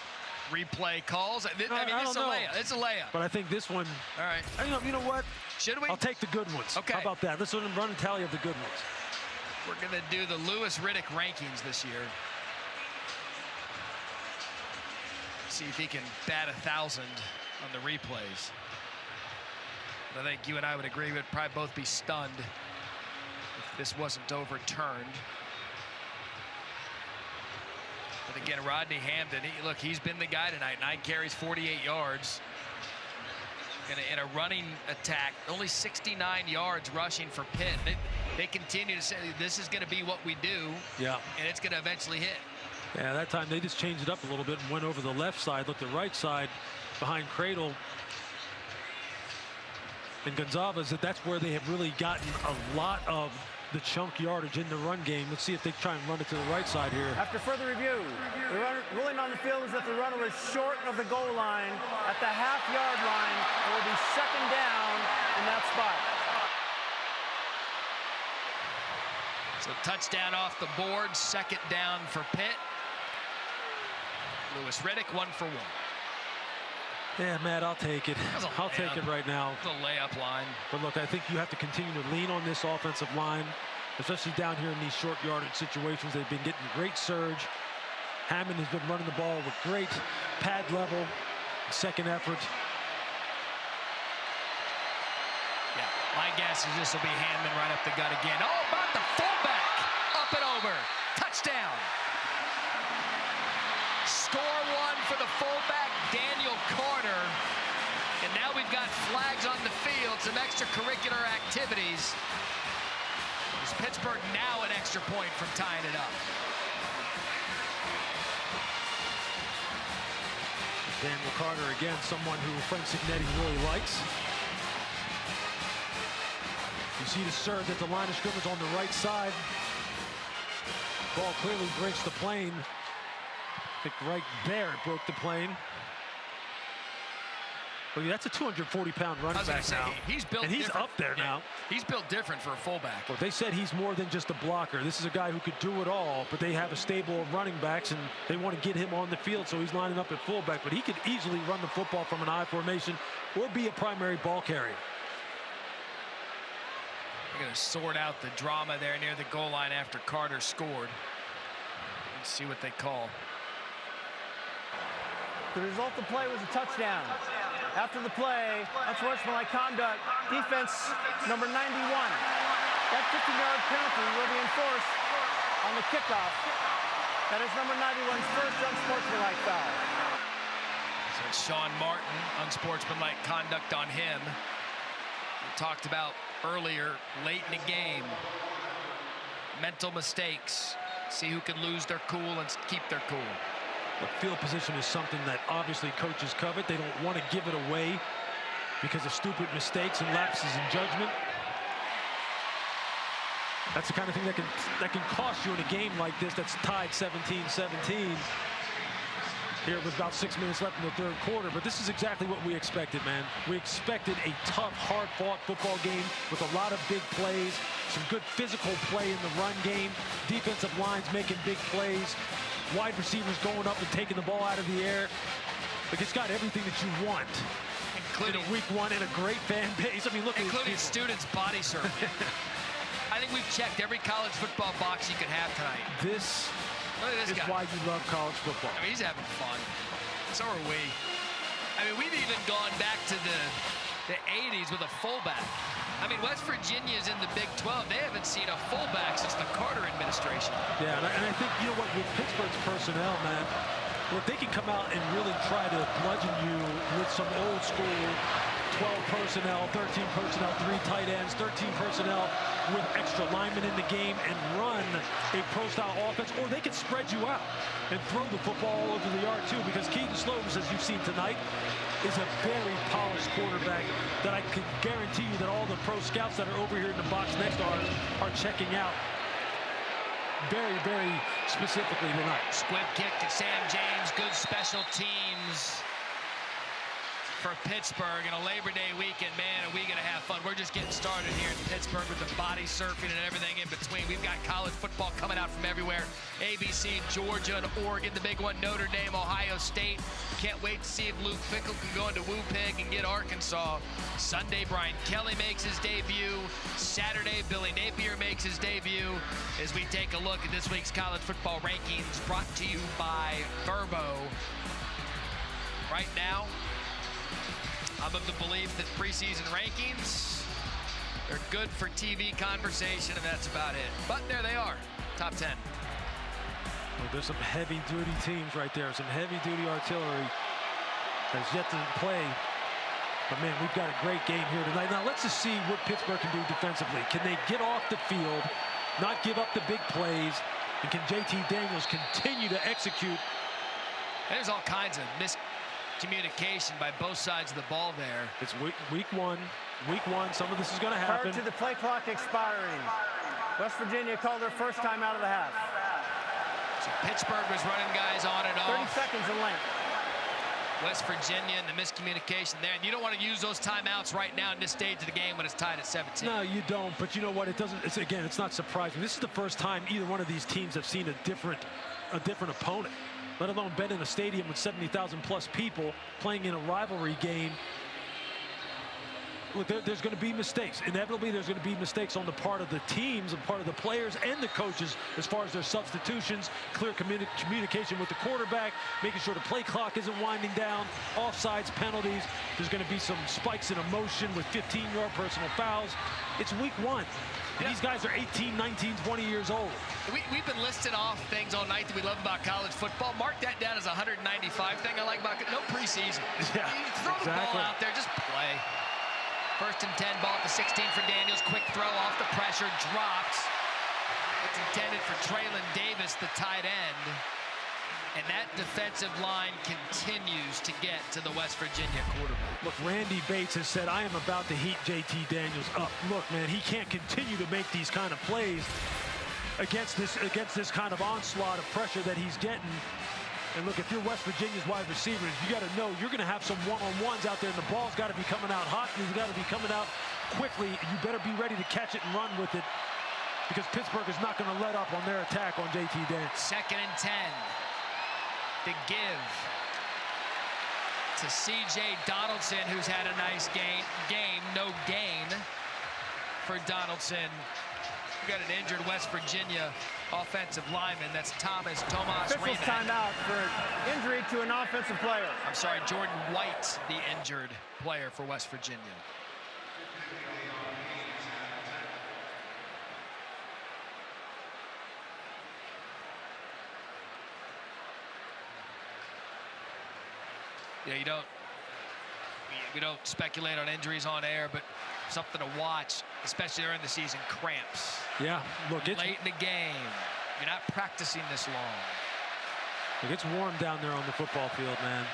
replay calls? I mean, it's a layup. It's a layup. But I think this one. All right. You know what? Should we? I'll take the good ones. Okay. How about that? Let's run a tally of the good ones. We're going to do the Lewis Riddick rankings this year. See if he can bat 1,000 on the replays. I think you and I would agree we'd probably both be stunned if this wasn't overturned. But again, Rodney Hampton, look, he's been the guy tonight. 9 carries, 48 yards. In a running attack, only 69 yards rushing for Pitt. They continue to say this is going to be what we do. Yeah. And it's going to eventually hit. Yeah, that time they just changed it up a little bit and went over the left side, looked the right side behind Cradle. And Gonzalez, that's where they have really gotten a lot of the chunk yardage in the run game. Let's see if they try and run it to the right side here. After further review, the ruling on the field is that the runner was short of the goal line at the half-yard line. It will be second down in that spot. So touchdown off the board, second down for Pitt. Lewis Riddick, 1 for 1. Yeah, Matt, I'll take it. I'll take it right now. The layup line. But look, I think you have to continue to lean on this offensive line, especially down here in these short yardage situations. They've been getting great surge. Hammond has been running the ball with great pad level, second effort. Yeah, my guess is this will be Hammond right up the gut again. Oh, about the fullback. Up and over. Touchdown. Score 1 for the fullback, Daniel Carter. And now we've got flags on the field, some extracurricular activities. Is Pittsburgh now an extra point from tying it up? Daniel Carter, again, someone who Frank Cignetti really likes. You see the surge at the line of scrimmage on the right side. Ball clearly breaks the plane. I think right there it broke the plane. But that's a 240-pound running back now. He's built and he's different. up there now. He's built different for a fullback. Well, they said he's more than just a blocker. This is a guy who could do it all, but they have a stable of running backs, and they want to get him on the field, so he's lining up at fullback. But he could easily run the football from an I formation or be a primary ball carrier. They're going to sort out the drama there near the goal line after Carter scored. Let's see what they call. The result of the play was a touchdown. After the play, unsportsmanlike conduct, defense number 91. That 50-yard penalty will be enforced on the kickoff. That is number 91's first unsportsmanlike foul. So it's Sean Martin, unsportsmanlike conduct on him. We talked about earlier, late in the game. Mental mistakes. See who can lose their cool and keep their cool. But field position is something that obviously coaches covet. They don't want to give it away because of stupid mistakes and lapses in judgment. That's the kind of thing that can cost you in a game like this that's tied 17-17. Here with about 6 minutes left in the third quarter. But this is exactly what we expected, man. We expected a tough, hard-fought football game with a lot of big plays, some good physical play in the run game, defensive lines making big plays, wide receivers going up and taking the ball out of the air. Like, it's got everything that you want. Including in a week 1 and a great fan base. I mean, look at including students body surfing. I think we've checked every college football box you could have tonight. This is why you love college football. I mean, he's having fun. So are we. I mean, we've even gone back to the the 80s with a fullback. I mean, West Virginia's in the Big 12. They haven't seen a fullback since the Carter administration. Yeah, and I think, you know what, with Pittsburgh's personnel, man, look, they can come out and really try to bludgeon you with some old school 12 personnel, 13 personnel, 3 tight ends, 13 personnel with extra linemen in the game and run a pro-style offense, or they can spread you out and throw the football all over the yard too, because Keaton Slovis, as you've seen tonight, is a very polished quarterback that I can guarantee you that all the pro scouts that are over here in the box next to ours are checking out very, very specifically tonight. Squib kick to Sam James, good special teams for Pittsburgh in a Labor Day weekend. Man, are we going to have fun. We're just getting started here in Pittsburgh with the body surfing and everything in between. We've got college football coming out from everywhere. ABC, Georgia, and Oregon, the big one, Notre Dame, Ohio State. Can't wait to see if Luke Fickell can go into Woo-Pig and get Arkansas. Sunday, Brian Kelly makes his debut. Saturday, Billy Napier makes his debut as we take a look at this week's college football rankings brought to you by Verbo. Right now, I'm of the belief that preseason rankings are good for TV conversation, and that's about it. But there they are, top 10. Well, there's some heavy-duty teams right there, some heavy-duty artillery that's yet to play. But, man, we've got a great game here tonight. Now, let's just see what Pittsburgh can do defensively. Can they get off the field, not give up the big plays, and can JT Daniels continue to execute? There's all kinds of miscommunication by both sides of the ball there. It's week one. Some of this is going to happen. Prior to the play clock expiring, West Virginia called their first time out of the half. So Pittsburgh was running guys on and off. 30 seconds in length. West Virginia and the miscommunication there. And you don't want to use those timeouts right now in this stage of the game when it's tied at 17. No, you don't. But you know what? It doesn't. It's not surprising. This is the first time either one of these teams have seen a different opponent, let alone been in a stadium with 70,000 plus people playing in a rivalry game. Look, there's going to be mistakes. Inevitably, there's going to be mistakes on the part of the teams, and part of the players and the coaches as far as their substitutions, clear communication with the quarterback, making sure the play clock isn't winding down, offsides, penalties. There's going to be some spikes in emotion with 15-yard personal fouls. It's week one. And these guys are 18, 19, 20 years old. We've been listing off things all night that we love about college football. Mark that down as a 195 thing I like about it. No preseason. Yeah, you throw the ball out there, just play. First and 10, ball at the 16 for Daniels. Quick throw off the pressure, drops. It's intended for Traylon Davis, the tight end. And that defensive line continues to get to the West Virginia quarterback. Look, Randy Bates has said, I am about to heat JT Daniels up. Look, man, he can't continue to make these kind of plays against this kind of onslaught of pressure that he's getting. And look, if you're West Virginia's wide receivers, you got to know you're going to have some one-on-ones out there, and the ball's got to be coming out hot, and it's got to be coming out quickly. You better be ready to catch it and run with it, because Pittsburgh is not going to let up on their attack on JT Daniels. Second and 10. The give to C.J. Donaldson, who's had a nice game. No gain for Donaldson. We got an injured West Virginia offensive lineman. That's Tomas Officials Raymond. timeout for injury to an offensive player. I'm sorry, Jordan White, the injured player for West Virginia. Yeah, we don't speculate on injuries on air, but something to watch, especially during the season, cramps. Yeah, look, it's late in the game. You're not practicing this long. Look, it's warm down there on the football field, man.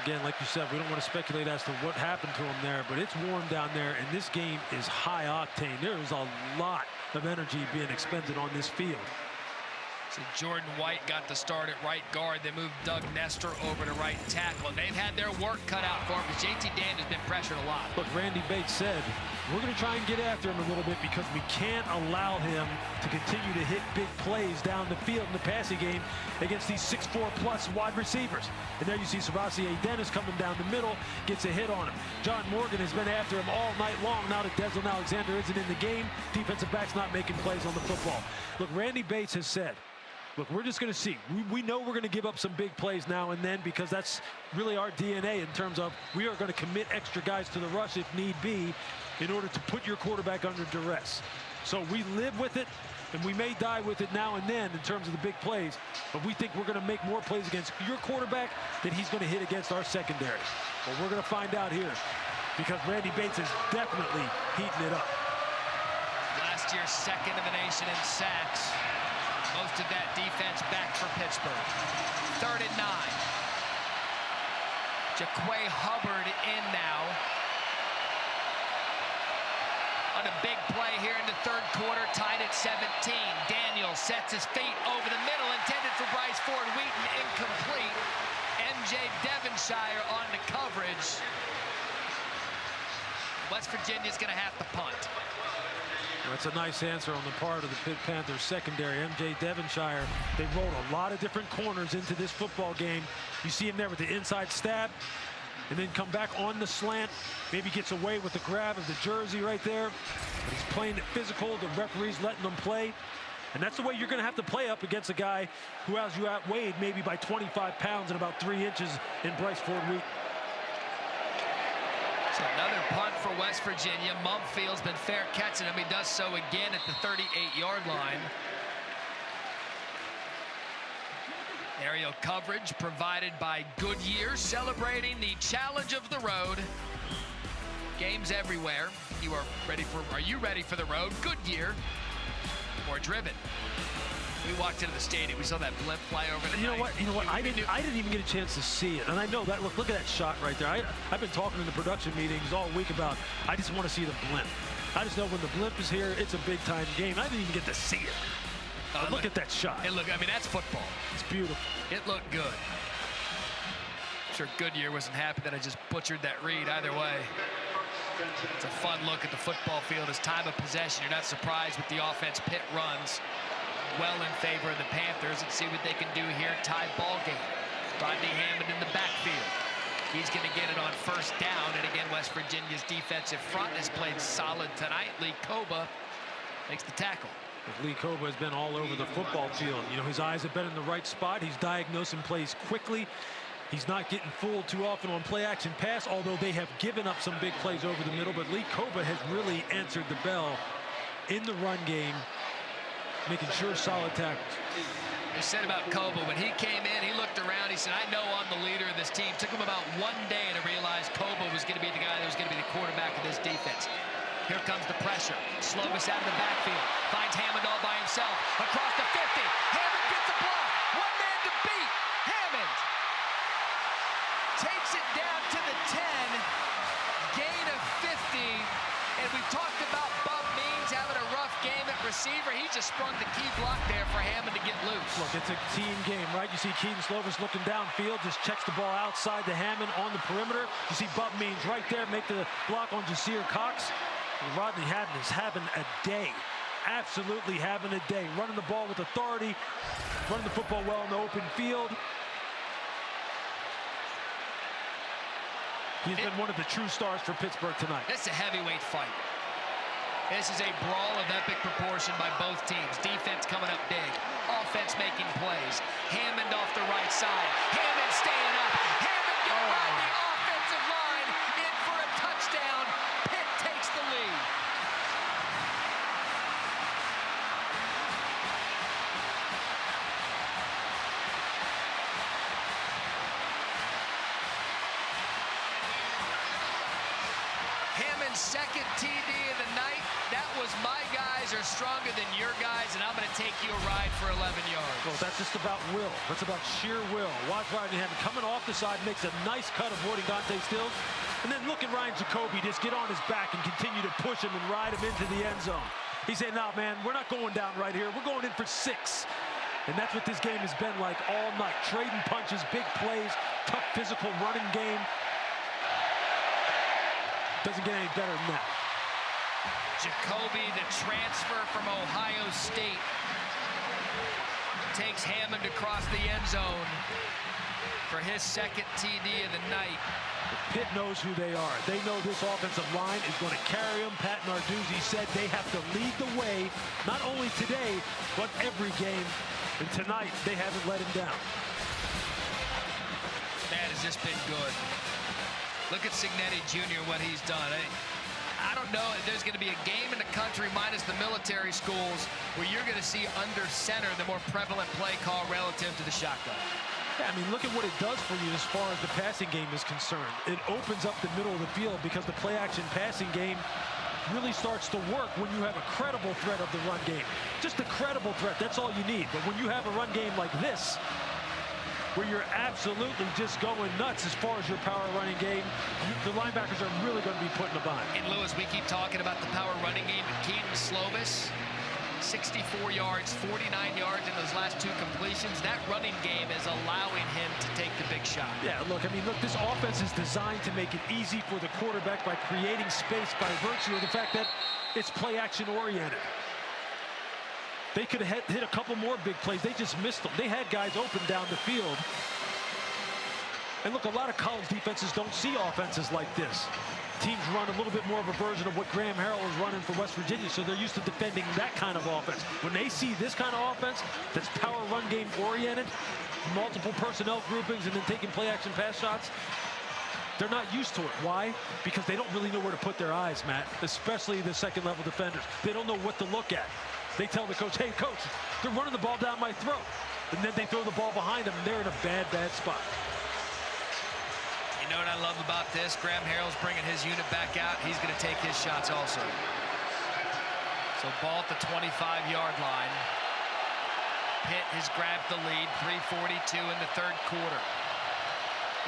Again, like you said, we don't want to speculate as to what happened to him there, but it's warm down there, and this game is high octane. There is a lot of energy being expended on this field. So Jordan White got the start at right guard. They moved Doug Nestor over to right tackle. And they've had their work cut out for him because JT Daniels has been pressured a lot. Look, Randy Bates said, we're going to try and get after him a little bit because we can't allow him to continue to hit big plays down the field in the passing game against these 6'4+ wide receivers. And there you see Sebastian Dennis coming down the middle, gets a hit on him. John Morgan has been after him all night long. Now that Desmond Alexander isn't in the game, defensive back's not making plays on the football. Look, Randy Bates has said, look, we're just going to see. We know we're going to give up some big plays now and then because that's really our DNA in terms of we are going to commit extra guys to the rush if need be in order to put your quarterback under duress. So we live with it, and we may die with it now and then in terms of the big plays, but we think we're going to make more plays against your quarterback than he's going to hit against our secondary. But we're going to find out here because Randy Bates is definitely heating it up. Last year, second in the nation in sacks. Most of that defense back for Pittsburgh. 3rd and 9. Jaquay Hubbard in now. On a big play here in the 3rd quarter, tied at 17. Daniel sets his feet over the middle, intended for Bryce Ford Wheaton, incomplete. MJ Devonshire on the coverage. West Virginia's going to have to punt. That's a nice answer on the part of the Pitt Panthers secondary. MJ Devonshire, they rolled a lot of different corners into this football game. You see him there with the inside stab, and then come back on the slant. Maybe gets away with the grab of the jersey right there. But he's playing it physical. The referee's letting them play. And that's the way you're going to have to play up against a guy who has you outweighed maybe by 25 pounds and about 3 inches in Bryce Ford Wheaton. So another punt for West Virginia. Mumfield's been fair catching him. He does so again at the 38-yard line. Aerial coverage provided by Goodyear, celebrating the challenge of the road. Games everywhere. Are you ready for the road? Goodyear or driven? We walked into the stadium. We saw that blimp fly over the You know what? I didn't even get a chance to see it. And I know that. Look at that shot right there. I've been talking in the production meetings all week about I just want to see the blimp. I just know when the blimp is here, it's a big-time game. I didn't even get to see it. Look at that shot. I mean, that's football. It's beautiful. It looked good. I'm sure Goodyear wasn't happy that I just butchered that read either way. It's a fun look at the football field as time of possession. You're not surprised with the offense Pitt runs well in favor of the Panthers. Let's see what they can do here. Tie ball game. Rodney Hammond in the backfield. He's going to get it on 1st down. And again, West Virginia's defensive front has played solid tonight. Lee Koba makes the tackle. Lee Koba has been all over the football field. You know, his eyes have been in the right spot. He's diagnosing plays quickly. He's not getting fooled too often on play action pass, although they have given up some big plays over the middle. But Lee Koba has really answered the bell in the run game, making sure solid tackles. They said about Koba, when he came in, he looked around, he said, I know I'm the leader of this team. Took him about 1 day to realize Koba was going to be the guy that was going to be the quarterback of this defense. Here comes the pressure. Slovis out of the backfield. Finds Hammond all by himself. Across the 50. Hammond gets a block. 1 man to beat. Hammond takes it down to the 10. Gain of 50. And we've talked about Bub Means having a rough game at receiver. He just sprung the key block there for Hammond to get loose. Look, it's a team game, right? You see Keaton Slovis looking downfield, just checks the ball outside to Hammond on the perimeter. You see Bub Means right there make the block on Jasir Cox. And Rodney Haddon is having a day. Absolutely having a day. Running the ball with authority. Running the football well in the open field. He's been one of the true stars for Pittsburgh tonight. This is a heavyweight fight. This is a brawl of epic proportion by both teams. Defense coming up big. Offense making plays. Hammond off the right side. Hammond staying up. Hammond getting around the offensive line. In for a touchdown. Pitt takes the lead. Hammond's second TD of the night. That was my guys are stronger than your guys, and I'm going to take you a ride for 11 yards. Well, that's just about will. That's about sheer will. Watch Rodney Hammond coming off the side, makes a nice cut avoiding Dante Stills. And then look at Ryan Jacoby just get on his back and continue to push him and ride him into the end zone. He said, nah, man, we're not going down right here. We're going in for 6. And that's what this game has been like all night. Trading punches, big plays, tough physical running game. Doesn't get any better than that. Jacoby, the transfer from Ohio State, takes Hammond across the end zone for his second TD of the night. Pitt knows who they are. They know this offensive line is going to carry them. Pat Narduzzi said they have to lead the way, not only today, but every game. And tonight, they haven't let him down. That has just been good. Look at Cignetti Jr., what he's done. I don't know if there's going to be a game in the country minus the military schools where you're going to see under center the more prevalent play call relative to the shotgun. Yeah, I mean, look at what it does for you as far as the passing game is concerned. It opens up the middle of the field because the play-action passing game really starts to work when you have a credible threat of the run game. Just a credible threat, that's all you need. But when you have a run game like this, where you're absolutely just going nuts as far as your power running game, the linebackers are really going to be put in a bind. And Lewis, we keep talking about the power running game. Keaton Slovis, 64 yards, 49 yards in those last 2 completions. That running game is allowing him to take the big shot. Yeah, look, I mean, look, this offense is designed to make it easy for the quarterback by creating space by virtue of the fact that it's play action oriented. They could have hit a couple more big plays. They just missed them. They had guys open down the field. And look, a lot of college defenses don't see offenses like this. Teams run a little bit more of a version of what Graham Harrell is running for West Virginia, so they're used to defending that kind of offense. When they see this kind of offense that's power run game oriented, multiple personnel groupings, and then taking play action pass shots, they're not used to it. Why? Because they don't really know where to put their eyes, Matt, especially the second level defenders. They don't know what to look at. They tell the coach, hey, coach, they're running the ball down my throat. And then they throw the ball behind them, and they're in a bad, bad spot. You know what I love about this? Graham Harrell's bringing his unit back out. He's going to take his shots also. So ball at the 25-yard line. Pitt has grabbed the lead, 3:42 in the third quarter.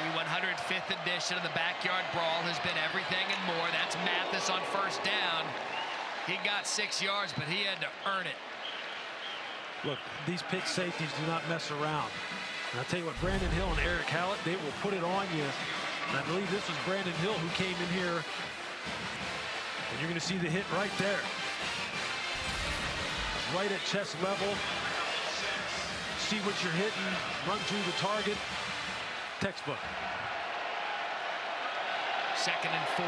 The 105th edition of the Backyard Brawl has been everything and more. That's Mathis on first down. He got 6 yards, but he had to earn it. Look, these Pitt safeties do not mess around. And I'll tell you what, Brandon Hill and Eric Hallett, they will put it on you. And I believe this was Brandon Hill who came in here. And you're going to see the hit right there. Right at chest level. See what you're hitting, run through the target. Textbook. 2nd and 4.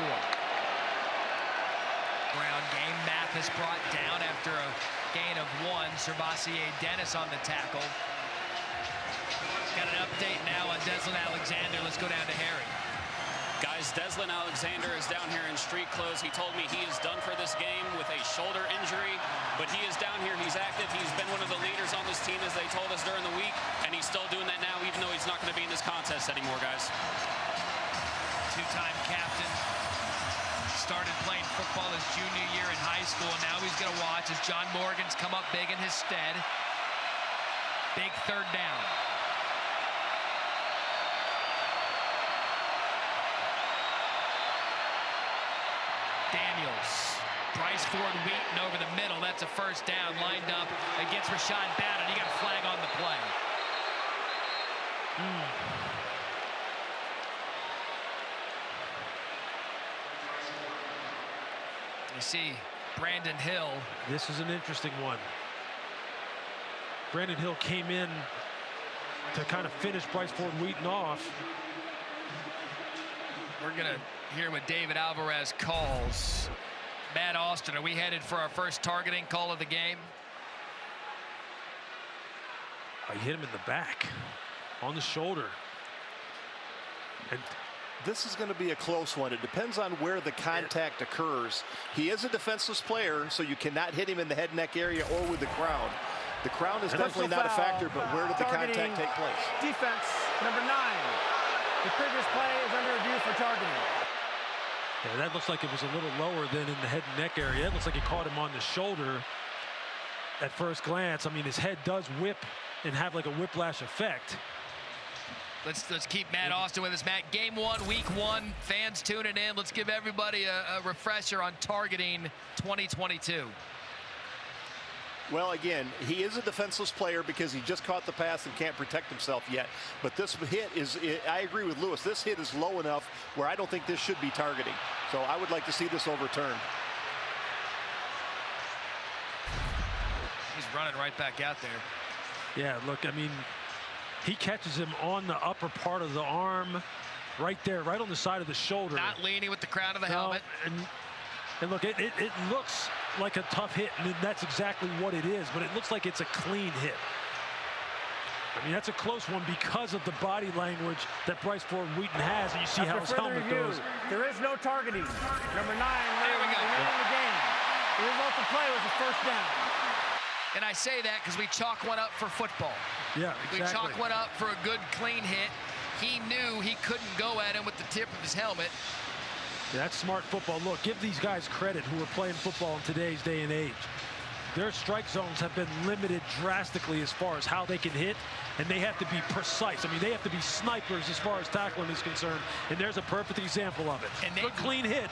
Ground game. Mathis brought down after a gain of 1. Servassier Dennis on the tackle. Got an update now on Deslin Alexander. Let's go down to Harry. Guys, Deslin Alexander is down here in street clothes. He told me he is done for this game with a shoulder injury, but he is down here. He's active. He's been one of the leaders on this team, as they told us during the week, and he's still doing that now, even though he's not going to be in this contest anymore, guys. 2-time captain. Started playing football his junior year in high school, and now he's going to watch as John Morgan's come up big in his stead. Big third down. Daniels. Bryce Ford Wheaton over the middle. That's a first down, lined up against Rashad Bannon. He got a flag on the play. You see Brandon Hill. This is an interesting one. Brandon Hill came in to kind of finish Bryce Ford Wheaton off. We're going to hear what David Alvarez calls. Matt Austin, are we headed for our first targeting call of the game? I hit him in the back, on the shoulder. And this is going to be a close one. It depends on where the contact occurs. He is a defenseless player, so you cannot hit him in the head neck area or with the crown. The crown is definitely not a factor, but where did the contact take place? Defense, number 9. The previous play is under review for targeting. Yeah, that looks like it was a little lower than in the head and neck area. That looks like it caught him on the shoulder at first glance. I mean, his head does whip and have like a whiplash effect. Let's keep Matt Austin with us. Matt, game 1, week 1, fans tuning in. Let's give everybody a refresher on targeting 2022. Well, again, he is a defenseless player because he just caught the pass and can't protect himself yet. But this hit is, I agree with Lewis, this hit is low enough where I don't think this should be targeting. So I would like to see this overturned. He's running right back out there. Yeah, look, I mean, he catches him on the upper part of the arm, right there, right on the side of the shoulder. Not leaning with the crown of the helmet. And look, it looks like a tough hit, and that's exactly what it is, but it looks like it's a clean hit. I mean, that's a close one because of the body language that Bryce Ford Wheaton has, and you see how his helmet goes. There is no targeting. Number 9 remaining in the game. The result of play was a first down. And I say that because we chalk one up for football. Yeah, exactly. We chalk one up for a good, clean hit. He knew he couldn't go at him with the tip of his helmet. Yeah, that's smart football. Look, give these guys credit who are playing football in today's day and age. Their strike zones have been limited drastically as far as how they can hit, and they have to be precise. I mean, they have to be snipers as far as tackling is concerned, and there's a perfect example of it. And good, clean hit,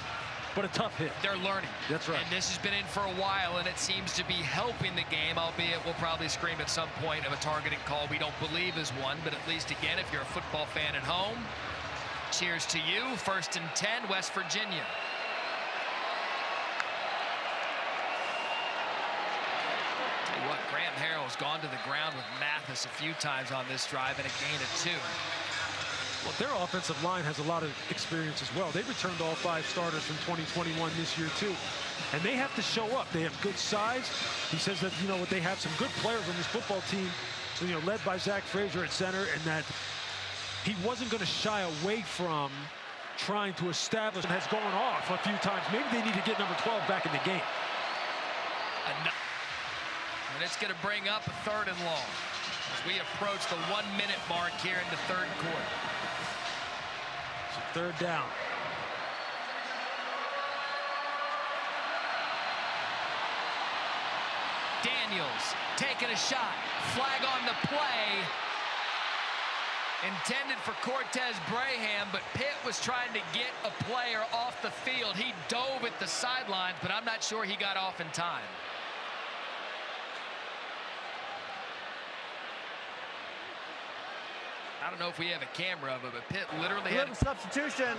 but a tough hit. They're learning. That's right. And this has been in for a while, and it seems to be helping the game, albeit we'll probably scream at some point of a targeting call we don't believe is one, but at least, again, if you're a football fan at home, cheers to you. 1st and 10, West Virginia. Tell you what, Graham Harrell's gone to the ground with Mathis a few times on this drive and a gain of 2. Well, their offensive line has a lot of experience as well. They returned all 5 starters from 2021 this year, too. And they have to show up. They have good size. He says that, you know, they have some good players on this football team, you know, led by Zach Frazier at center, and that he wasn't going to shy away from trying to establish and has gone off a few times. Maybe they need to get number 12 back in the game. And it's going to bring up a 3rd and long as we approach the 1-minute mark here in the 3rd quarter. So 3rd down. Daniels taking a shot. Flag on the play. Intended for Cortez Braham, but Pitt was trying to get a player off the field. He dove at the sidelines, but I'm not sure he got off in time. I don't know if we have a camera of it, but Pitt literally had a substitution.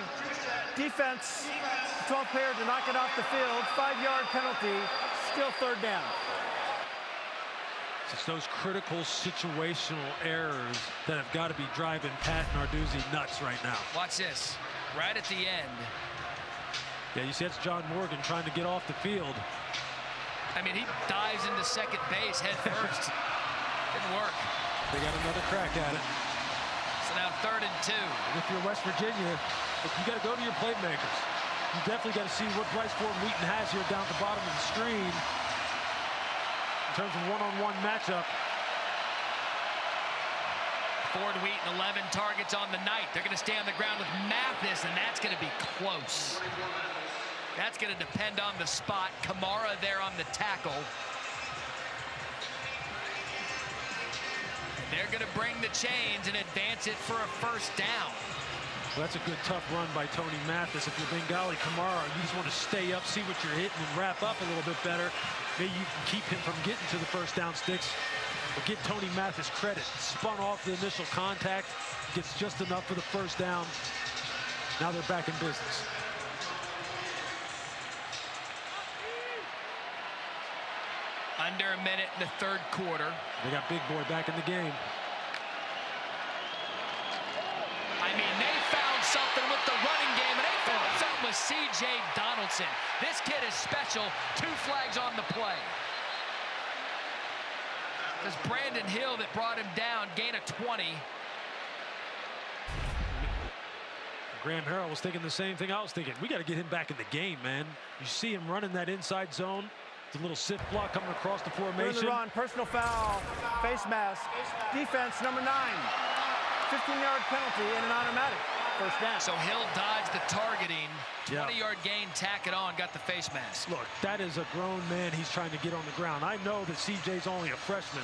Defense, the 12th player to knock it off the field. 5-yard penalty, still 3rd down. It's those critical situational errors that have got to be driving Pat Narduzzi nuts right now. Watch this, right at the end. Yeah, you see that's John Morgan trying to get off the field. I mean, he dives into second base head first. Didn't work. They got another crack at it. So now 3rd and 2. And if you're West Virginia, you got to go to your playmakers. You definitely got to see what Bryce Ford Wheaton has here down at the bottom of the screen. In terms of one-on-one matchup. Ford Wheaton, 11 targets on the night. They're going to stay on the ground with Mathis, and that's going to be close. That's going to depend on the spot. Kamara there on the tackle. And they're going to bring the chains and advance it for a 1st down. Well, that's a good, tough run by Tony Mathis. If you're Bengali Kamara, you just want to stay up, see what you're hitting, and wrap up a little bit better. Maybe you can keep him from getting to the 1st down sticks. But give Tony Mathis credit. Spun off the initial contact, gets just enough for the 1st down. Now they're back in business. Under a minute in the 3rd quarter. They got Big Boy back in the game. I mean, they found something with the running game, and they found something with C.J. Donaldson. This kid is special. 2 flags on the play. It's Brandon Hill that brought him down, gain of 20. Graham Harrell was thinking the same thing I was thinking. We got to get him back in the game, man. You see him running that inside zone. The little sit block coming across the formation. The run, personal foul, face mask, defense number 9. 15-yard penalty and an automatic 1st down. So Hill dodged the targeting. 20-yard gain, tack it on, got the face mask. Look, that is a grown man. He's trying to get on the ground. I know that CJ's only a freshman,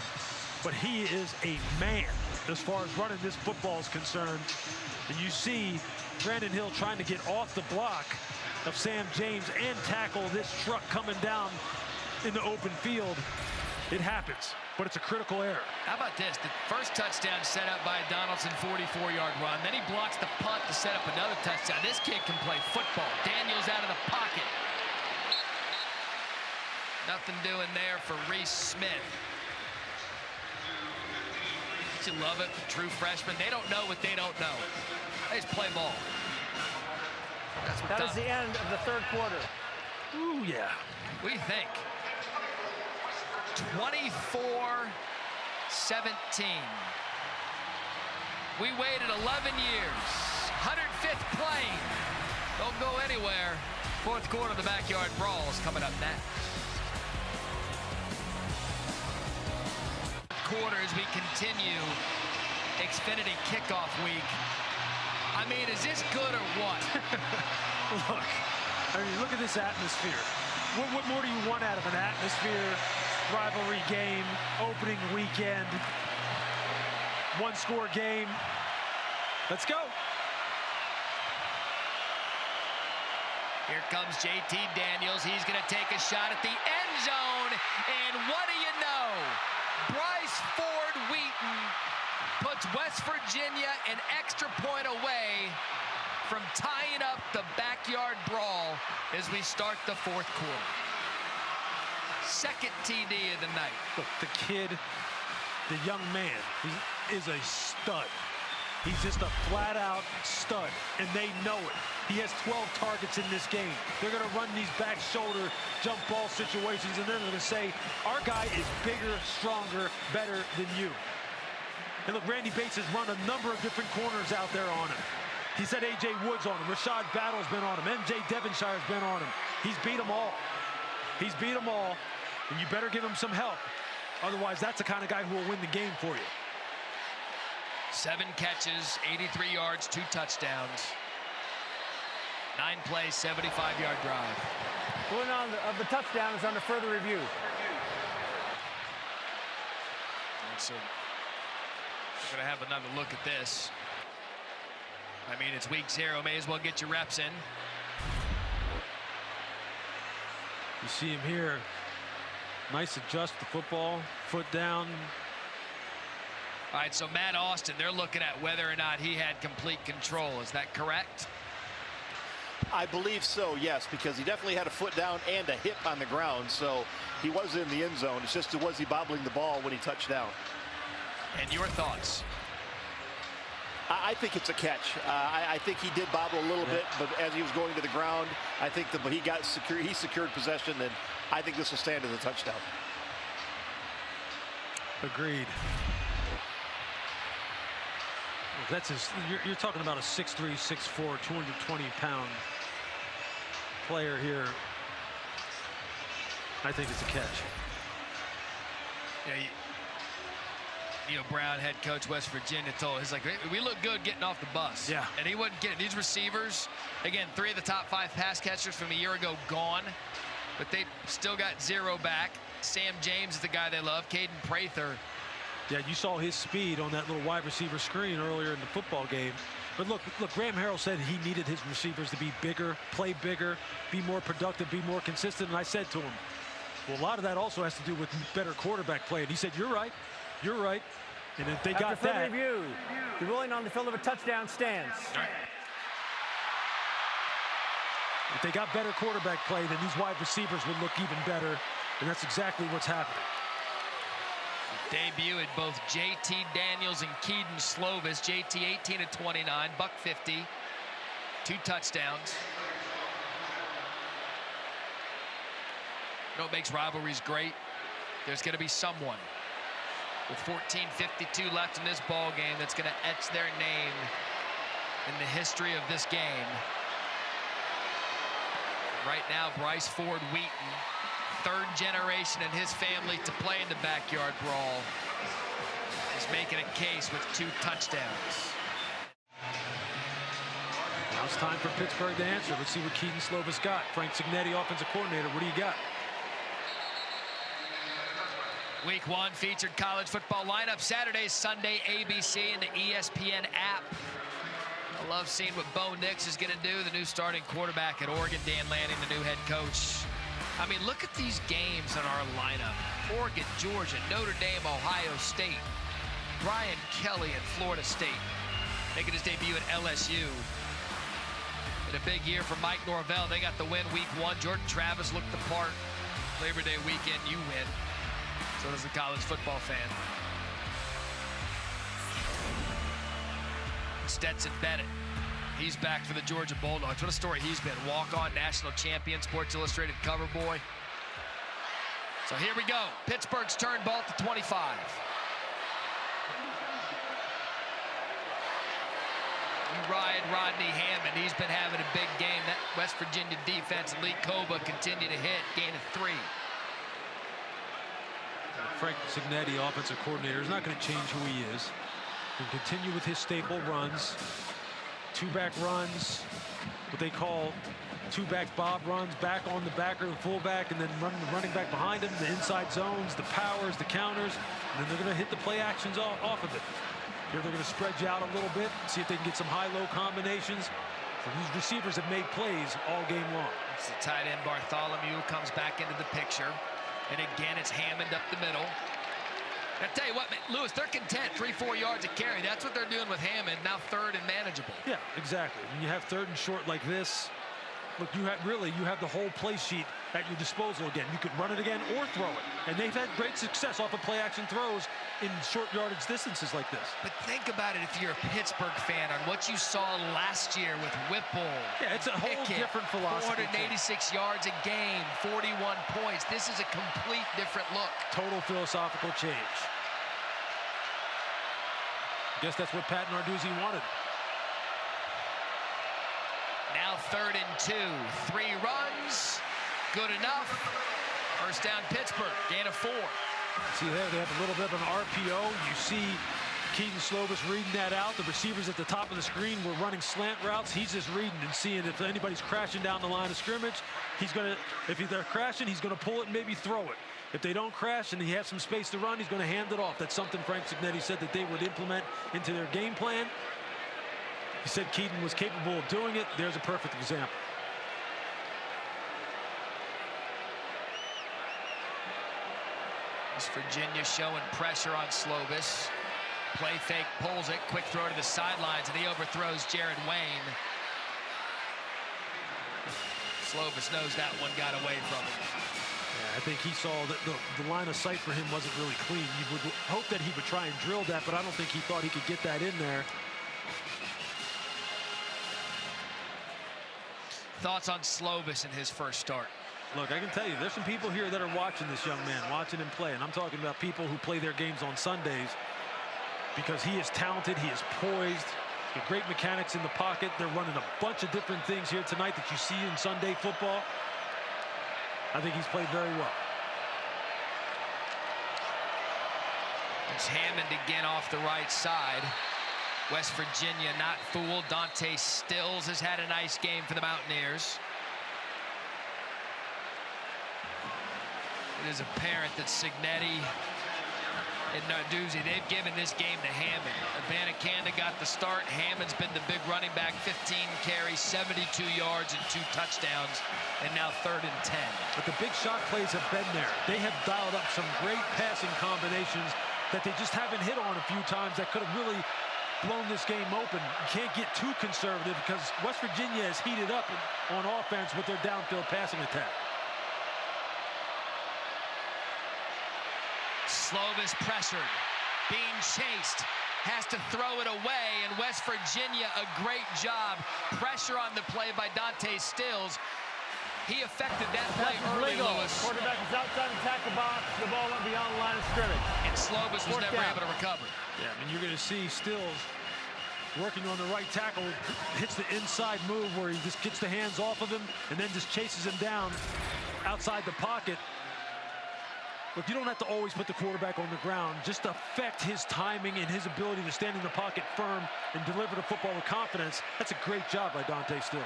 but he is a man as far as running this football is concerned. And you see Brandon Hill trying to get off the block of Sam James and tackle this truck coming down in the open field. It happens, but it's a critical error. How about this? The 1st touchdown set up by Donaldson, 44-yard run. Then he blocks the punt to set up another touchdown. This kid can play football. Daniels out of the pocket. Nothing doing there for Reese Smith. Don't you love it? True freshmen. They don't know what they don't know. They just play ball. That is the end of the 3rd quarter. Ooh, yeah. What do you think? 24-17. We waited 11 years. 105th play. Don't go anywhere. Fourth quarter of the Backyard Brawl is coming up next. Quarter as we continue Xfinity kickoff week. I mean, is this good or what? Look, I mean, look at this atmosphere. What more do you want out of an atmosphere, rivalry game, opening weekend, one-score game? Let's go. Here comes JT Daniels. He's going to take a shot at the end zone. And what do you know? Bryce Ford Wheaton puts West Virginia an extra point away from tying up the Backyard Brawl as we start the fourth quarter. Second TD of the night. Look, the kid, the young man, he is a stud. He's just a flat-out stud, and they know it. He has 12 targets in this game. They're going to run these back shoulder jump ball situations, and they're going to say, our guy is bigger, stronger, better than you. And look, Randy Bates has run a number of different corners out there on him. He's had A.J. Woods on him. Rashad Battle's been on him. M.J. Devonshire's been on him. He's beat them all. He's beat them all, and you better give him some help. Otherwise, that's the kind of guy who will win the game for you. 7 catches, 83 yards, 2 touchdowns. 9 plays, 75-yard drive. Ruling of the touchdown is under further review. So we're going to have another look at this. I mean, it's week 0. May as well get your reps in. You see him here. Nice adjust the football, foot down. All right, so Matt Austin, they're looking at whether or not he had complete control. Is that correct? I believe so, yes, because he definitely had a foot down and a hip on the ground, so he was in the end zone. It's just, was he bobbling the ball when he touched down? And your thoughts? I think it's a catch. I think he did bobble a little bit, but as he was going to the ground, I think he secured possession, and I think this will stand as a touchdown. Agreed. That's his, you're talking about a 6'3", 6'4", 220-pound player here. I think it's a catch. Yeah, Neil Brown, head coach, West Virginia, told us, like, we look good getting off the bus. Yeah. And he wasn't getting these receivers. Again, 3 of the top 5 pass catchers from a year ago gone, but they still got 0 back. Sam James is the guy they love. Caden Prather. Yeah, you saw his speed on that little wide receiver screen earlier in the football game. But look, Graham Harrell said he needed his receivers to be bigger, play bigger, be more productive, be more consistent. And I said to him, well, a lot of that also has to do with better quarterback play. And he said, you're right. You're right. And if they got that. After further review, the ruling on the field of a touchdown stands. All right. If they got better quarterback play, then these wide receivers would look even better. And that's exactly what's happening. Debut at both JT Daniels and Keaton Slovis. JT 18 of 29, buck 50, 2 touchdowns. You know what makes rivalries great? There's going to be someone with 14:52 left in this ball game that's going to etch their name in the history of this game. Right now, Bryce Ford Wheaton, 3rd generation in his family to play in the Backyard Brawl, is making a case with 2 touchdowns. Now it's time for Pittsburgh to answer. Let's see what Keaton Slovis got. Frank Cignetti, offensive coordinator. What do you got? Week 1 featured college football lineup. Saturday, Sunday, ABC and the ESPN app. I love seeing what Bo Nix is going to do, the new starting quarterback at Oregon, Dan Lanning, the new head coach. I mean, look at these games in our lineup. Oregon, Georgia, Notre Dame, Ohio State. Brian Kelly at Florida State, making his debut at LSU. And a big year for Mike Norvell. They got the win week 1. Jordan Travis looked the part. Labor Day weekend, you win. So does the college football fan. Stetson Bennett, he's back for the Georgia Bulldogs. What a story he's been. Walk-on national champion, Sports Illustrated cover boy. So here we go. Pittsburgh's turn ball to 25. ride Rodney Hammond. He's been having a big game. That West Virginia defense, Lee Koba, continue to hit, gain of 3. Frank Signetti, offensive coordinator, is not going to change who he is. He'll continue with his staple runs, two-back runs, what they call two-back bob runs, back on the backer, the fullback, and then running back behind him, the inside zones, the powers, the counters, and then they're going to hit the play actions off of it. Here they're going to spread you out a little bit, see if they can get some high-low combinations. So these receivers have made plays all game long. It's the tight end Bartholomew comes back into the picture. And again, it's Hammond up the middle. I tell you what, man, Lewis, they're content 3-4 yards a carry. That's what they're doing with Hammond, now 3rd and manageable. Yeah, exactly. When you have 3rd and short like this, look, you have the whole play sheet at your disposal again. You could run it again or throw it. And they've had great success off of play-action throws in short yardage distances like this. But think about it if you're a Pittsburgh fan on what you saw last year with Whipple. Yeah, it's a whole different philosophy. 486 yards a game, 41 points. This is a complete different look. Total philosophical change. Guess that's what Pat Narduzzi wanted. Now 3rd and 2, 3 runs, good enough. First down Pittsburgh, gain of 4. See there, they have a little bit of an RPO. You see Keaton Slovis reading that out. The receivers at the top of the screen were running slant routes. He's just reading and seeing if anybody's crashing down the line of scrimmage. He's gonna, if they're crashing, he's gonna pull it and maybe throw it. If they don't crash and he has some space to run, he's gonna hand it off. That's something Frank Signetti said that they would implement into their game plan. He said Keaton was capable of doing it. There's a perfect example. West Virginia showing pressure on Slovis. Play fake, pulls it, quick throw to the sidelines, and he overthrows Jared Wayne. Slovis knows that one got away from him. Yeah, I think he saw that the line of sight for him wasn't really clean. You would hope that he would try and drill that, but I don't think he thought he could get that in there. Thoughts on Slovis in his first start? Look, I can tell you, there's some people here that are watching this young man, watching him play, and I'm talking about people who play their games on Sundays because he is talented, he is poised, got great mechanics in the pocket. They're running a bunch of different things here tonight that you see in Sunday football. I think he's played very well. It's Hammond again off the right side. West Virginia not fooled. Dante Stills has had a nice game for the Mountaineers. It is apparent that Signetti and Narduzzi, they've given this game to Hammond. Abanikanda got the start. Hammond's been the big running back, 15 carries, 72 yards, and 2 touchdowns, and now 3rd and 10. But the big shot plays have been there. They have dialed up some great passing combinations that they just haven't hit on a few times that could have really blown this game open. You can't get too conservative because West Virginia has heated up on offense with their downfield passing attack. Slovis pressured, being chased, has to throw it away, and West Virginia, a great job. Pressure on the play by Dante Stills. He affected that play early, Lewis. Quarterback is outside the tackle box. The ball went beyond the line of scrimmage. And Slovis was never able to recover. Yeah, I mean, you're going to see Stills working on the right tackle, hits the inside move where he just gets the hands off of him and then just chases him down outside the pocket. Look, you don't have to always put the quarterback on the ground. Just affect his timing and his ability to stand in the pocket firm and deliver the football with confidence. That's a great job by Dante Stills.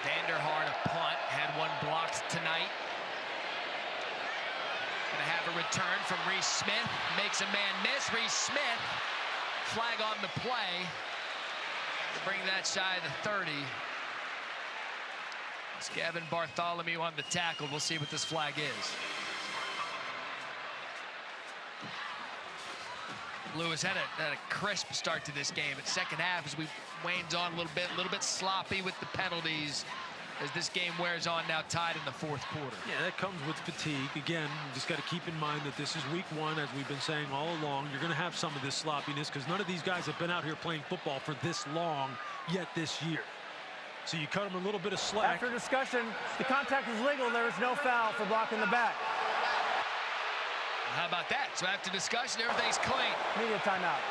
Vanderhart, a punt, had one blocked tonight. Gonna have a return from Reese Smith. Makes a man miss. Reese Smith, flag on the play to bring that shy of the 30. It's Gavin Bartholomew on the tackle. We'll see what this flag is. Lewis had a crisp start to this game. At second half, as we wanes on a little bit sloppy with the penalties as this game wears on, now tied in the 4th quarter. Yeah, that comes with fatigue. Again, you just got to keep in mind that this is week 1, as we've been saying all along. You're going to have some of this sloppiness because none of these guys have been out here playing football for this long yet this year. So you cut them a little bit of slack. After discussion, the contact is legal. There is no foul for blocking the back. How about that? So after discussion, everything's clean. Media timeout.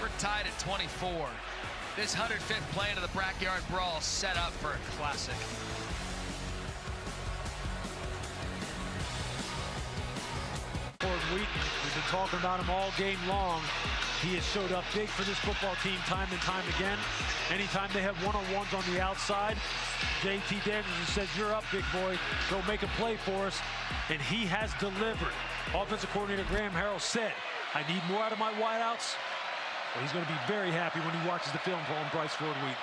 We're tied at 24. This 105th play into the Backyard Brawl set up for a classic. We've been talking about him all game long. He has showed up big for this football team time and time again. Anytime they have one-on-ones on the outside, JT Daniels says, "You're up, big boy. Go make a play for us." And he has delivered. Offensive coordinator Graham Harrell said, "I need more out of my wideouts." Well, he's going to be very happy when he watches the film on Bryce Ford Wheat.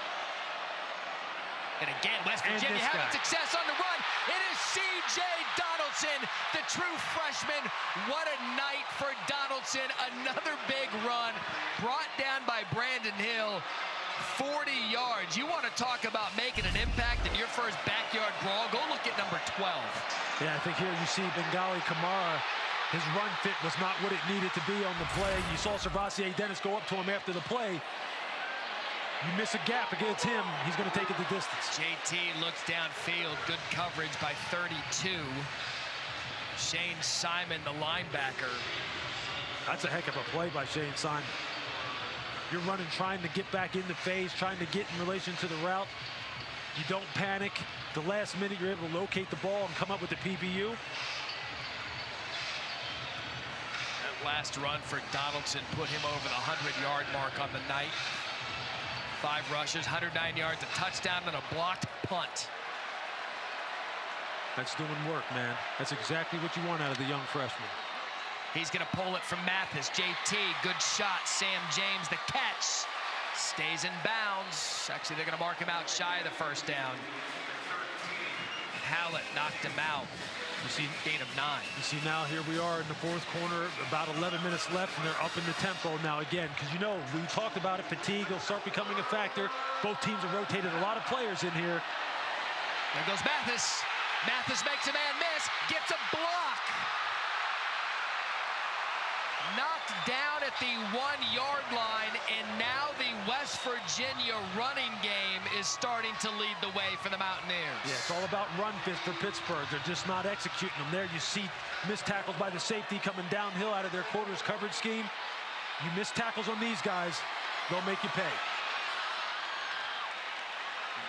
And again, West Virginia having success on the run. It is C.J. Donaldson, the true freshman. What a night for Donaldson. Another big run brought down by Brandon Hill. 40 yards. You want to talk about making an impact in your first Backyard Brawl? Go look at number 12. Yeah, I think here you see Bengali Kamara. His run fit was not what it needed to be on the play. You saw Servassier Dennis go up to him after the play. You miss a gap against him, he's going to take it the distance. JT looks downfield. Good coverage by 32. Shane Simon, the linebacker. That's a heck of a play by Shane Simon. You're running, trying to get back into phase, trying to get in relation to the route. You don't panic. The last minute, you're able to locate the ball and come up with the PBU. That last run for Donaldson put him over the 100-yard mark on the night. 5 rushes, 109 yards, a touchdown, and a blocked punt. That's doing work, man. That's exactly what you want out of the young freshman. He's going to pull it from Mathis. JT, good shot. Sam James, the catch. Stays in bounds. Actually, they're going to mark him out shy of the first down. Hallett knocked him out. You see, gain of 9. You see now, here we are in the 4th quarter, about 11 minutes left, and they're up in the tempo now again. Because, you know, we talked about it, fatigue will start becoming a factor. Both teams have rotated a lot of players in here. There goes Mathis. Mathis makes a man miss, gets a block. Knocked down at the 1-yard line, and now the West Virginia running game is starting to lead the way for the Mountaineers. Yeah, it's all about run fit for Pittsburgh. They're just not executing them. There you see missed tackles by the safety coming downhill out of their quarters coverage scheme. You miss tackles on these guys, they'll make you pay.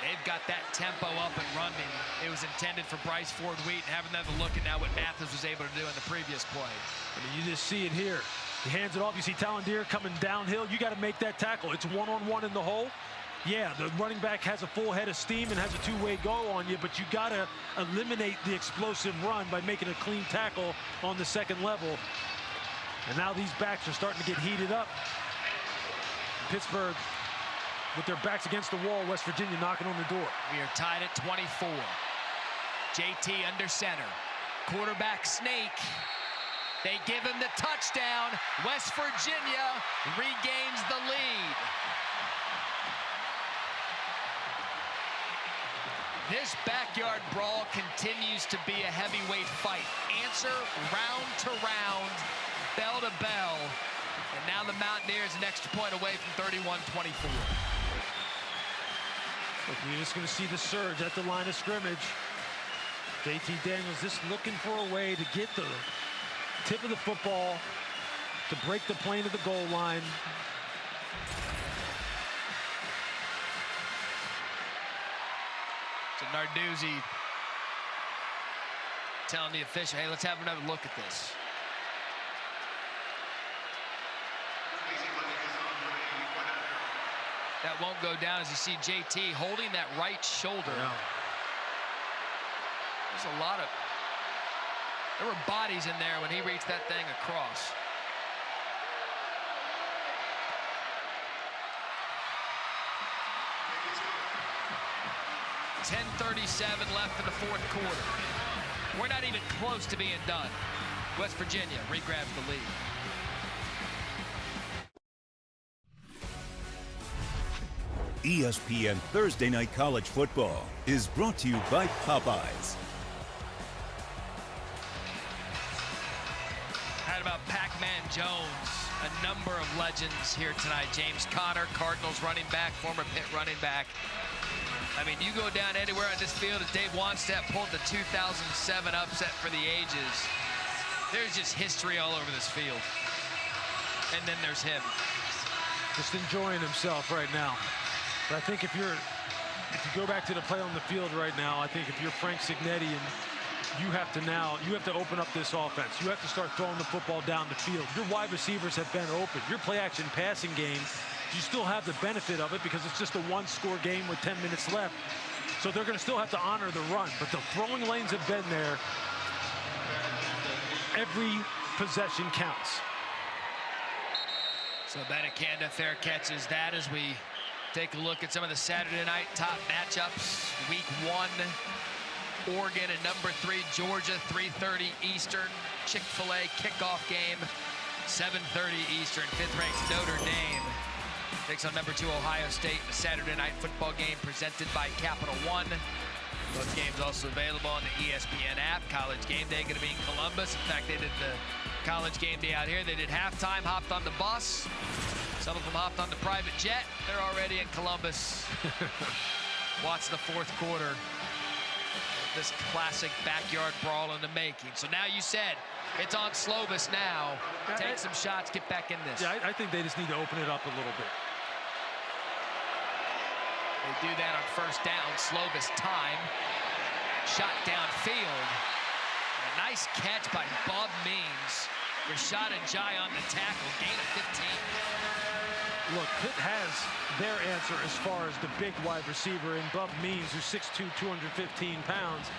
They've got that tempo up and running. It was intended for Bryce Ford Wheat, and having another look at now what Mathis was able to do in the previous play. I mean, you just see it here. He hands it off. You see Talondier coming downhill. You got to make that tackle. It's one-on-one in the hole. Yeah, the running back has a full head of steam and has a two-way go on you, but you got to eliminate the explosive run by making a clean tackle on the second level. And now these backs are starting to get heated up. Pittsburgh, with their backs against the wall, West Virginia knocking on the door. We are tied at 24. JT under center. Quarterback snake. They give him the touchdown. West Virginia regains the lead. This Backyard Brawl continues to be a heavyweight fight. Answer round to round, bell to bell. And now the Mountaineers an extra point away from 31-24. Look, you're just going to see the surge at the line of scrimmage. JT Daniels just looking for a way to get the tip of the football to break the plane of the goal line. So Narduzzi telling the official, hey, let's have another look at this. That won't go down as you see JT holding that right shoulder. Yeah. There's a lot of, there were bodies in there when he reached that thing across. .10:37 left in the 4th quarter. We're not even close to being done. West Virginia re-grabs the lead. ESPN Thursday Night College Football is brought to you by Popeyes. How about Pac-Man Jones? A number of legends here tonight. James Conner, Cardinals running back, former Pitt running back. I mean, you go down anywhere on this field as Dave Wanstedt pulled the 2007 upset for the ages. There's just history all over this field. And then there's him. just enjoying himself right now. But I think if you go back to the play on the field right now, I think if you're Frank Cignetti and you have to open up this offense. You have to start throwing the football down the field. Your wide receivers have been open. Your play action passing game, you still have the benefit of it because it's just a one-score game with 10 minutes left. So they're going to still have to honor the run. But the throwing lanes have been there. Every possession counts. So Benacanda fair catches that as we take a look at some of the Saturday night top matchups. Week 1, Oregon and number 3, Georgia, 3:30 Eastern. Chick-fil-A kickoff game, 7:30 Eastern. 5th-ranked Notre Dame takes on number 2 Ohio State in the Saturday night football game presented by Capital One. Both games also available on the ESPN app. College Game Day going to be in Columbus. In fact, they did the College Game Day out here. They did halftime, hopped on the bus. Some of them hopped on the private jet. They're already in Columbus. Watch the 4th quarter. This classic backyard brawl in the making. So now you said it's on Slovis now. Take some shots, get back in this. Yeah, I think they just need to open it up a little bit. They do that on 1st down. Slovis time. Shot downfield. A nice catch by Bob Means. Rashad Ajayi on the tackle. Gain of 15. Look, Pitt has their answer as far as the big wide receiver in Bub Means, who's 6'2", 215 pounds.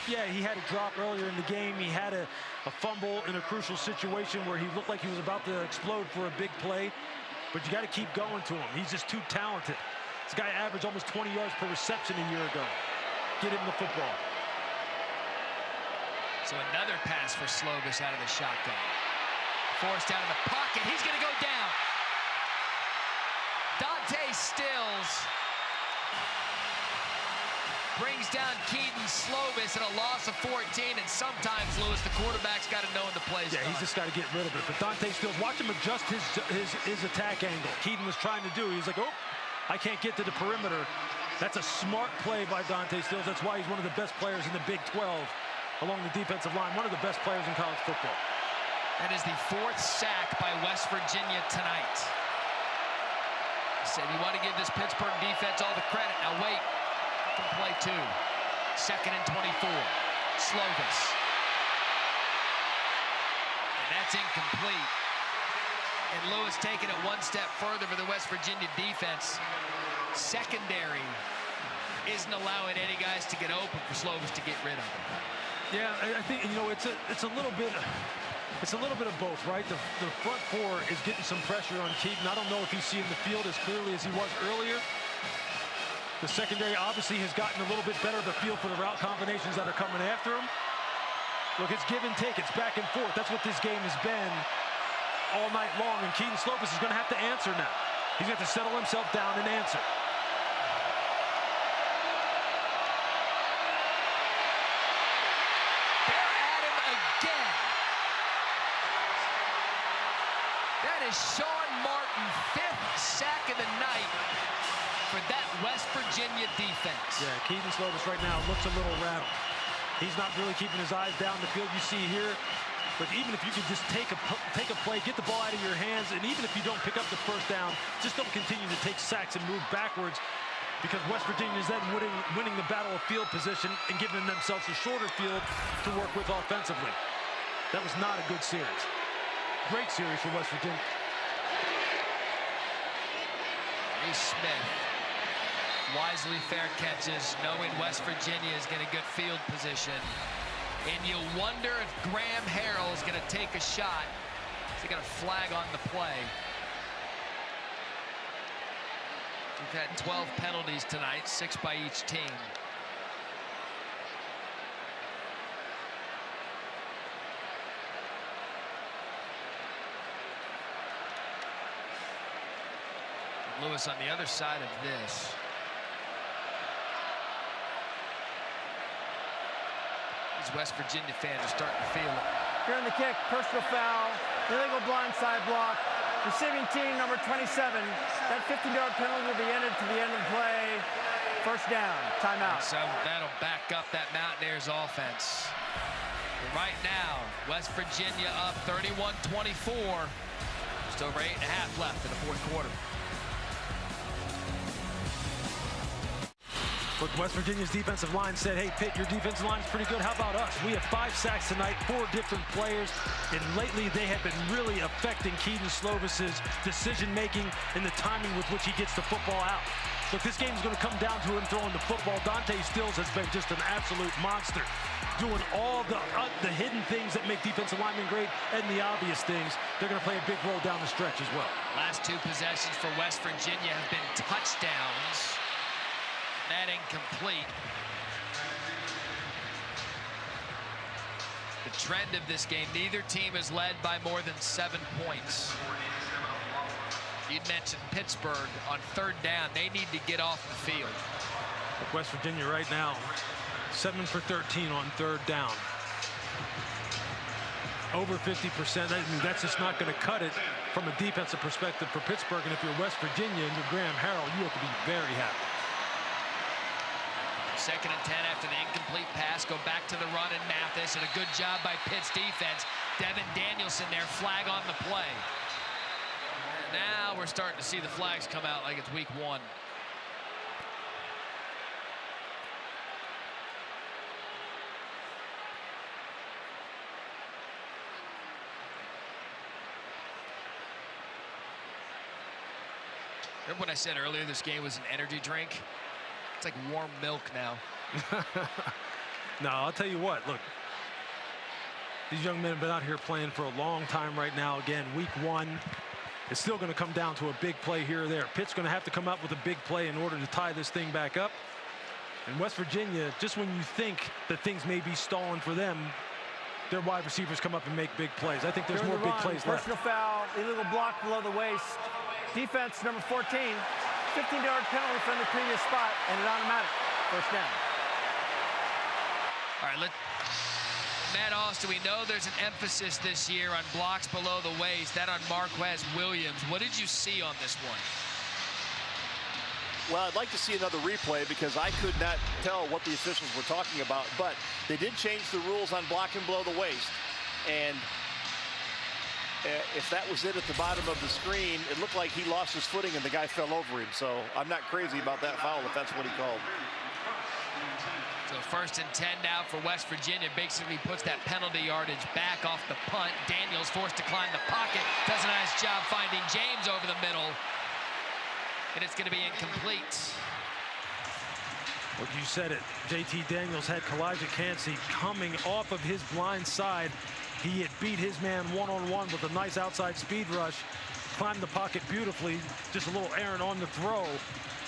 Yeah, he had a drop earlier in the game. He had a fumble in a crucial situation where he looked like he was about to explode for a big play. But you got to keep going to him. He's just too talented. This guy averaged almost 20 yards per reception a year ago. Get him the football. So another pass for Slovis out of the shotgun. Forced out of the pocket. He's going to go down. Dante Stills brings down Keaton Slovis at a loss of 14, and sometimes, Lewis, the quarterback's got to know when the play's done. He's just got to get rid of it. But Dante Stills, watch him adjust his attack angle. Keaton was trying to do. He was like, oh, I can't get to the perimeter. That's a smart play by Dante Stills. That's why he's one of the best players in the Big 12 along the defensive line, one of the best players in college football. That is the 4th sack by West Virginia tonight. Said you want to give this Pittsburgh defense all the credit. Now wait, can play 2. 2nd and 24. Slovis. And that's incomplete. And Lewis taking it one step further for the West Virginia defense. Secondary isn't allowing any guys to get open for Slovis to get rid of him. Yeah, I think, you know, it's a little bit of both, right? The front 4 is getting some pressure on Keaton. I don't know if he's seeing the field as clearly as he was earlier. The secondary obviously has gotten a little bit better of a feel for the route combinations that are coming after him. Look, it's give and take. It's back and forth. That's what this game has been all night long, and Keaton Slovis is going to have to answer now. He's going to have to settle himself down and answer. Sean Martin, 5th sack of the night for that West Virginia defense. Yeah, Keaton Slovis right now looks a little rattled. He's not really keeping his eyes down the field. You see here, but even if you could just take a play, get the ball out of your hands, and even if you don't pick up the 1st down, just don't continue to take sacks and move backwards, because West Virginia is then winning the battle of field position and giving themselves a shorter field to work with offensively. That was not a good series. Great series for West Virginia. Smith wisely fair catches, knowing West Virginia is going to get field position. And you wonder if Graham Harrell is going to take a shot. Is he going to flag on the play? We've had 12 penalties tonight, 6 by each team. Lewis on the other side of this. These West Virginia fans are starting to feel it. Here on the kick, personal foul, illegal blindside block. Receiving team number 27. That 15-yard penalty will be ended to the end of play. 1st down, timeout. So that'll back up that Mountaineers offense. And right now, West Virginia up 31-24. Just over 8.5 left in the fourth quarter. Look, West Virginia's defensive line said, hey, Pitt, your defensive line is pretty good. How about us? We have 5 sacks tonight, 4 different players, and lately they have been really affecting Keaton Slovis's decision-making and the timing with which he gets the football out. Look, this game is going to come down to him throwing the football. Dante Stills has been just an absolute monster, doing all the hidden things that make defensive linemen great and the obvious things. They're going to play a big role down the stretch as well. Last 2 possessions for West Virginia have been touchdowns. That incomplete. The trend of this game, neither team is led by more than 7 points. You'd mentioned Pittsburgh on 3rd down. They need to get off the field. West Virginia right now, 7 for 13 on 3rd down. Over 50%. That's just not going to cut it from a defensive perspective for Pittsburgh. And if you're West Virginia and you're Graham Harrell, you have to be very happy. 2nd and 10 after the incomplete pass. Go back to the run and Mathis, and a good job by Pitt's defense. Devin Danielson there, flag on the play. And now we're starting to see the flags come out like it's week 1. Remember when I said earlier this game was an energy drink? It's like warm milk now. No, I'll tell you what, look, these young men have been out here playing for a long time right now. Again, week 1. It's still going to come down to a big play here or there. Pitt's going to have to come up with a big play in order to tie this thing back up. And West Virginia, just when you think that things may be stalling for them, their wide receivers come up and make big plays. I think there's more big plays left. Personal foul, illegal block below the waist. Defense, number 14. 15-yard penalty from the previous spot, and an automatic 1st down. All right, Matt Austin, we know there's an emphasis this year on blocks below the waist, that on Marquez Williams. What did you see on this one? Well, I'd like to see another replay because I could not tell what the officials were talking about, but they did change the rules on blocking below the waist, and if that was it at the bottom of the screen, it looked like he lost his footing and the guy fell over him. So I'm not crazy about that foul if that's what he called. So 1st and 10 now for West Virginia. Basically puts that penalty yardage back off the punt. Daniels forced to climb the pocket. Does a nice job finding James over the middle. And it's going to be incomplete. Well, you said it. JT Daniels had Kalijah Cansey coming off of his blind side. He had beat his man one-on-one with a nice outside speed rush, climbed the pocket beautifully, just a little errant on the throw.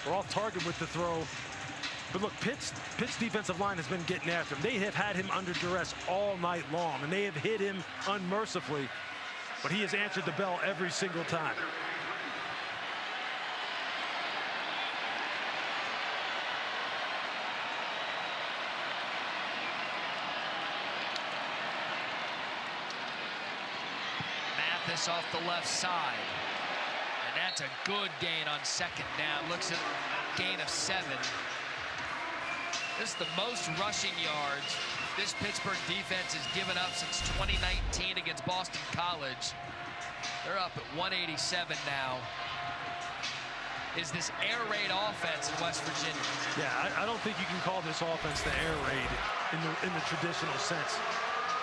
We're off target with the throw. But look, Pitt's defensive line has been getting after him. They have had him under duress all night long, and they have hit him unmercifully. But he has answered the bell every single time. This off the left side, and that's a good gain on 2nd down. Looks at a gain of 7. This is the most rushing yards this Pittsburgh defense has given up since 2019 against Boston College. They're up at 187 now. Is this air raid offense in West Virginia? Yeah, I don't think you can call this offense the air raid in the traditional sense.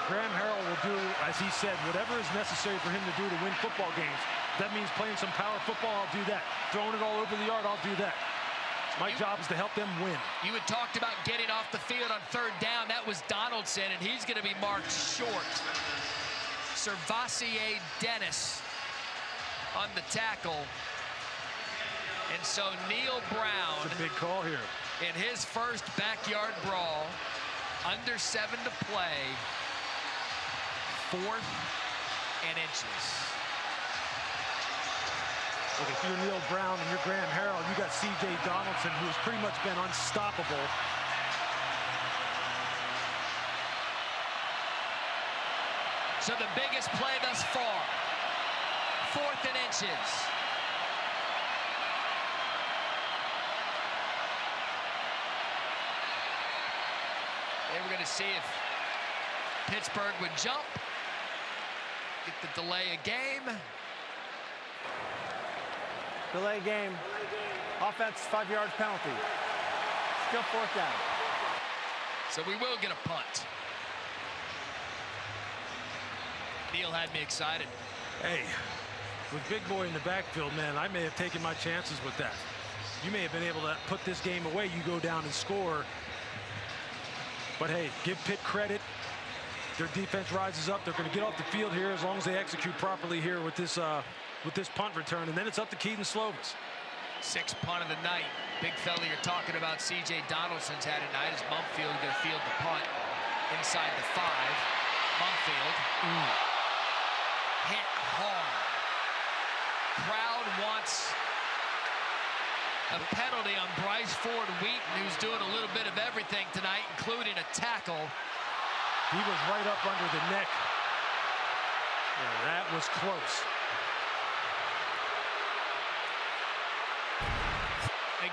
Graham Harrell will do, as he said, whatever is necessary for him to do to win football games. That means playing some power football, I'll do that. Throwing it all over the yard, I'll do that. My job is to help them win. You had talked about getting off the field on 3rd down. That was Donaldson, and he's going to be marked short. Servassier Dennis on the tackle. And so Neil Brown. That's a big call here. In his first backyard brawl, under 7 to play. 4th and inches. Look, if you're Neil Brown and you're Graham Harrell, you got C.J. Donaldson, who has pretty much been unstoppable. So the biggest play thus far, 4th and inches. And we're going to see if Pittsburgh would jump, get the delay of game. Delay game. Offense, 5-yard penalty. Still 4th down. So we will get a punt. Neil had me excited. Hey, with Big Boy in the backfield, man, I may have taken my chances with that. You may have been able to put this game away. You go down and score. But hey, give Pitt credit. Their defense rises up. They're going to get off the field here as long as they execute properly here with this punt return. And then it's up to Keaton Slovis. 6th punt of the night. Big fella you're talking about, C.J. Donaldson's had a night as Mumfield going to field the punt inside the 5. Mumfield hit hard. Crowd wants a penalty on Bryce Ford Wheaton, who's doing a little bit of everything tonight, including a tackle. He was right up under the neck. Yeah, that was close.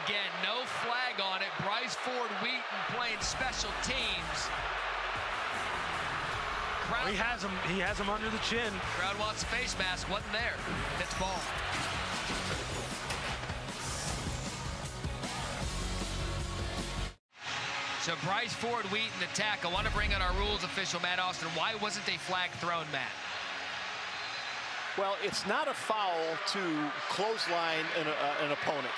Again, no flag on it. Bryce Ford Wheaton playing special teams. Crowd, he has him under the chin. Crowd wants a face mask. Wasn't there. Hits ball. So Bryce Ford Wheaton, the tackle. I want to bring in our rules official, Matt Austin. Why wasn't a flag thrown, Matt? Well, it's not a foul to clothesline an opponent.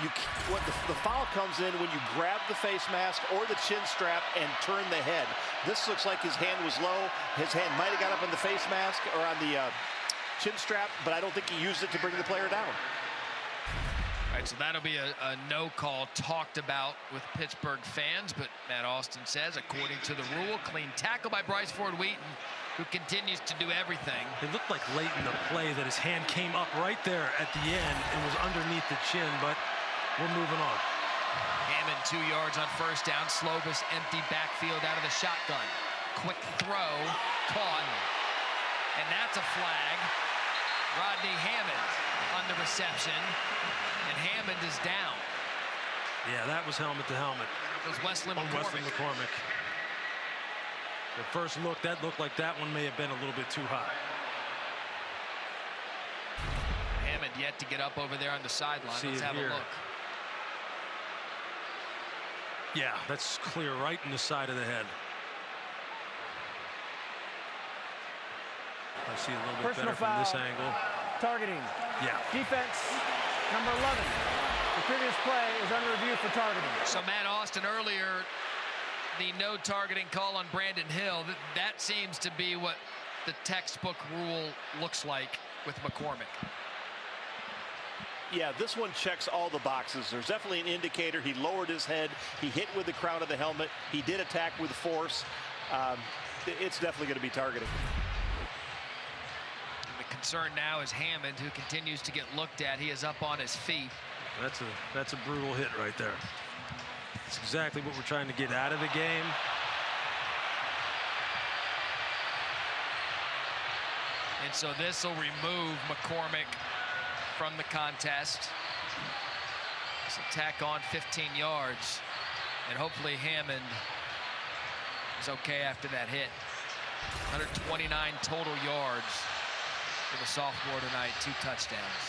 The foul comes in when you grab the face mask or the chin strap and turn the head. This looks like his hand was low. His hand might have got up on the face mask or on the chin strap, but I don't think he used it to bring the player down. All right, so that'll be a no call talked about with Pittsburgh fans, but Matt Austin says, according to the rule, clean tackle by Bryce Ford Wheaton, who continues to do everything. It looked like late in the play that his hand came up right there at the end and was underneath the chin, but we're moving on. Hammond 2 yards on 1st down. Slovis empty backfield out of the shotgun. Quick throw, caught, and that's a flag. Rodney Hammond on the reception, and Hammond is down. Yeah, that was helmet to helmet. It was Wesley McCormick. The first look, that looked like that one may have been a little bit too high. Hammond yet to get up over there on the sideline. Let's have a look. Yeah, that's clear right in the side of the head. I see a little bit better from this angle. Targeting. Yeah. Defense, number 11. The previous play is under review for targeting. So Matt Austin earlier, the no targeting call on Brandon Hill, that seems to be what the textbook rule looks like with McCormick. Yeah, this one checks all the boxes. There's definitely an indicator. He lowered his head. He hit with the crown of the helmet. He did attack with force. It's definitely going to be targeting. And the concern now is Hammond, who continues to get looked at. He is up on his feet. That's a brutal hit right there. It's exactly what we're trying to get out of the game. And so this will remove McCormick from the contest. So tack on 15 yards, and hopefully Hammond is okay after that hit. 129 total yards for the sophomore tonight, 2 touchdowns.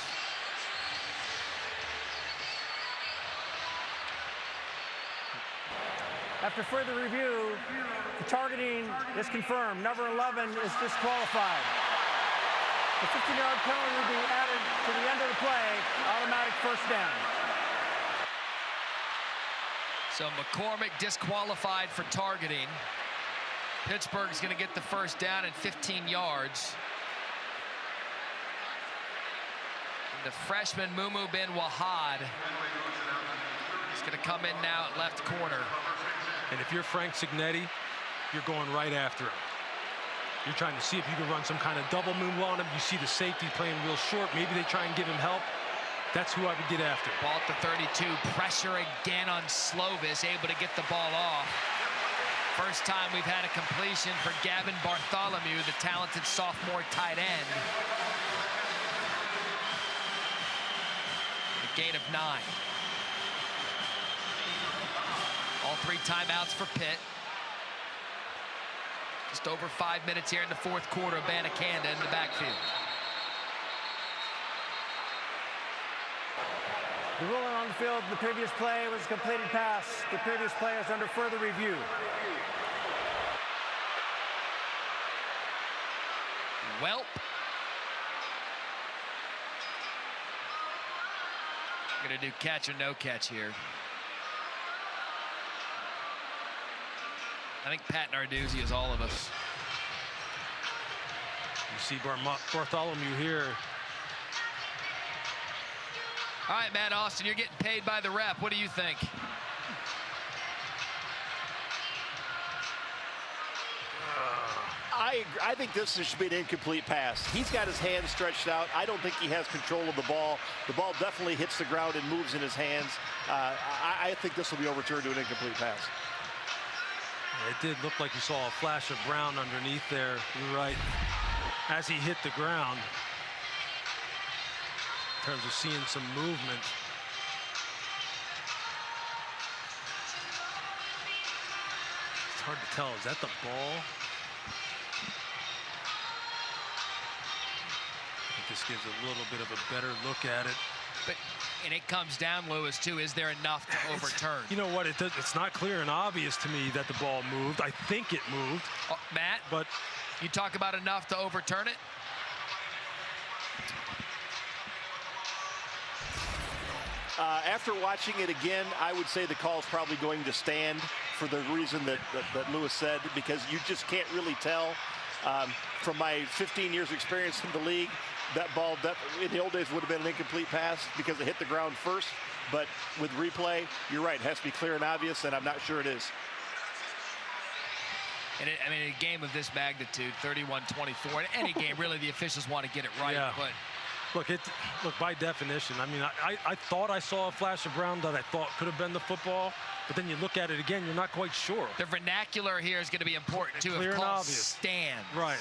After further review, the targeting is confirmed. Number 11 is disqualified. The 15-yard penalty will be added to the end of the play. Automatic 1st down. So McCormick disqualified for targeting. Pittsburgh's going to get the 1st down at 15 yards. And the freshman Mumu bin Wahad is going to come in now at left corner. And if you're Frank Signetti, you're going right after him. You're trying to see if you can run some kind of double move on him. You see the safety playing real short. Maybe they try and give him help. That's who I would get after. Ball at the 32. Pressure again on Slovis, able to get the ball off. First time we've had a completion for Gavin Bartholomew, the talented sophomore tight end. A gain of 9. All 3 timeouts for Pitt. Just over 5 minutes here in the 4th quarter. Abanikanda in the backfield. The ruling on the field, the previous play was a completed pass. The previous play is under further review. Welp. Gonna do catch or no catch here. I think Pat Narduzzi is all of us. You see Bartholomew here. All right, Matt Austin, you're getting paid by the rep. What do you think? I think this should be an incomplete pass. He's got his hands stretched out. I don't think he has control of the ball. The ball definitely hits the ground and moves in his hands. I think this will be overturned to an incomplete pass. It did look like you saw a flash of brown underneath there. You're right. As he hit the ground, in terms of seeing some movement. It's hard to tell. Is that the ball? I think this gives a little bit of a better look at it. And it comes down, Lewis, too. Is there enough to overturn? You know what? It's not clear and obvious to me that the ball moved. I think it moved. Oh, Matt, but you talk about enough to overturn it? After watching it again, I would say the call is probably going to stand for the reason that Lewis said, because you just can't really tell. From my 15 years experience in the league, that ball in the old days would have been an incomplete pass because it hit the ground first. But with replay, you're right, it has to be clear and obvious, and I'm not sure it is. And I mean, a game of this magnitude, 31-24, in any game, really, the officials want to get it right. Yeah. But look, by definition, I mean, I thought I saw a flash of brown that I thought could have been the football, but then you look at it again, you're not quite sure. The vernacular here is going to be important, too. Clear if and call obvious. stands. Right.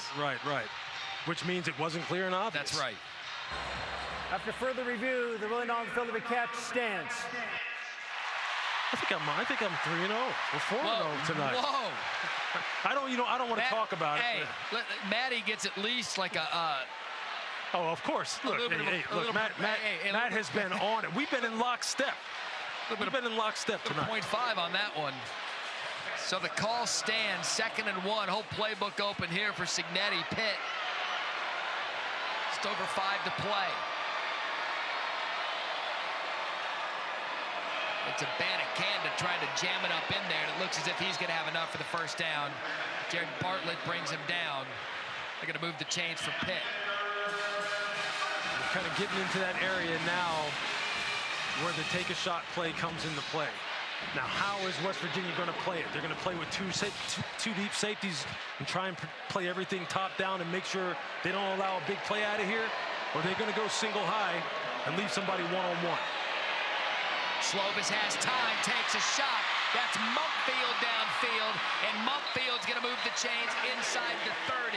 Which means it wasn't clear and obvious. That's right. After further review, the ruling on the field of a catch stands. I think I'm 3-0 or 4-0 tonight. Whoa. I don't want to talk about it. Matty gets at least like a. Oh, of course. Look, Matt has been on it. We've been in lockstep. We've been in lockstep tonight. 0.5 on that one. So the call stands, 2nd and 1. Whole playbook open here for Cignetti. Pitt. Just over 5 to play. It's a Banacanda trying to jam it up in there, and it looks as if he's going to have enough for the first down. Jared Bartlett brings him down. They're going to move the chains for Pitt. We're kind of getting into that area now where the take-a-shot play comes into play. Now, how is West Virginia going to play it? They're going to play with two deep safeties and try and play everything top down and make sure they don't allow a big play out of here, or they're going to go single high and leave somebody one-on-one. Slovis has time, takes a shot. That's Mumpfield downfield, and Mumpfield's going to move the chains inside the 30,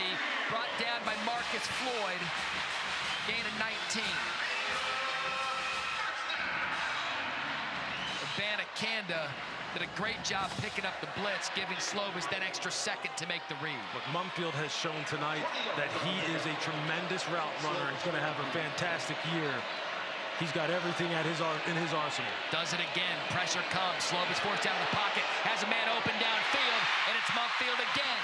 brought down by Marcus Floyd. Gain of 19. Banacanda did a great job picking up the blitz, giving Slovis that extra second to make the read. But Mumpfield has shown tonight that he is a tremendous route runner. He's going to have a fantastic year. He's got everything in his arsenal. Does it again. Pressure comes. Slovis forced out of the pocket. Has a man open downfield, and it's Mumpfield again.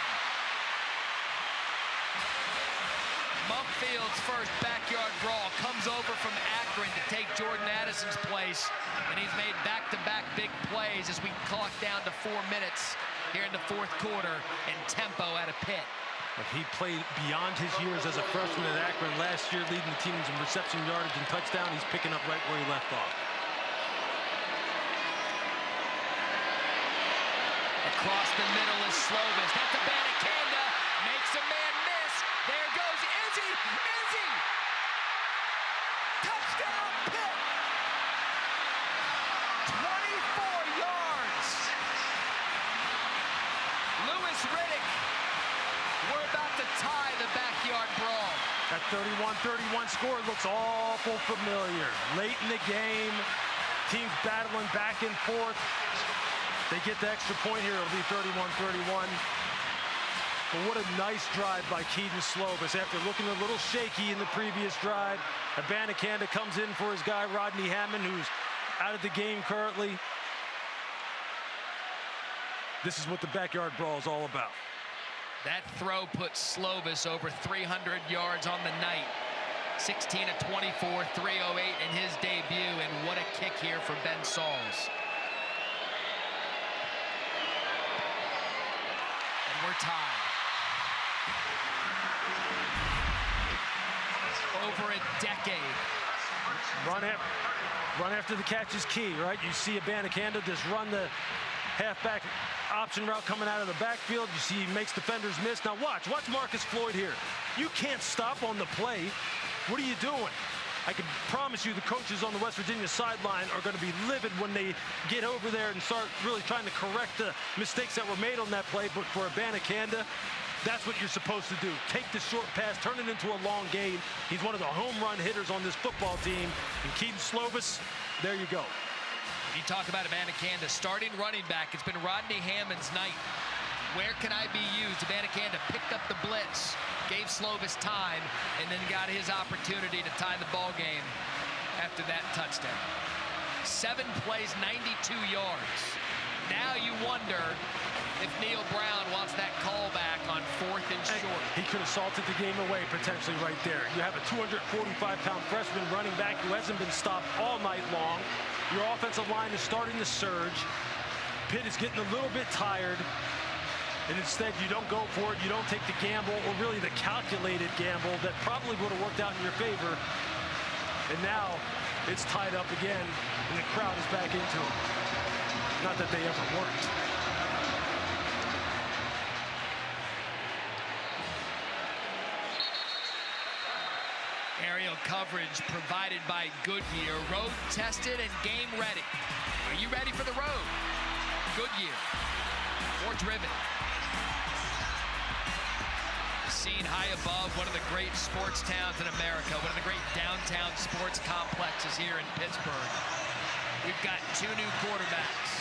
Mumpfield's first backyard brawl comes over from Akron to take Jordan Addison's place, and he's made back-to-back big plays as we clock down to 4 minutes here in the 4th quarter, and tempo out of Pitt. He played beyond his years as a freshman at Akron last year, leading the teams in reception yardage and touchdown. He's picking up right where he left off. Across the middle is Slovis. That's a Banacanda. Makes a man miss. There goes Izzy. Izzy! Touchdown, Pitt! 24 yards. Lewis Riddick. We're about to tie the backyard brawl. That 31-31 score looks awful familiar. Late in the game, teams battling back and forth. They get the extra point here. It'll be 31-31. But what a nice drive by Kedon Slovis. After looking a little shaky in the previous drive, Abanikanda comes in for his guy, Rodney Hammond, who's out of the game currently. This is what the backyard brawl is all about. That throw puts Slovis over 300 yards on the night. 16 of 24, 308 in his debut, and what a kick here for Ben Sauls. And we're tied. Over a decade. Run after the catch is key, right? You see Abanikanda just run the halfback option route coming out of the backfield. You see he makes defenders miss. Now watch Marcus Floyd here. You can't stop on the play. What are you doing? I can promise you the coaches on the West Virginia sideline are going to be livid when they get over there and start really trying to correct the mistakes that were made on that play. But for Abanikanda, that's what you're supposed to do. Take the short pass, turn it into a long gain. He's one of the home run hitters on this football team. And Kedon Slovis, there you go. You talk about Abanikanda, starting running back. It's been Rodney Hammond's night. Where can I be used? Abanikanda picked up the blitz, gave Slovis time, and then got his opportunity to tie the ball game after that touchdown. 7 plays, 92 yards. Now you wonder if Neil Brown wants that call back on 4th and short. He could have salted the game away potentially right there. You have a 245-pound freshman running back who hasn't been stopped all night long. Your offensive line is starting to surge. Pitt is getting a little bit tired. And instead, you don't go for it. You don't take the gamble, or really the calculated gamble that probably would have worked out in your favor. And now it's tied up again, and the crowd is back into it. Not that they ever weren't. Aerial coverage provided by Goodyear. Road tested and game ready. Are you ready for the road? Goodyear. More driven. Seen high above one of the great sports towns in America, one of the great downtown sports complexes here in Pittsburgh. We've got 2 new quarterbacks.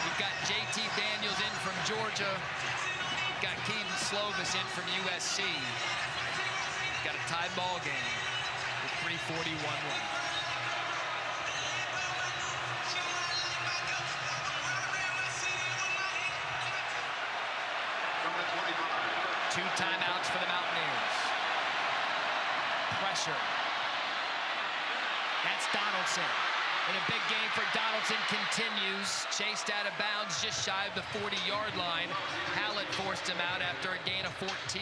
We've got JT Daniels in from Georgia. We've got Kedon Slovis in from USC. We've got a tied ball game with 3:41 left. Two timeouts for the Mountaineers. Pressure. That's Donaldson. And a big game for Donaldson continues. Chased out of bounds just shy of the 40-yard line. Hallett forced him out after a gain of 14.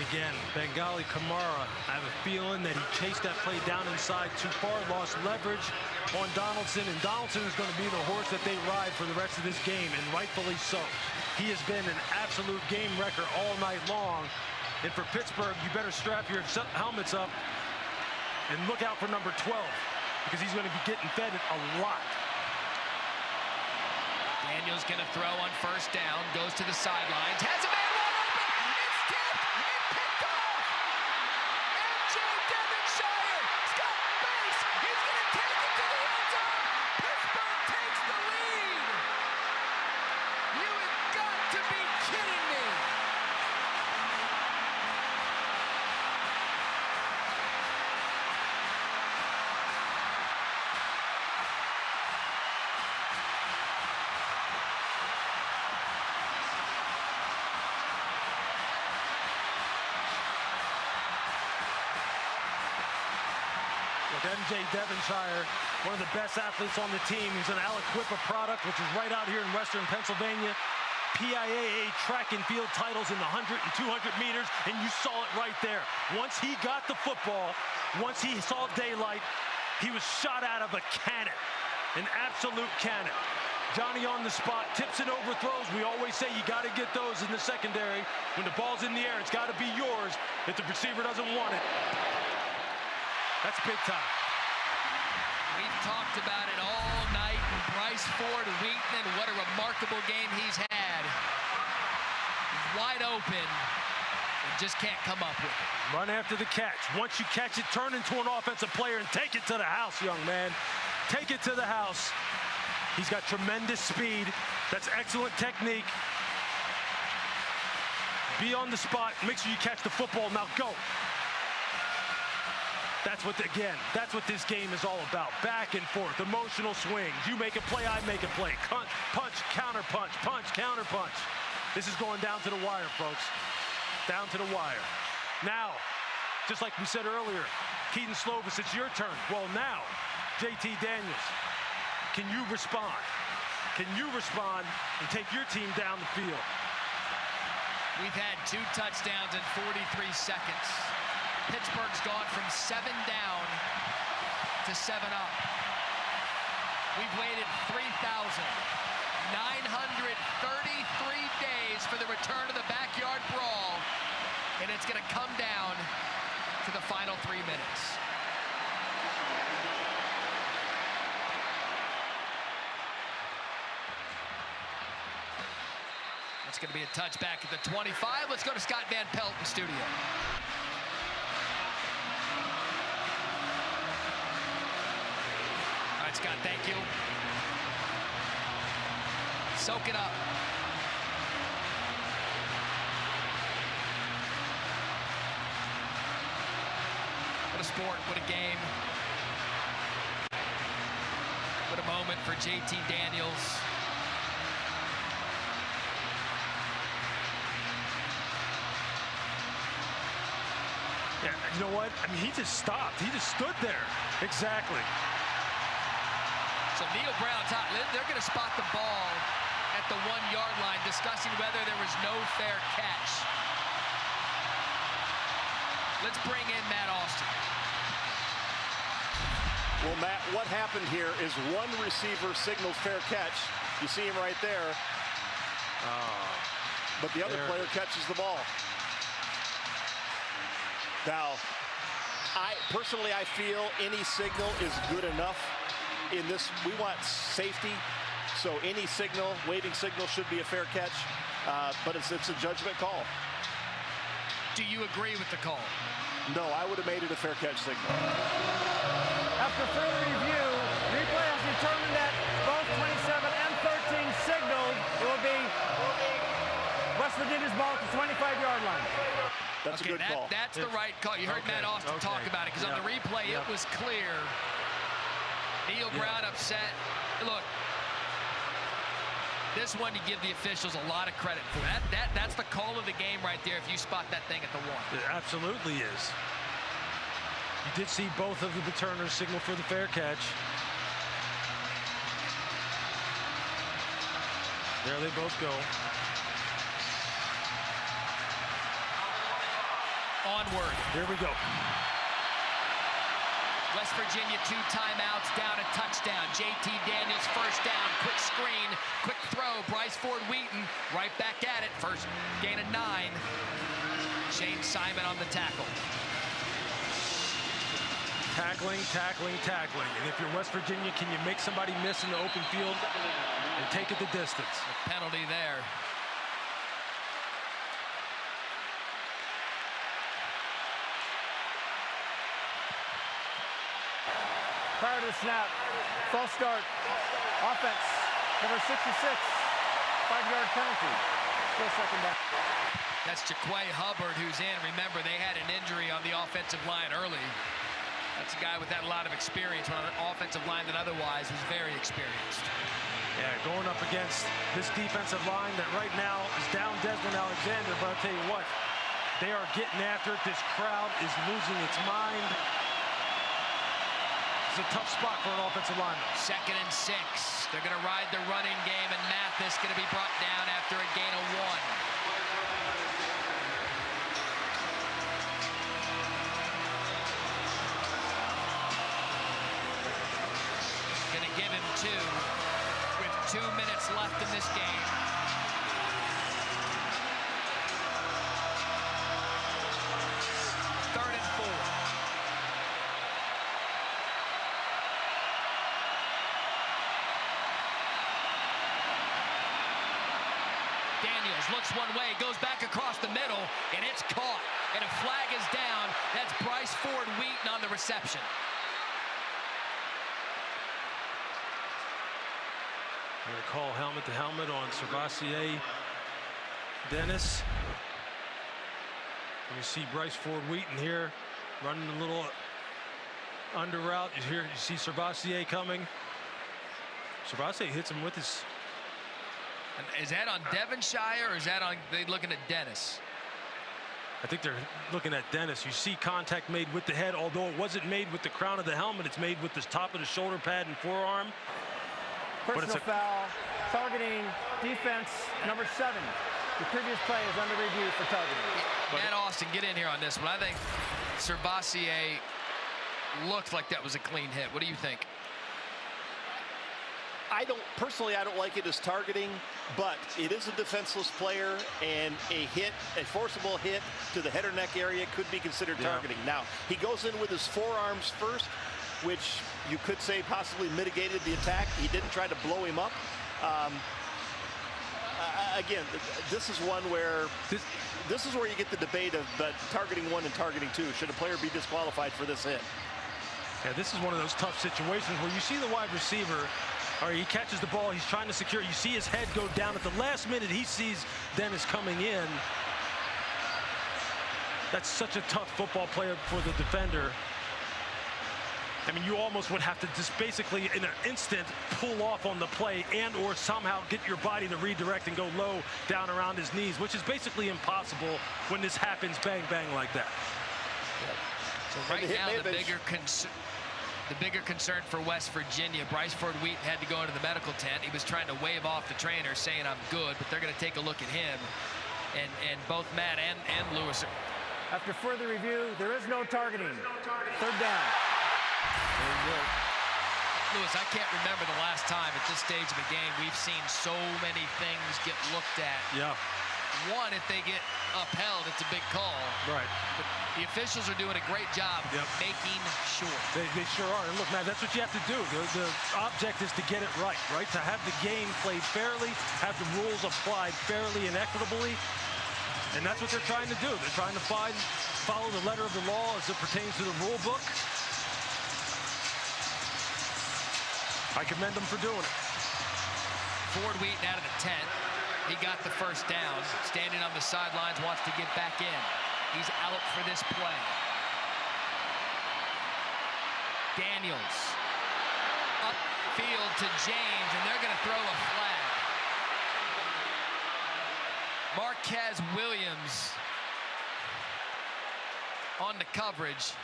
Again, Bengali Kamara, I have a feeling that he chased that play down inside too far, lost leverage on Donaldson, and Donaldson is going to be the horse that they ride for the rest of this game, and rightfully so. He has been an absolute game wrecker all night long, and for Pittsburgh, you better strap your helmets up and look out for number 12, because he's going to be getting fed a lot. Daniels going to throw on first down, goes to the sidelines, has a man wide open, it's tipped, and picked off! MJ Devonshire, Scott Bass, he's going to take it to the end zone! Pittsburgh takes the lead! You have got to be kidding me! MJ Devonshire, one of the best athletes on the team. He's an Aliquippa product, which is right out here in Western Pennsylvania. PIAA track and field titles in the 100 and 200 meters, and you saw it right there. Once he got the football, once he saw daylight, he was shot out of a cannon, an absolute cannon. Johnny on the spot, tips and overthrows. We always say you got to get those in the secondary. When the ball's in the air, it's got to be yours. If the receiver doesn't want it, that's big time. We've talked about it all night. Bryce Ford Wheaton, what a remarkable game he's had. Wide open, and just can't come up with it. Run after the catch. Once you catch it, turn into an offensive player and take it to the house, young man. Take it to the house. He's got tremendous speed. That's excellent technique. Be on the spot. Make sure you catch the football. Now go. That's what this game is all about. Back and forth, emotional swings. You make a play, I make a play. Punch, counter punch, punch, counter punch. This is going down to the wire, folks. Down to the wire. Now, just like we said earlier, Keaton Slovis, it's your turn. Well, now, JT Daniels, can you respond? Can you respond and take your team down the field? We've had 2 touchdowns in 43 seconds. Pittsburgh's gone from 7 down to 7 up. We've waited 3,933 days for the return of the backyard brawl, and it's going to come down to the final 3 minutes. It's going to be a touchback at the 25. Let's go to Scott Van Pelt in studio. All right, Scott, thank you. Soak it up. What a sport, what a game. What a moment for JT Daniels. Yeah, you know what? I mean, he just stopped. He just stood there. Exactly. So Neil Brown, they're going to spot the ball at the 1-yard line, discussing whether there was no fair catch. Let's bring in Matt Austin. Well, Matt, what happened here is one receiver signals fair catch. You see him right there. But the other player catches the ball. Now, I feel any signal is good enough in this. We want safety, so any signal, waving signal, should be a fair catch. But it's a judgment call. Do you agree with the call? No, I would have made it a fair catch signal. After further review, replay has determined that both 27 and 13 signaled. It will be West Virginia's ball at the 25-yard line. That's a good call. That's the right call. You heard Matt Austin talk about it, because on the replay it was clear. Neil Brown upset. Look, this one you give the officials a lot of credit for. That's the call of the game right there if you spot that thing at the 1. It absolutely is. You did see both of the returners signal for the fair catch. There they both go. Onward. Here we go. West Virginia 2 timeouts, down a touchdown. JT Daniels first down, quick screen, quick throw. Bryce Ford-Wheaton right back at it. First gain of 9. Shane Simon on the tackle. Tackling, tackling, tackling. And if you're West Virginia, can you make somebody miss in the open field and take it the distance? A penalty there. Prior to the snap, false start, offense, number 66, 5-yard penalty, still second down. That's Jaquay Hubbard who's in. Remember, they had an injury on the offensive line early. That's a guy with that a lot of experience on an offensive line that otherwise was very experienced. Yeah, going up against this defensive line that right now is down Desmond Alexander, but I'll tell you what, they are getting after it. This crowd is losing its mind. It's a tough spot for an offensive lineman. 2nd and 6. They're going to ride the running game, and Mathis going to be brought down after a gain of 1. Going to give him 2 with 2 minutes left in this game. Third and 4. Daniels looks one way, goes back across the middle, and it's caught. And a flag is down. That's Bryce Ford-Wheaton on the reception. They're going to call helmet to helmet on Servassier Dennis. And you see Bryce Ford Wheaton here running a little under route. You see Servassier coming. Servassier hits him with his. And is that on Devonshire or is that on they looking at Dennis? I think they're looking at Dennis. You see contact made with the head, although it wasn't made with the crown of the helmet. It's made with the top of the shoulder pad and forearm. Personal foul, targeting defense number 7. The previous play is under review for targeting. Matt Austin, get in here on this one. I think Servassier looked like that was a clean hit. What do you think? Personally, I don't like it as targeting, but it is a defenseless player, and a forcible hit to the head or neck area could be considered targeting. Now, he goes in with his forearms first, which you could say possibly mitigated the attack. He didn't try to blow him up. Again, this is one where this is where you get the debate of targeting 1 and targeting 2. Should a player be disqualified for this hit? Yeah, this is one of those tough situations where you see the wide receiver, or he catches the ball, he's trying to secure. You see his head go down at the last minute. He sees Dennis coming in. That's such a tough football player for the defender. I mean, you almost would have to just basically in an instant pull off on the play and or somehow get your body to redirect and go low down around his knees, which is basically impossible when this happens bang bang like that. So right now the bigger concern for West Virginia, Bryce Ford Wheaton had to go into the medical tent. He was trying to wave off the trainer saying I'm good, but they're going to take a look at him. And both Matt and Lewis. After further review, there is no targeting. 3rd down. Lewis, I can't remember the last time at this stage of a game we've seen so many things get looked at. Yeah. One, if they get upheld, it's a big call. Right. But the officials are doing a great job making sure. They sure are. And look, man, that's what you have to do. The object is to get it right? To have the game played fairly, have the rules applied fairly and equitably. And that's what they're trying to do. They're trying to follow the letter of the law as it pertains to the rule book. I commend them for doing it. Ford Wheaton out of the tent. He got the first down. Standing on the sidelines, wants to get back in. He's out for this play. Daniels. Upfield to James, and they're going to throw a flag. Marquez Williams on the coverage.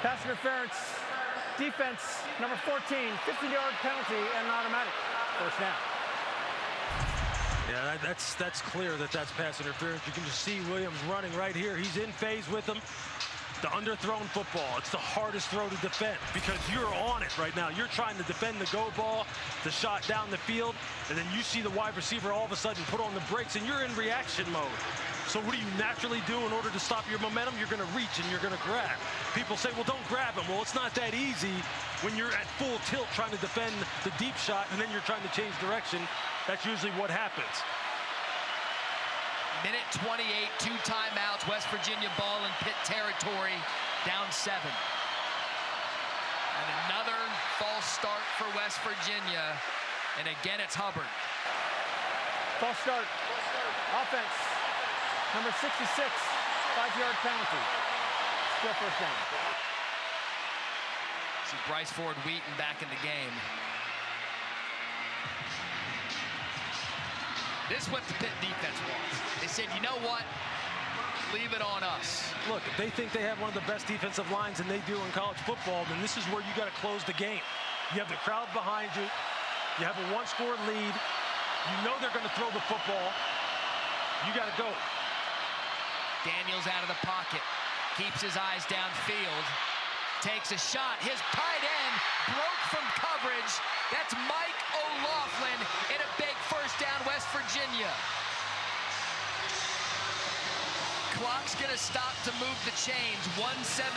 Pass interference, defense, number 14, 50-yard penalty and an automatic. 1st down. Yeah, that's clear that that's pass interference. You can just see Williams running right here. He's in phase with him. The underthrown football, it's the hardest throw to defend because you're on it right now. You're trying to defend the go ball, the shot down the field, and then you see the wide receiver all of a sudden put on the brakes and you're in reaction mode. So what do you naturally do in order to stop your momentum? You're going to reach and you're going to grab. People say, well, don't grab him. Well, it's not that easy when you're at full tilt trying to defend the deep shot and then you're trying to change direction. That's usually what happens. Minute 28, 2 timeouts. West Virginia ball in Pitt territory, down 7. And another false start for West Virginia. And again, it's Hubbard. False start. Offense. Number 66, 5-yard penalty. Still 1st down. See Bryce Ford Wheaton back in the game. This is what the Pitt defense wants. They said, you know what? Leave it on us. Look, if they think they have one of the best defensive lines and they do in college football, then this is where you got to close the game. You have the crowd behind you. You have a 1-score lead. You know they're going to throw the football. You got to go. Daniels out of the pocket. Keeps his eyes downfield. Takes a shot. His tight end broke from coverage. That's Mike O'Loughlin in a big 1st down, West Virginia. Clock's going to stop to move the chains. 1:17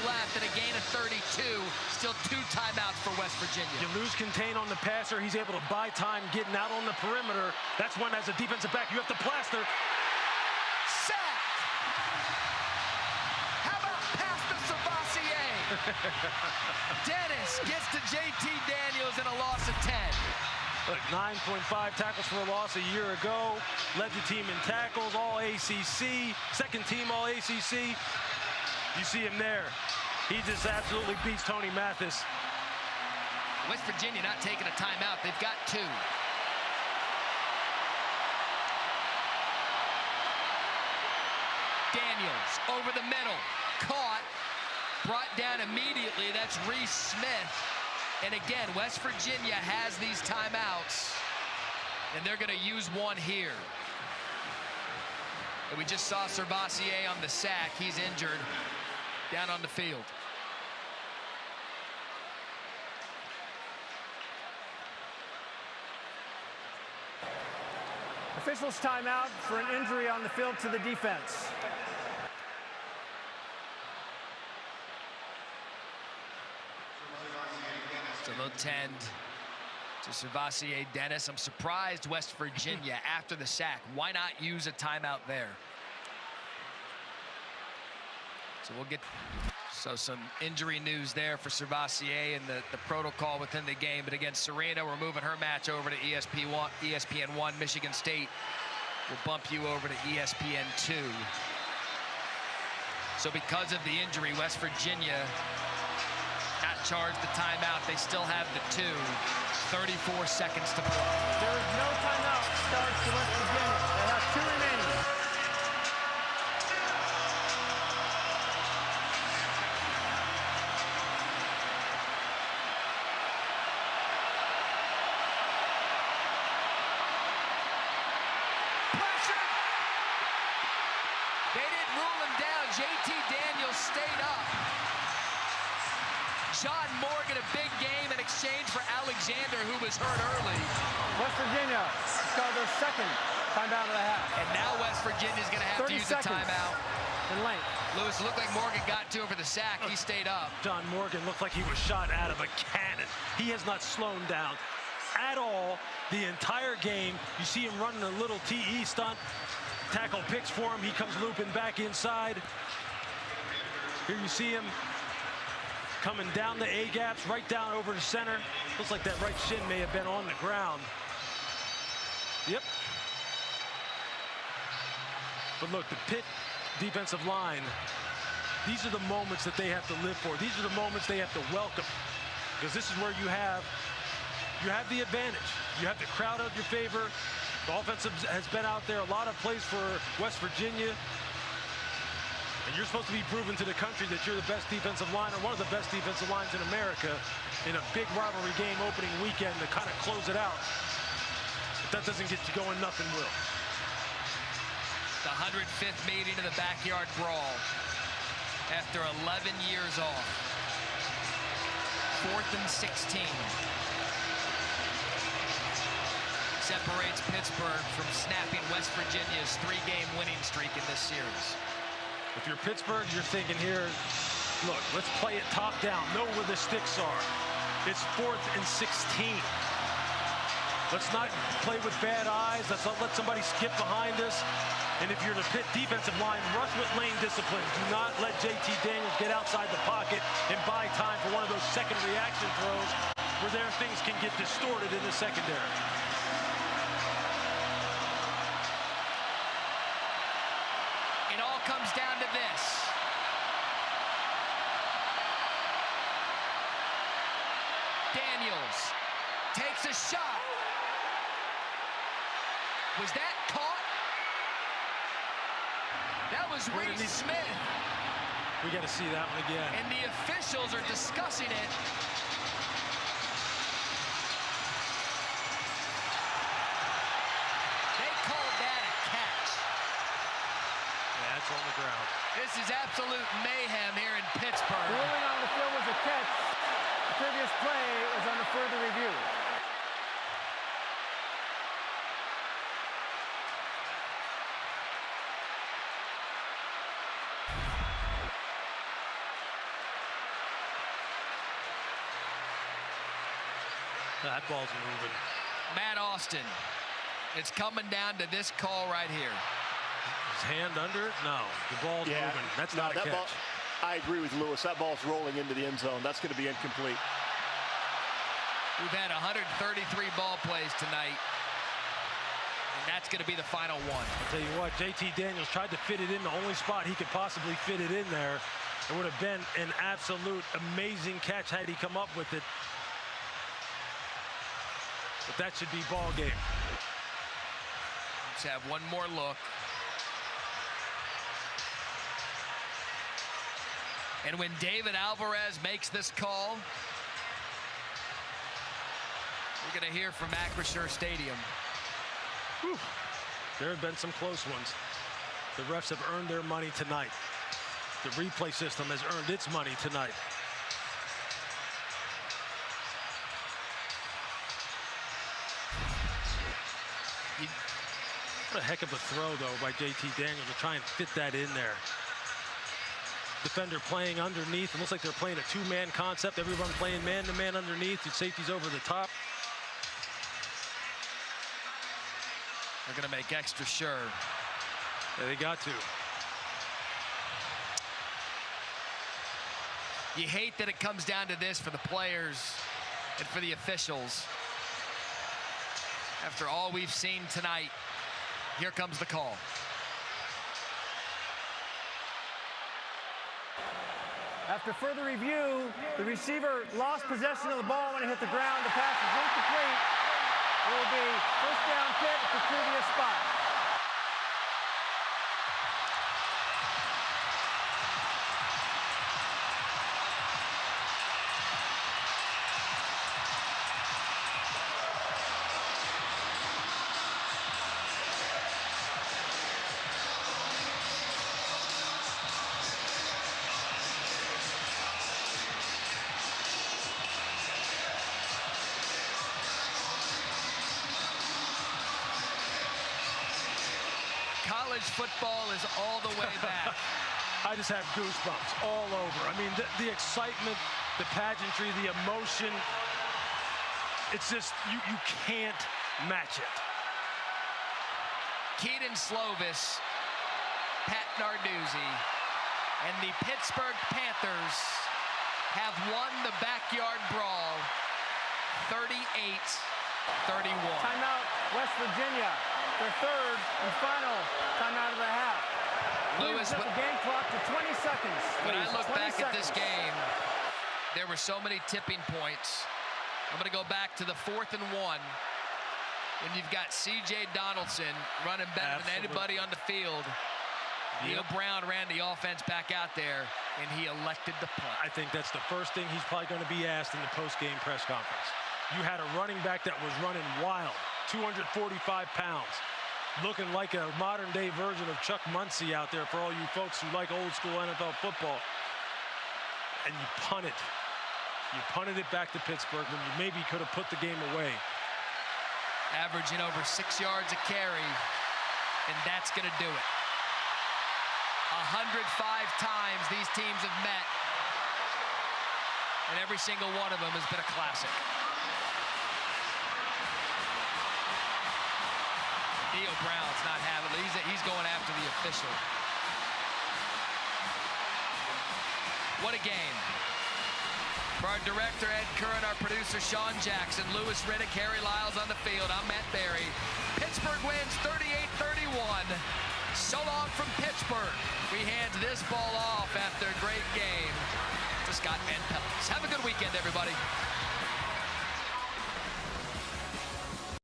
left and a gain of 32. Still 2 timeouts for West Virginia. You lose contain on the passer. He's able to buy time getting out on the perimeter. That's when, as a defensive back, you have to plaster. Sacked. How about pass to Servassier? Dennis gets to JT Daniels and a loss of 10. Look, 9.5 tackles for a loss a year ago. Led the team in tackles, all ACC. Second team all ACC. You see him there. He just absolutely beats Tony Mathis. West Virginia not taking a timeout. They've got 2. Daniels over the middle. Caught. Brought down immediately. That's Reese Smith. And again, West Virginia has these timeouts. And they're going to use one here. And we just saw Servassier on the sack. He's injured down on the field. Officials timeout for an injury on the field to the defense. So they'll tend to Servassier Dennis. I'm surprised West Virginia after the sack. Why not use a timeout there? So we'll get some injury news there for Servassier and the protocol within the game. But again, Serena, we're moving her match over to ESPN1. Michigan State will bump you over to ESPN2. So because of the injury, West Virginia not charged the timeout. They still have the 2. 34 seconds to play. There is no timeout charged to West Virginia. They have 2 remaining. Pressure! They didn't rule him down. JT Daniels stayed up. John Morgan, a big game in exchange for Alexander, who was hurt early. West Virginia got their second timeout of the half. And now West Virginia's going to have to use a timeout. In length. Lewis, looked like Morgan got to him for the sack. He stayed up. John Morgan looked like he was shot out of a cannon. He has not slowed down at all the entire game. You see him running a little TE stunt. Tackle picks for him. He comes looping back inside. Here you see him coming down the A-gaps, right down over the center. Looks like that right shin may have been on the ground. Yep. But look, the Pitt defensive line, these are the moments that they have to live for. These are the moments they have to welcome. Because this is where you have the advantage. You have the crowd out your favor. The offense has been out there. A lot of plays for West Virginia. And you're supposed to be proving to the country that you're the best defensive line or one of the best defensive lines in America in a big rivalry game opening weekend to kind of close it out. If that doesn't get you going, nothing will. The 105th meeting of the Backyard Brawl after 11 years off. 4th and 16. Separates Pittsburgh from snapping West Virginia's 3-game winning streak in this series. If you're Pittsburgh, you're thinking here, look, let's play it top down. Know where the sticks are. It's 4th and 16. Let's not play with bad eyes. Let's not let somebody skip behind us. And if you're the Pitt defensive line, rush with lane discipline. Do not let JT Daniels get outside the pocket and buy time for one of those second reaction throws where there things can get distorted in the secondary. It all comes down to this. Daniels takes a shot. Was that caught? That was Reese Smith. We got to see that one again. And the officials are discussing it. They called that a catch. Yeah, that's on the ground. This is absolute mayhem here in Pittsburgh. The ruling on the field was a catch. The previous play is under further review. That ball's moving. Matt Austin. It's coming down to this call right here. His hand under it? No. The ball's moving. That's not a catch. Ball, I agree with Lewis. That ball's rolling into the end zone. That's going to be incomplete. We've had 133 ball plays tonight. And that's going to be the final one. I'll tell you what, JT Daniels tried to fit it in the only spot he could possibly fit it in there. It would have been an absolute amazing catch had he come up with it. But that should be ball game. Let's have one more look. And when David Alvarez makes this call, we're going to hear from Acrisure Stadium. Whew. There have been some close ones. The refs have earned their money tonight. The replay system has earned its money tonight. What a heck of a throw, though, by JT Daniels to try and fit that in there. Defender playing underneath. It looks like they're playing a two-man concept. Everyone playing man-to-man underneath. The safety's over the top. They're going to make extra sure. Yeah, they got to. You hate that it comes down to this for the players and for the officials. After all we've seen tonight, here comes the call. After further review, the receiver lost possession of the ball when it hit the ground. The pass is incomplete. It will be first down Pitt at the previous spot. College football is all the way back. I just have goosebumps all over. I mean, the excitement, the pageantry, the emotion. It's just, you can't match it. Keaton Slovis, Pat Narduzzi, and the Pittsburgh Panthers have won the backyard brawl 38-31. Timeout, West Virginia. Their third and final timeout of the half. Lewis, set the game clock to 20 seconds. When I look back at this seconds. game, there were so many tipping points. I'm going to go back to the 4th and 1. When you've got C.J. Donaldson running better than anybody on the field. Neil Brown ran the offense back out there, and he elected the punt. I think that's the first thing he's probably going to be asked in the post-game press conference. You had a running back that was running wild, 245 pounds, looking like a modern-day version of Chuck Muncie out there for all you folks who like old-school NFL football. And you punted. You punted it back to Pittsburgh when you maybe could have put the game away. Averaging over 6 yards a carry, and that's going to do it. 105 times these teams have met, and every single one of them has been a classic. Neil Brown's not having it. He's going after the official. What a game. For our director, Ed Curran, our producer, Sean Jackson, Lewis Riddick, Harry Lyles on the field, I'm Matt Berry. Pittsburgh wins 38-31. So long from Pittsburgh. We hand this ball off after a great game to Scott Van Pelt. Have a good weekend, everybody.